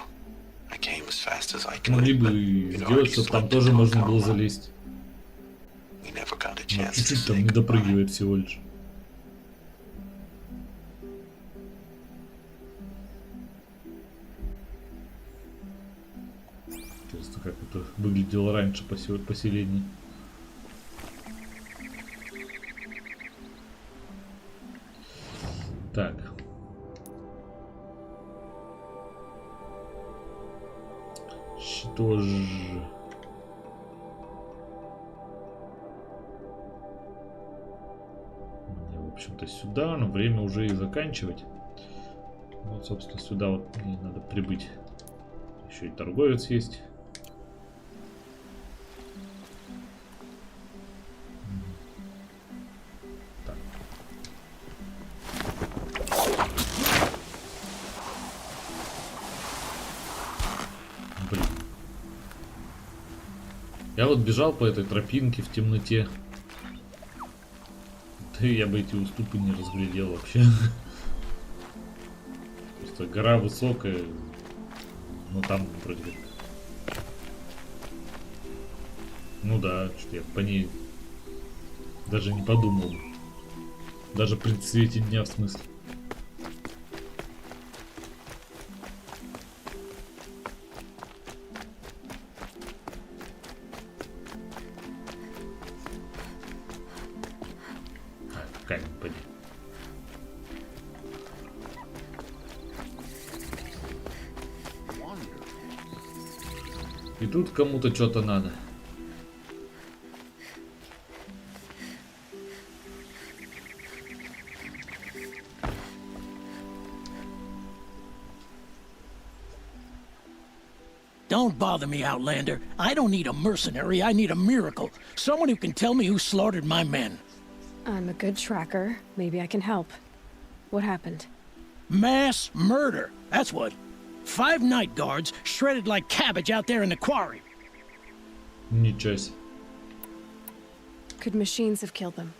I came as fast as I could. Могли бы сделать, чтобы там тоже можно было залезть. Но чуть-чуть там не допрыгивает всего лишь. Интересно, как это выглядело раньше поселение. Так. Что ж... Мне, в общем-то, сюда, но время уже и заканчивать. Вот, собственно, сюда вот мне надо прибыть. Еще и торговец есть. Так. Блин. Я вот бежал по этой тропинке в темноте. Да я бы эти уступы не разглядел вообще. Просто гора высокая. Ну там вроде как. Ну да, что я по ней даже не подумал. Даже при свете дня, в смысле. Камень, поди. И тут кому-то что-то надо. Don't bother me, Outlander. I don't need a mercenary, I need a miracle. Someone who can tell me who slaughtered my men. I'm a good tracker. Maybe I can help. What happened? Mass murder. That's what. 5 night guards shredded like cabbage out there in the quarry. Ничего себе. Could machines have killed them?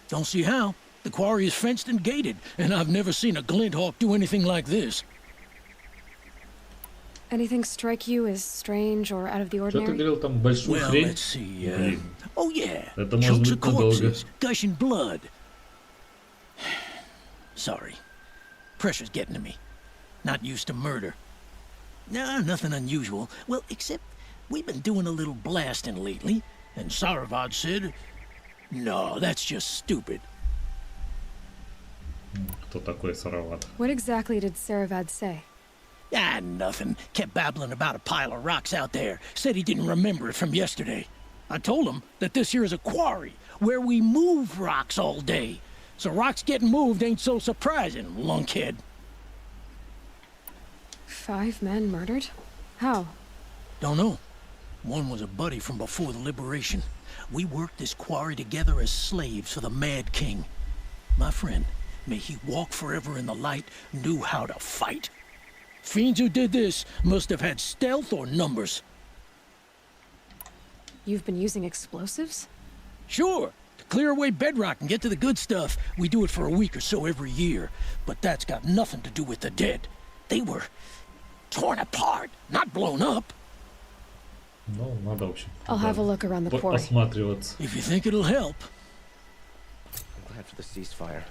Don't see how. The quarry is fenced and gated, and I've never seen a Glinthawk do anything like this. Anything strike you as strange or out of the Что ты ordinary? говорил там большую Well, хрень? let's see. Блин. Oh yeah. Это может Chunks быть of надолго. corpses, gushing blood. Sorry. Pressure's getting to me. Not used to murder. Nah, nothing unusual. Well, except we've been doing a little blasting lately, and Saravad said, no, that's just stupid. Кто такой Сарават? What exactly did Saravad say? Ah, nothing. Kept babbling about a pile of rocks out there. Said he didn't remember it from yesterday. I told him that this here is a quarry, where we move rocks all day. So rocks getting moved ain't so surprising, lunkhead. 5 men murdered? How? Don't know. One was a buddy from before the liberation. We worked this quarry together as slaves for the Mad King. My friend, may he walk forever in the light, knew how to fight. Fiends who did this must have had stealth or numbers. You've been using explosives? Sure. To clear away bedrock and get to the good stuff, we do it for a week or so every year. But that's got nothing to do with the dead. They were torn apart, not blown up. Ну, надо, в общем, I'll have a look around the quarry. осматриваться. If you think it'll help. I'm glad for the ceasefire.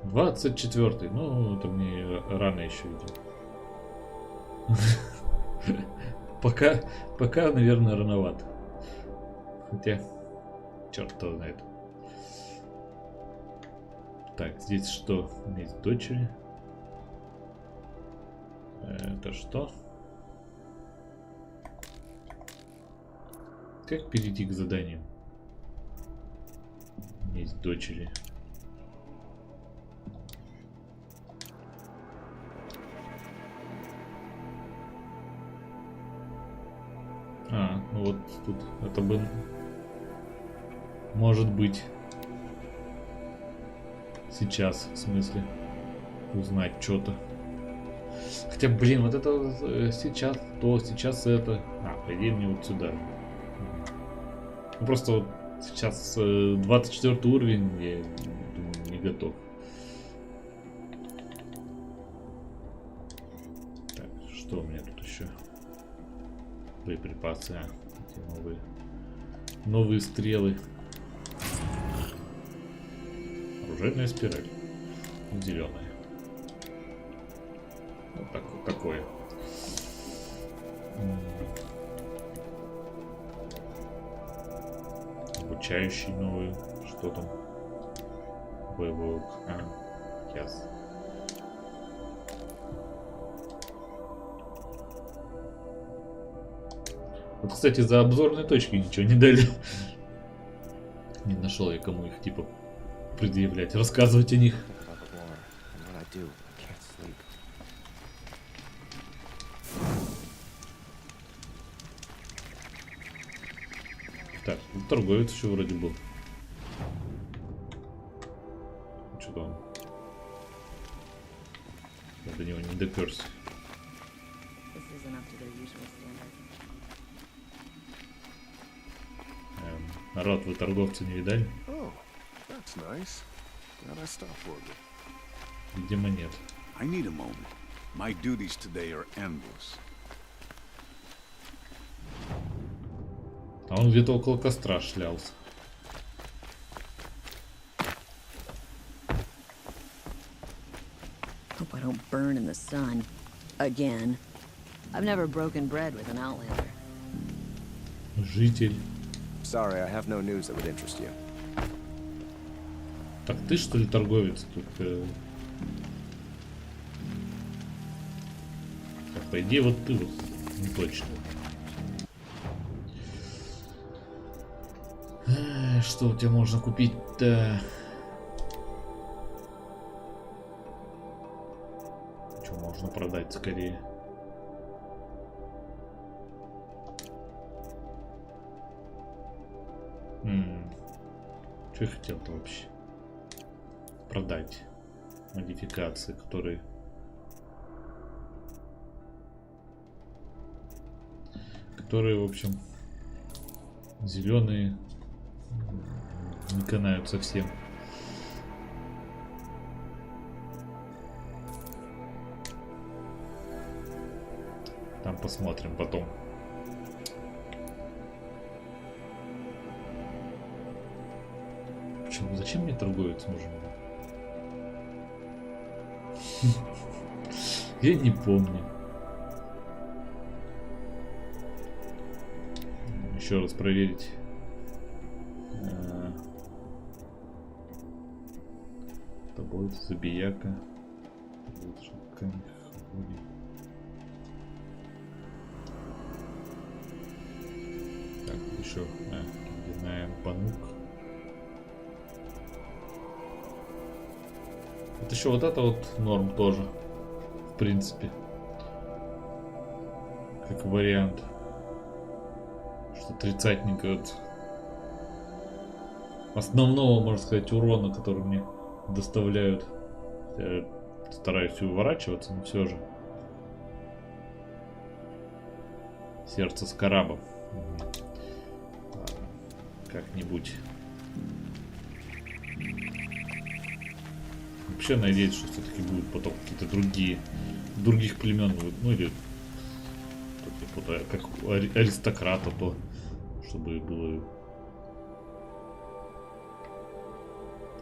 24-й. Ну, это мне рано еще идет. Пока, наверное, рановато. Хотя, черт его знает. Так, здесь что? У меня есть дочери. Это что? Как перейти к заданию? У меня есть дочери. А, ну вот тут это бы может быть сейчас, в смысле, узнать что-то. Хотя, блин, вот это сейчас то, сейчас это. А, по идее мне вот сюда. Ну, просто вот сейчас 24 уровень, я думаю, не готов. Так, что у меня тут еще? Боеприпасы, эти новые стрелы. Оружейная спираль. Зеленая. Вот так, вот такое. Обучающий новый. Что там? Какой волк? Ясно. Вот, кстати, за обзорные точки ничего не дали. Не нашел я, кому их типа предъявлять, рассказывать о них. Так, ну, торговец еще вроде был. Что-то он. Я до него не доперся. Народ, вы торговца не видали? Видимо, нет. А он где-то около костра шлялся. Hope I don't burn in the sun again. I've never broken bread with an outlander. Житель. Sorry, I have no news that would interest you. Так ты что ли торговец тут? Так, по идее вот ты вот не точно. Что у тебя можно купить-то? Что можно продать скорее? Что я хотел-то вообще? Продать модификации, которые... в общем, зеленые не канают совсем. Там посмотрим потом. Почему? Зачем мне торговец нужен? Я не помню. Еще раз проверить. Это будет забияка. Так, еще знаем панук. Вот еще вот это вот норм тоже, в принципе, как вариант, что тридцатненько от основного, можно сказать, урона, который мне доставляют. Я стараюсь уворачиваться, но все же. Сердце с карабом. Как-нибудь. Вообще надеюсь, что все-таки будут потом какие-то других племен, ну или как у аристократа, то чтобы было,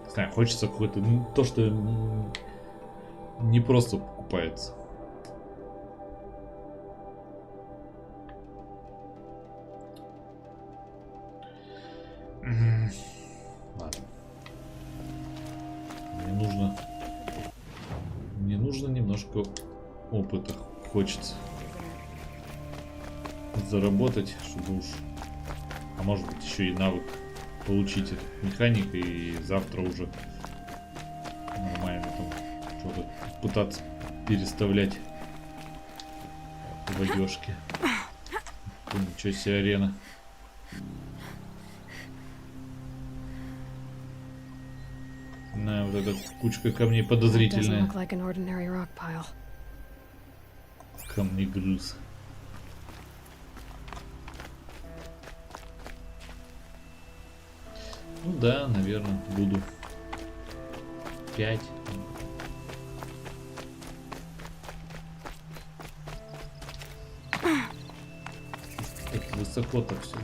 не знаю, хочется какое-то то, что не просто покупается. Ладно. Мне нужно немножко опыта. Хочется заработать, чтобы уж, а может быть еще и навык получить от механика, и завтра уже нормально там что-то пытаться переставлять в одежке. Ничего себе, арена. На, вот эта кучка камней подозрительная. Камнегрыз. Ну да, наверное, буду 5. Так высоко-то все.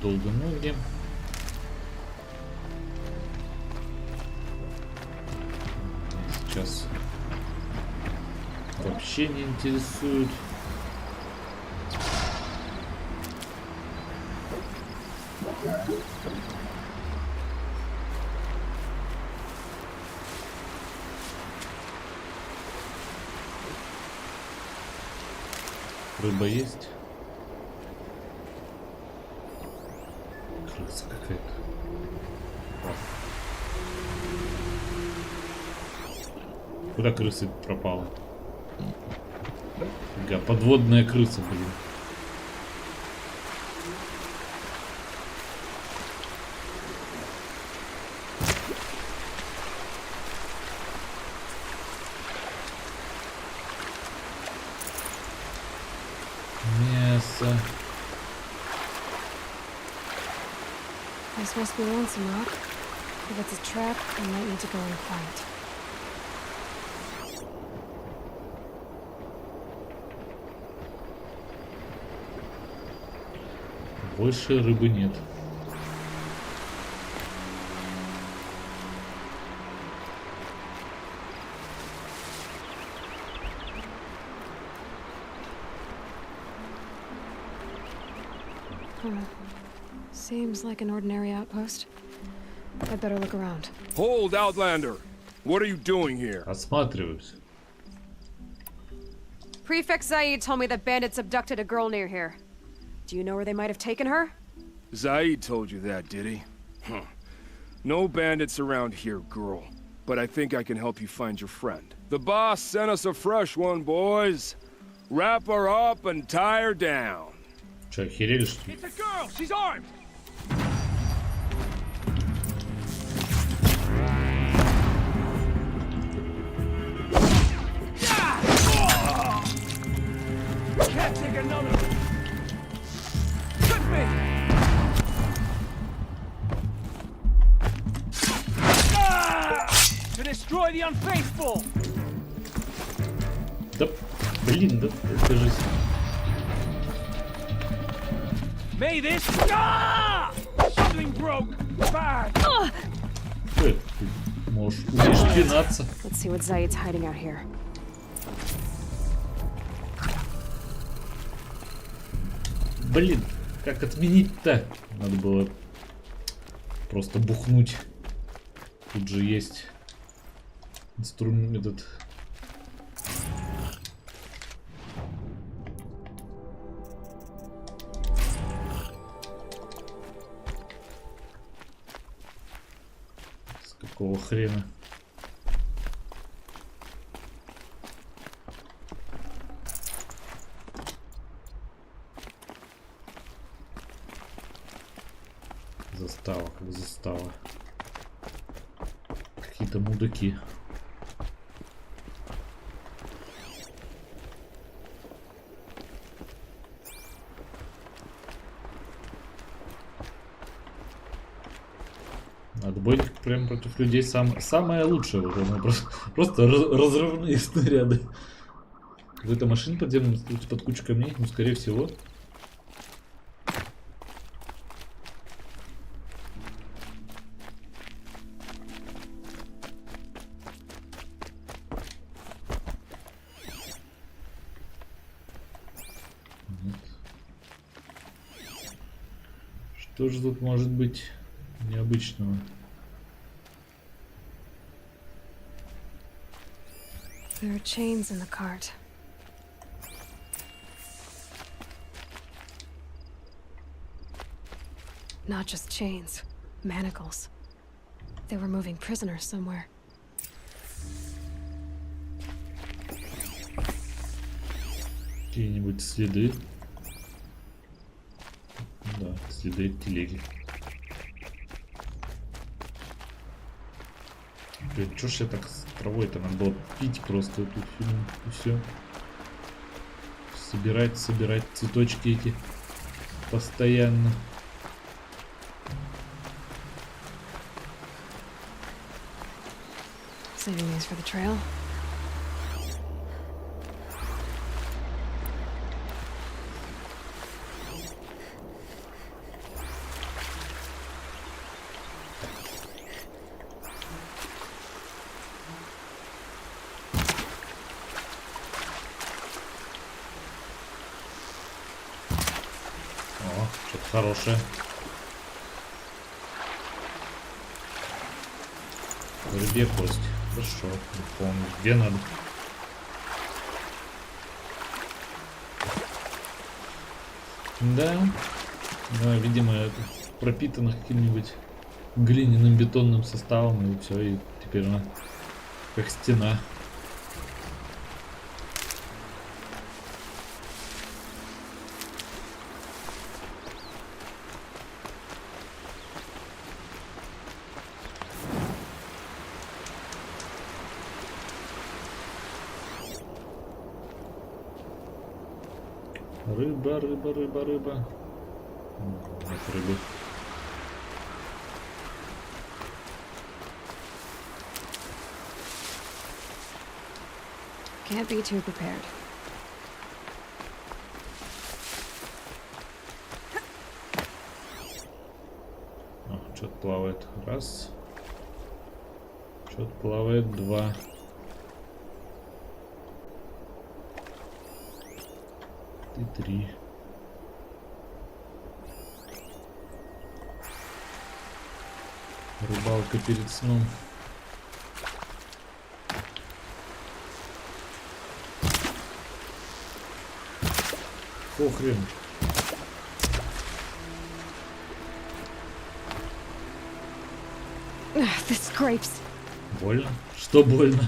Долго ноги. вообще не интересуют. Рыба есть? Крыса какая-то. Куда крыса пропала? Фига, подводная крыса, блин. Мясо. This must be Lonesome Rock. If it's a trap, I might need to go and fight. Больше рыбы нет. Seems like an ordinary outpost. I'd better look around. Hold, Outlander! What are you doing here? Осматриваюсь. Prefect Zaid told me that bandits abducted a girl near here. Do you know where they might have taken her? Zaid told you that, did he? Huh. No bandits around here, girl. But I think I can help you find your friend. The boss sent us a fresh one, boys. Wrap her up and tie her down. Че, охерели, что ли? It's a girl! She's armed! Can't take another. Shoot me. To destroy the unfaithful. Да, блин, да, это же... May this. Something broke. Bad. Ты можешь умеешь пинаться. Let's see what Zaid's hiding out here. Блин, как отменить-то? Надо было просто бухнуть. Тут же есть инструмент этот. С какого хрена? Застава, как застава. Какие-то мудаки. Отбойник прям против людей самое лучшее. Вот оно просто разрывные снаряды. Какая-то машина подземная под кучу камней, ну скорее всего. Что же тут может быть необычного? There are chains in the cart. Not just chains, manacles. They were moving prisoners somewhere. Какие-нибудь следы? Да, следы телеги. Блин, чё ж я так с травой-то? Надо было пить просто эту фильм и все. Собирать цветочки эти постоянно. Saving these for the trail. что-то хорошее. Рыбья кость. Хорошо, не помню, где надо. Да, видимо, это пропитано каким-нибудь глиняным бетонным составом, и все, и теперь она как стена. Рыба. Нет рыбы. Can't be too prepared. Что-то плавает. Раз. Что-то плавает. Два. И три. Рыбалка перед сном. Хрен. This scrapes. Больно? Что больно?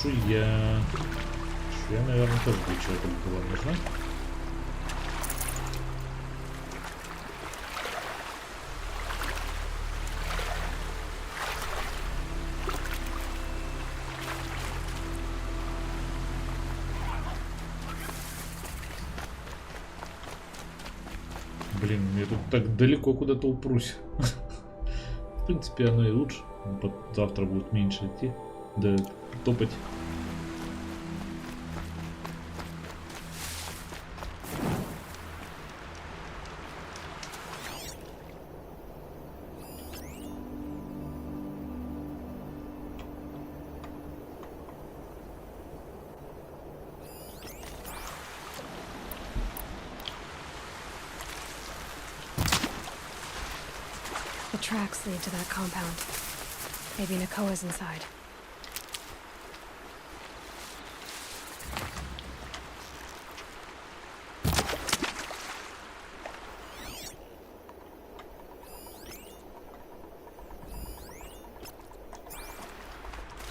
Шуя, наверное, тоже для чего-то было нужно. Блин, я тут так далеко куда-то упрусь. В принципе, оно и лучше. Завтра будет меньше идти, да топать. The tracks lead to that compound. Maybe Nakoa's inside.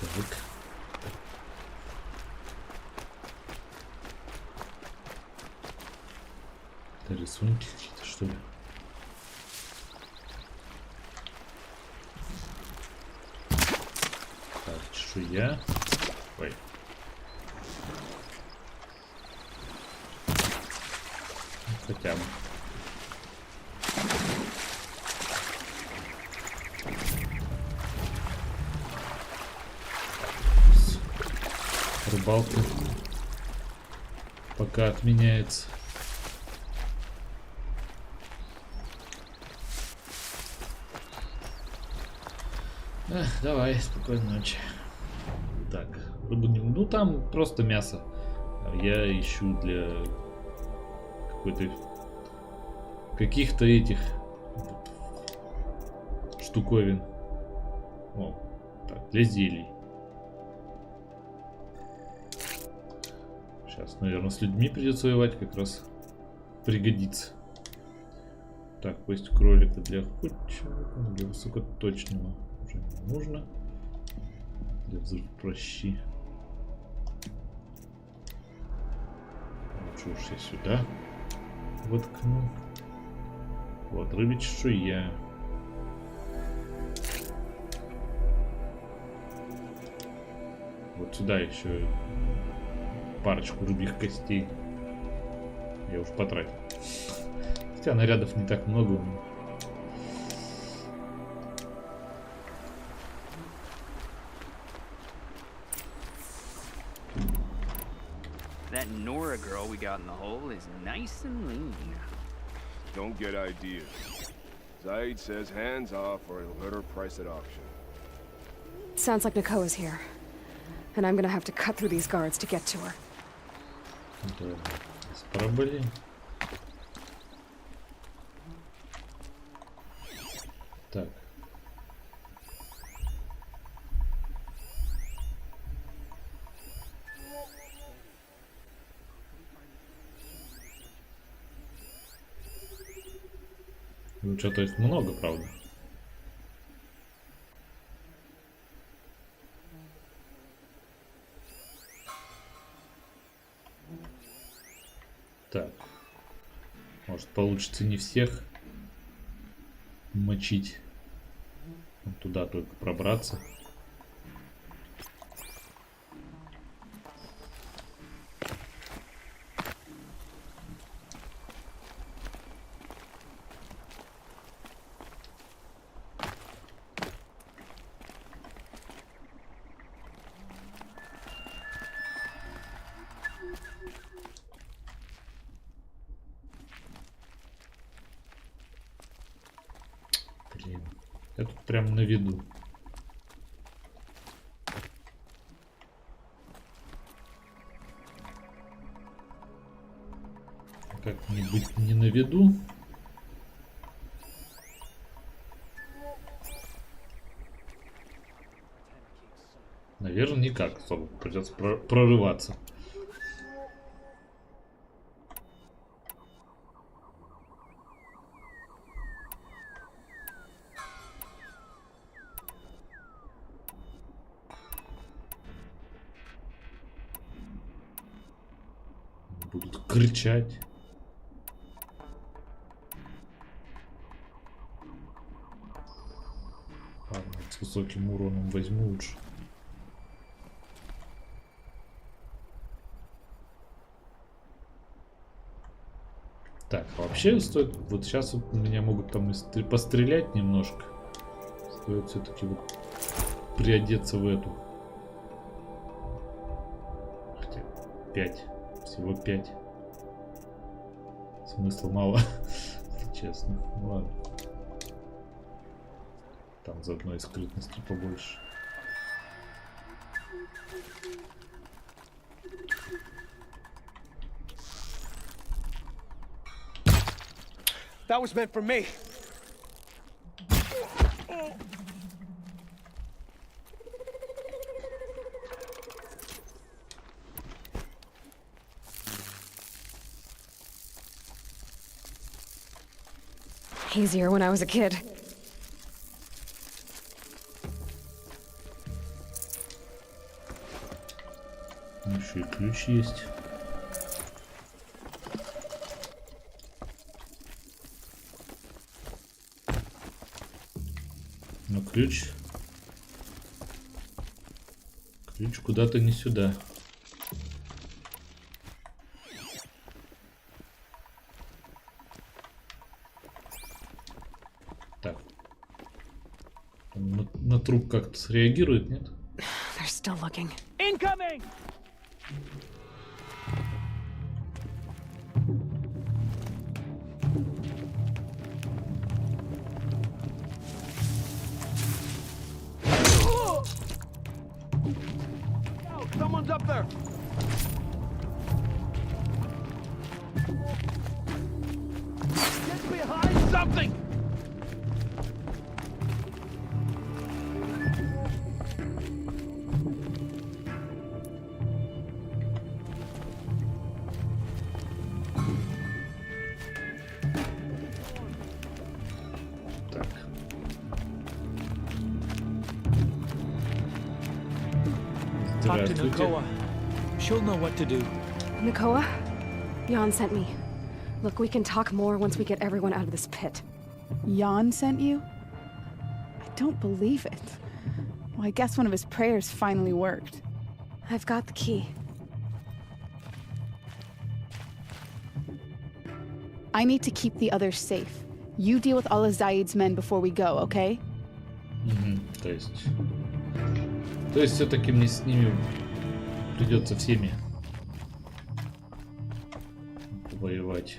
Так. Это рисунки какие-то, что ли? Я. Ой. Хотя бы. Рыбалка пока отменяется. Давай, спокойной ночи. Так, рыбу не... Ну там просто мясо. Я ищу для каких-то этих штуковин. О, так, для зелий. Сейчас, наверное, с людьми придется воевать, как раз пригодится. Так, кость кролика для охотничьего, для высокоточного уже не нужно. Для взрыв прощи. Лучше уж я сюда воткну. Вот, рыбья чешуя. Вот сюда еще парочку рыбьих костей. Я уж потратил. Хотя нарядов не так много у меня. That Nora girl we got in the hole is nice and lean. Don't get ideas. Zaid says hands off or he'll hurt her price at auction. Sounds like Nakoa's here. And I'm gonna have to cut through these guards to get to her. Проблем. Так. Ну, что-то их много, правда. Так. Может, получится не всех мочить. Вот туда только пробраться. Я тут прям на виду. Как мне быть не на виду? Наверное, никак особо. Придется прорываться. Будут кричать. Ладно, с высоким уроном возьму лучше. Так, вообще стоит... Вот сейчас вот меня могут там пострелять немножко. Стоит все-таки вот приодеться в эту. Хотя 5. Всего 5. Смысла мало, если честно. Ладно. Там заодно и скрытности побольше. That was meant for me. Easier when I was a kid. Еще и ключ есть. Но ключ куда-то не сюда. Так. На труп как-то среагирует, нет? They're still looking. Incoming! Someone's up there. Get behind something. Talk to Nakoa. She'll know what to do. Nakoa? Jan sent me. Look, we can talk more once we get everyone out of this pit. Jan sent you? I don't believe it. Well, I guess one of his prayers finally worked. I've got the key. I need to keep the others safe. You deal with all of Zaid's men before we go, okay? То есть все-таки мне с ними придется всеми воевать.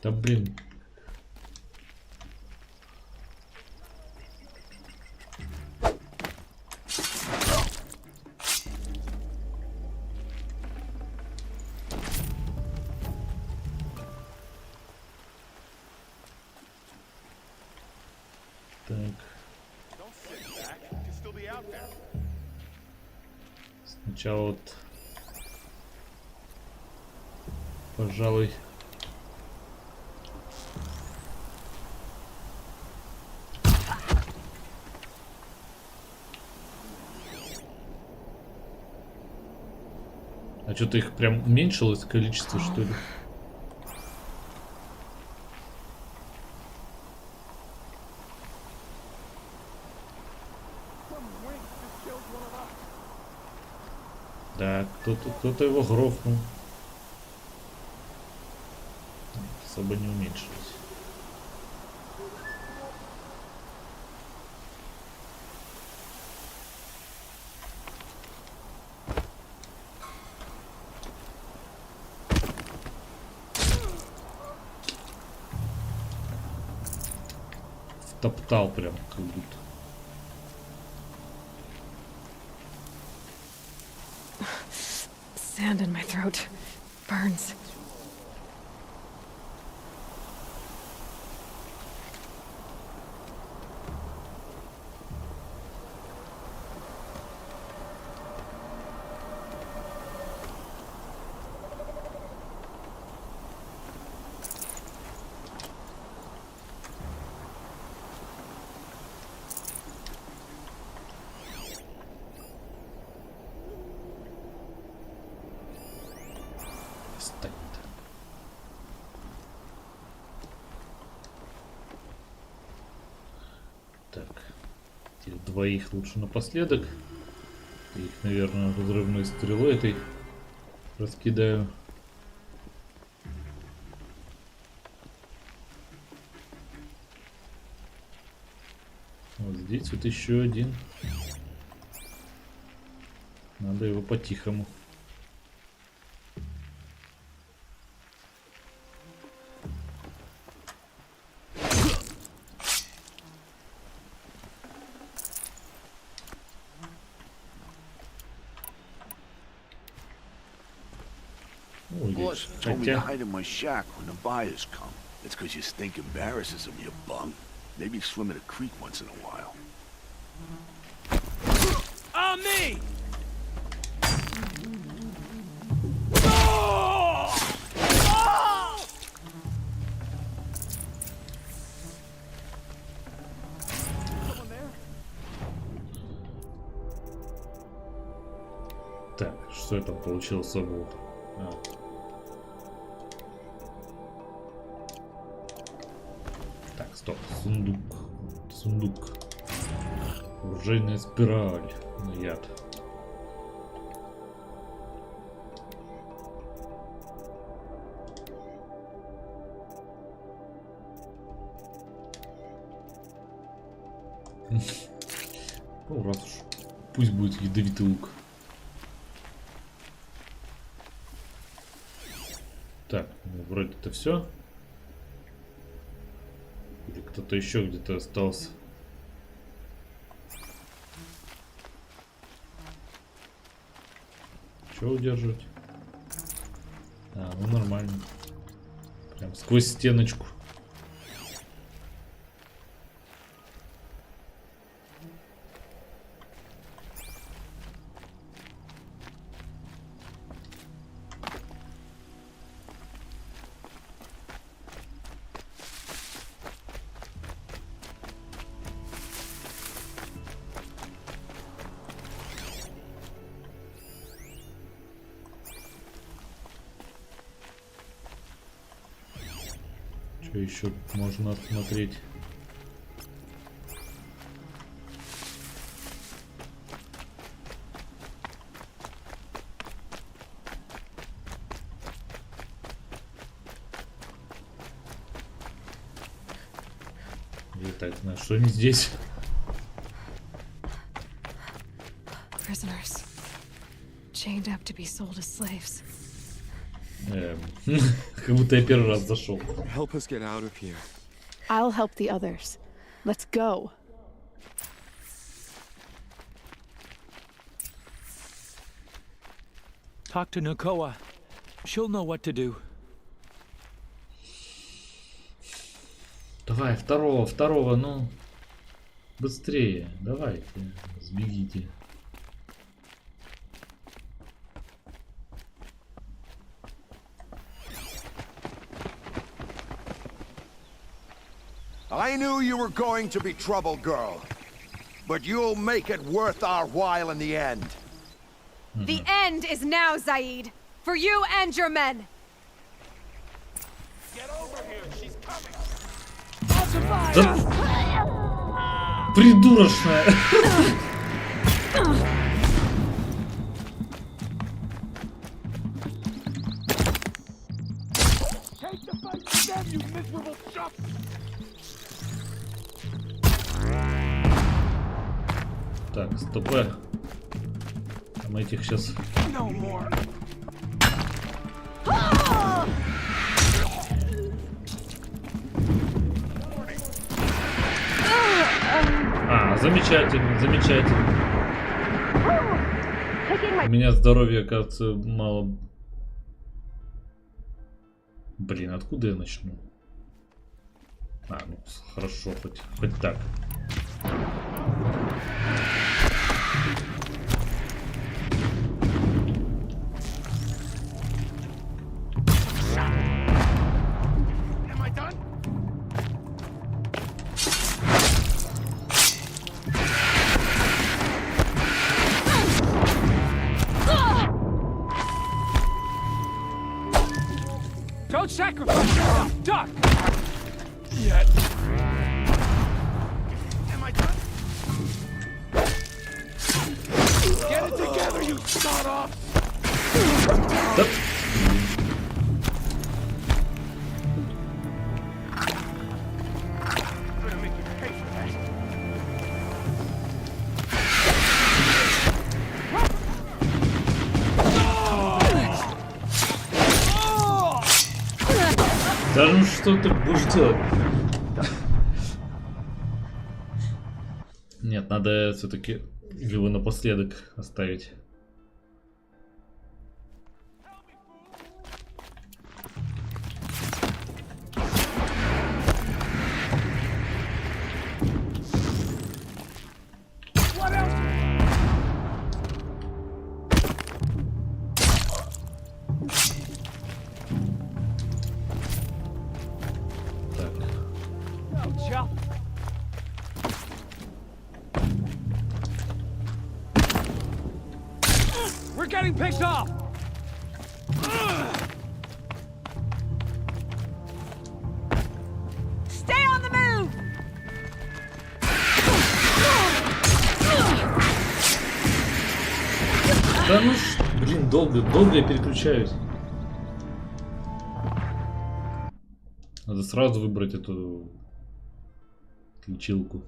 Да блин. Так. Сначала вот, пожалуй, а что-то их прям уменьшилось количество, что ли? Да, кто-то его грохнул. Особо не уменьшилось. Втоптал прям, как будто. Sand in my throat. Burns. Так, этих двоих лучше напоследок. Я их, наверное, разрывной стрелой этой раскидаю. Вот здесь вот еще один. Надо его по-тихому. Boss told me to hide in my shack when the buyers come. That's because you stink embarrasses them, you bum. Maybe swim in a creek once in a while. On me! Так, что я там получил особого? Так, стоп, сундук. Сундук. Оружейная спираль. Яд. Ну, раз уж. Пусть будет ядовитый лук. Так, ну, вроде это все. Или кто-то еще где-то остался. Что удерживать? А, ну нормально. Прям сквозь стеночку. Что еще можно осмотреть? Я так знаю, что они здесь. Prisoners, chained up to be sold as slaves. Как будто я первый раз зашел. Help us get out of here. I'll help the others. Let's go. Talk to Nakoa. She'll know what to do. Давай, второго, ну. Быстрее, давайте, сбегите. I knew you were going to be trouble, girl. But you'll make it worth our while in the end. The end is now, Zaid. For you and your men. Get over here, she's coming. Придурочная. Take the fight to them, you miserable chump! Так, стоп. Там этих сейчас. No more. Замечательно, замечательно. У меня здоровья, кажется, мало. Блин, откуда я начну? Ну, хорошо, хоть так. Don't sacrifice yourself, duck! Yet. Am I done? Get it together, you sawed off! I'm gonna make you pay for that. Да ну что ты будешь делать? Нет, надо все-таки его напоследок оставить. We're getting picked off! Stay on the move! Да ну блин, долго я переключаюсь. Надо сразу выбрать эту лечилку.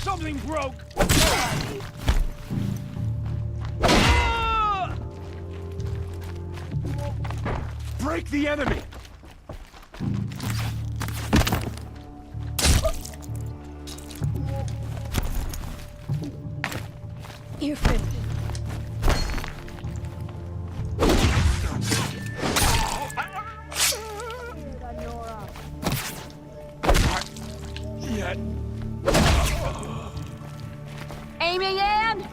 Something broke! Break the enemy! You're finished. Yet. Aiming in!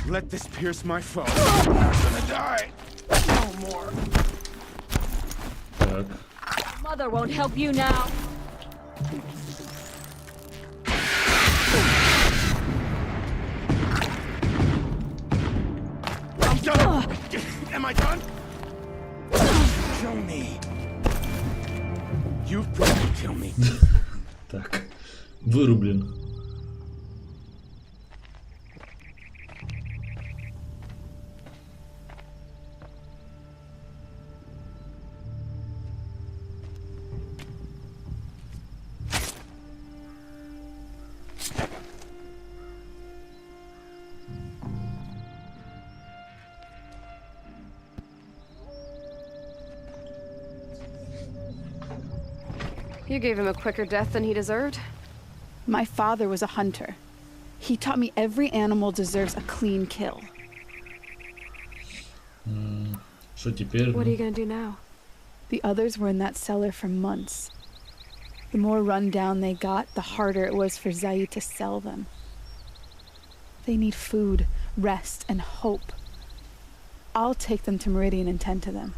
Let this pierce my foe. I'm gonna die. No more. Так. Mother won't help you now. I'm done. Am I done? Show me. You threatened to kill me. Так, вырублен. You gave him a quicker death than he deserved. My father was a hunter. He taught me every animal deserves a clean kill. Что теперь? What are you gonna do now? The others were in that cellar for months. The more run down they got, the harder it was for Zaid to sell them. They need food, rest, and hope. I'll take them to Meridian and tend to them.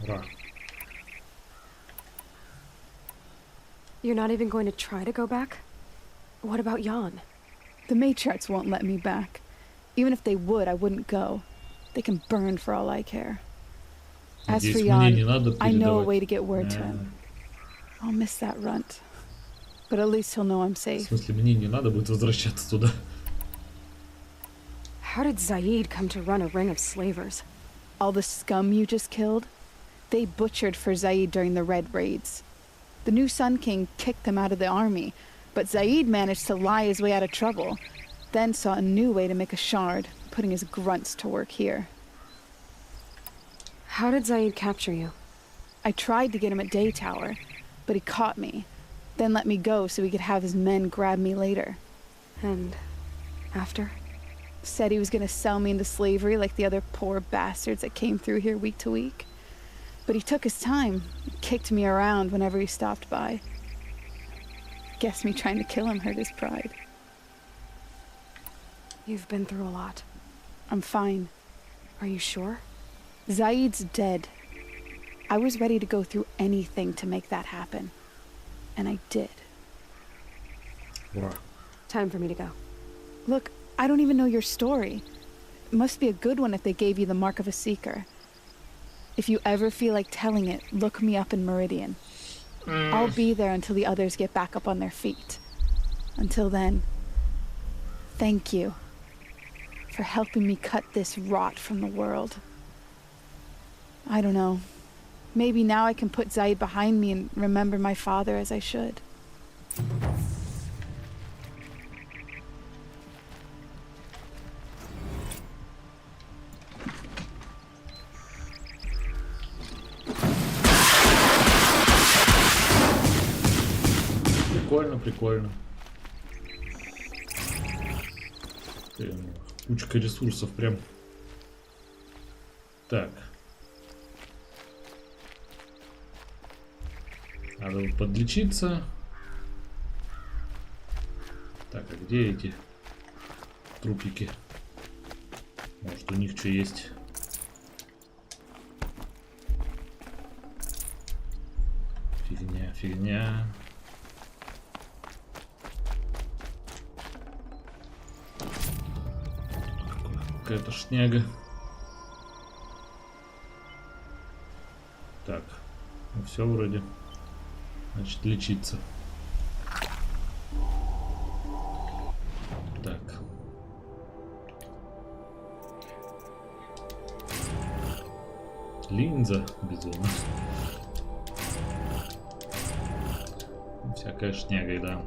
Ура. You're not even going to try to go back? What about Jan? The matriarchs won't let me back. Even if they would, I wouldn't go. They can burn for all I care. As for Jan, I know a way to get word to him. I'll miss that runt. But at least he'll know I'm safe. В смысле, мне не надо будет возвращаться туда. How did Zaid come to run a ring of slavers? All the scum you just killed? They butchered for Zaid during the Red Raids. The new Sun King kicked them out of the army, but Zaid managed to lie his way out of trouble, then saw a new way to make a shard, putting his grunts to work here. How did Zaid capture you? I tried to get him at Day Tower, but he caught me, then let me go so he could have his men grab me later. And after? Said he was gonna sell me into slavery like the other poor bastards that came through here week to week. But he took his time, kicked me around whenever he stopped by. Guess me trying to kill him hurt his pride. You've been through a lot. I'm fine. Are you sure? Zaid's dead. I was ready to go through anything to make that happen. And I did. Ура. Time for me to go. Look, I don't even know your story. It must be a good one if they gave you the mark of a seeker. If you ever feel like telling it, look me up in Meridian. I'll be there until the others get back up on their feet. Until then, thank you for helping me cut this rot from the world. I don't know. Maybe now I can put Zaid behind me and remember my father as I should. Прикольно, прикольно. Кучка ресурсов прям. Так. Надо подлечиться. Так, а где эти трупики? Может, у них что есть? Фигня, фигня. Какая-то шняга. Так, ну все вроде. Значит, лечиться. Так. Линза безумно. Всякая шняга, да.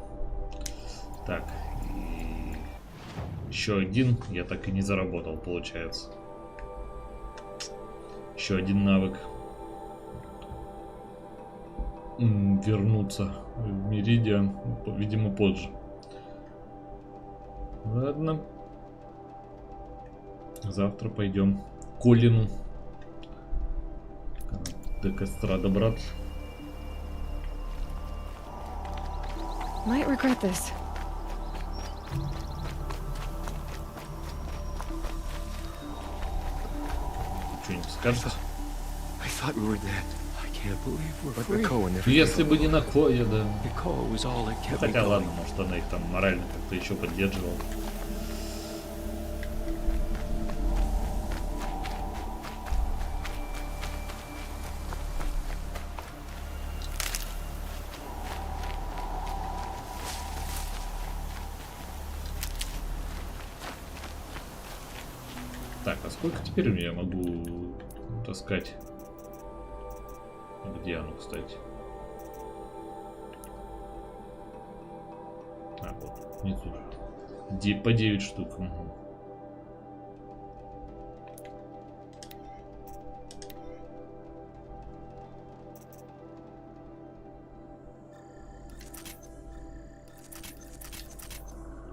Так. И еще один я так и не заработал, получается. Еще один навык. Вернуться в Меридиан, видимо, позже. Ладно. Завтра пойдем к Колину. До костра добраться. Might regret this. Что-нибудь скажешь? I thought we were dead. I can't believe we're free. Если бы не Накоя, да. Was all that kept me Хотя going. ладно, может она их там морально как-то еще поддерживала. Так, а сколько теперь я могу таскать? Где оно, кстати? А, вот, внизу. По 9 штук. Угу.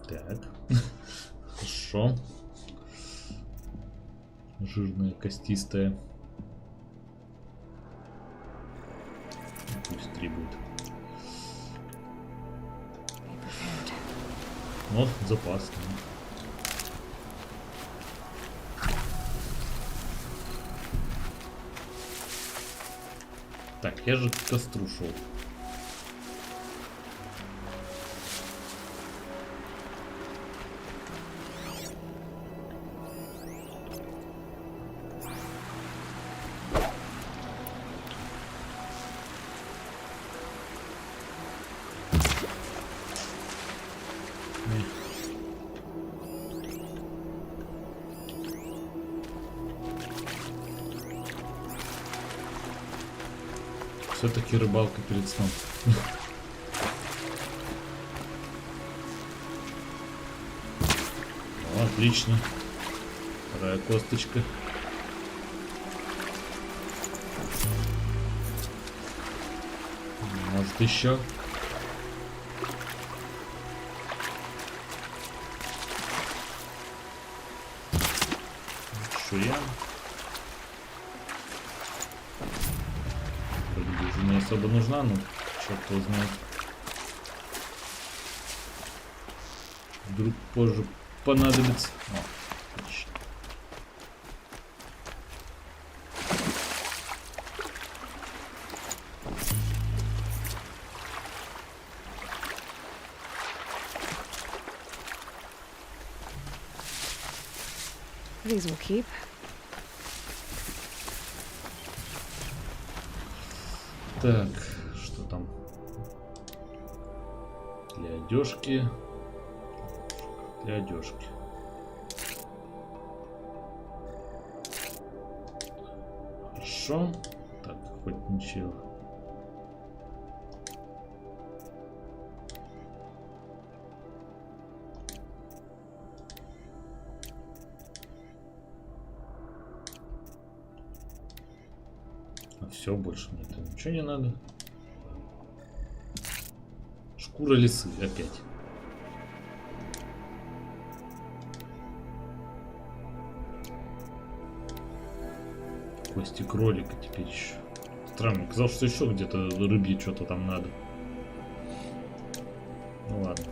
Так. Хорошо. Жирная, костистая. Пусть 3 будет. Ну, запас. Так, я же к костру шел. Все-таки рыбалка перед сном. О, отлично. Вторая косточка. Может еще. Шуя. Не особо нужна, но черт его знает. Вдруг позже понадобится. О, отлично. These will keep. Так, что там? Для одежки. Для одежки. Хорошо. Так, хоть ничего. Все, больше мне там ничего не надо. Шкура лисы опять. Кости кролика теперь еще. Странно, казалось, что еще где-то рыбье что-то там надо. Ну ладно.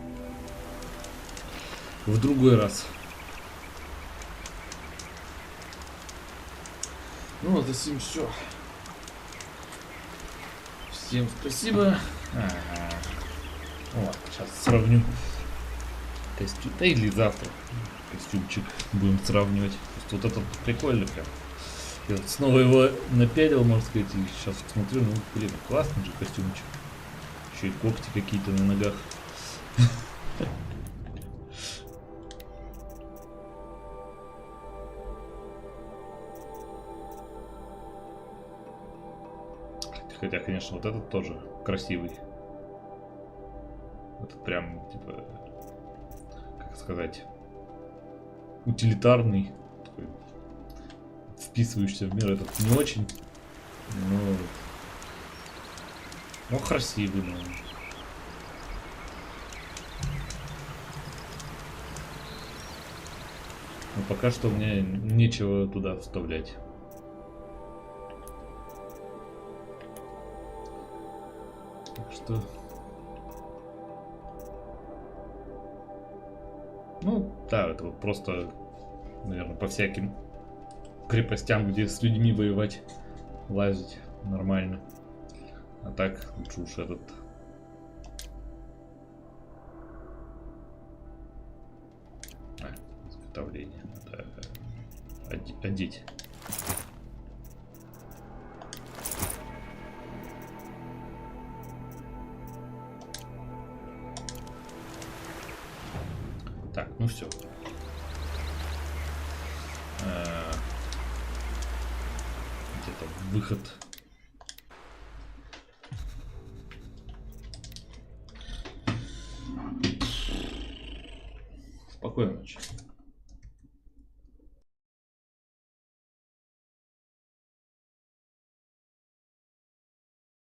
В другой раз. Ну вот, за все. Всем спасибо. Вот, сейчас сравню костюм. Да или завтра костюмчик будем сравнивать. Вот этот прикольный прям. Я вот снова его напялил, можно сказать, и сейчас смотрю, ну блин, классный же костюмчик. Еще и когти какие-то на ногах. Хотя, конечно, вот этот тоже красивый. Этот прям, типа, как сказать, утилитарный, такой, вписывающийся в мир. Этот не очень, но красивый, но... Но пока что мне нечего туда вставлять. Что? Ну, да, это вот просто, наверное, по всяким крепостям, где с людьми воевать, лазить нормально. А так, лучше уж этот... изготовление. Надо одеть. Так, ну все. где-то выход. Спокойной ночи.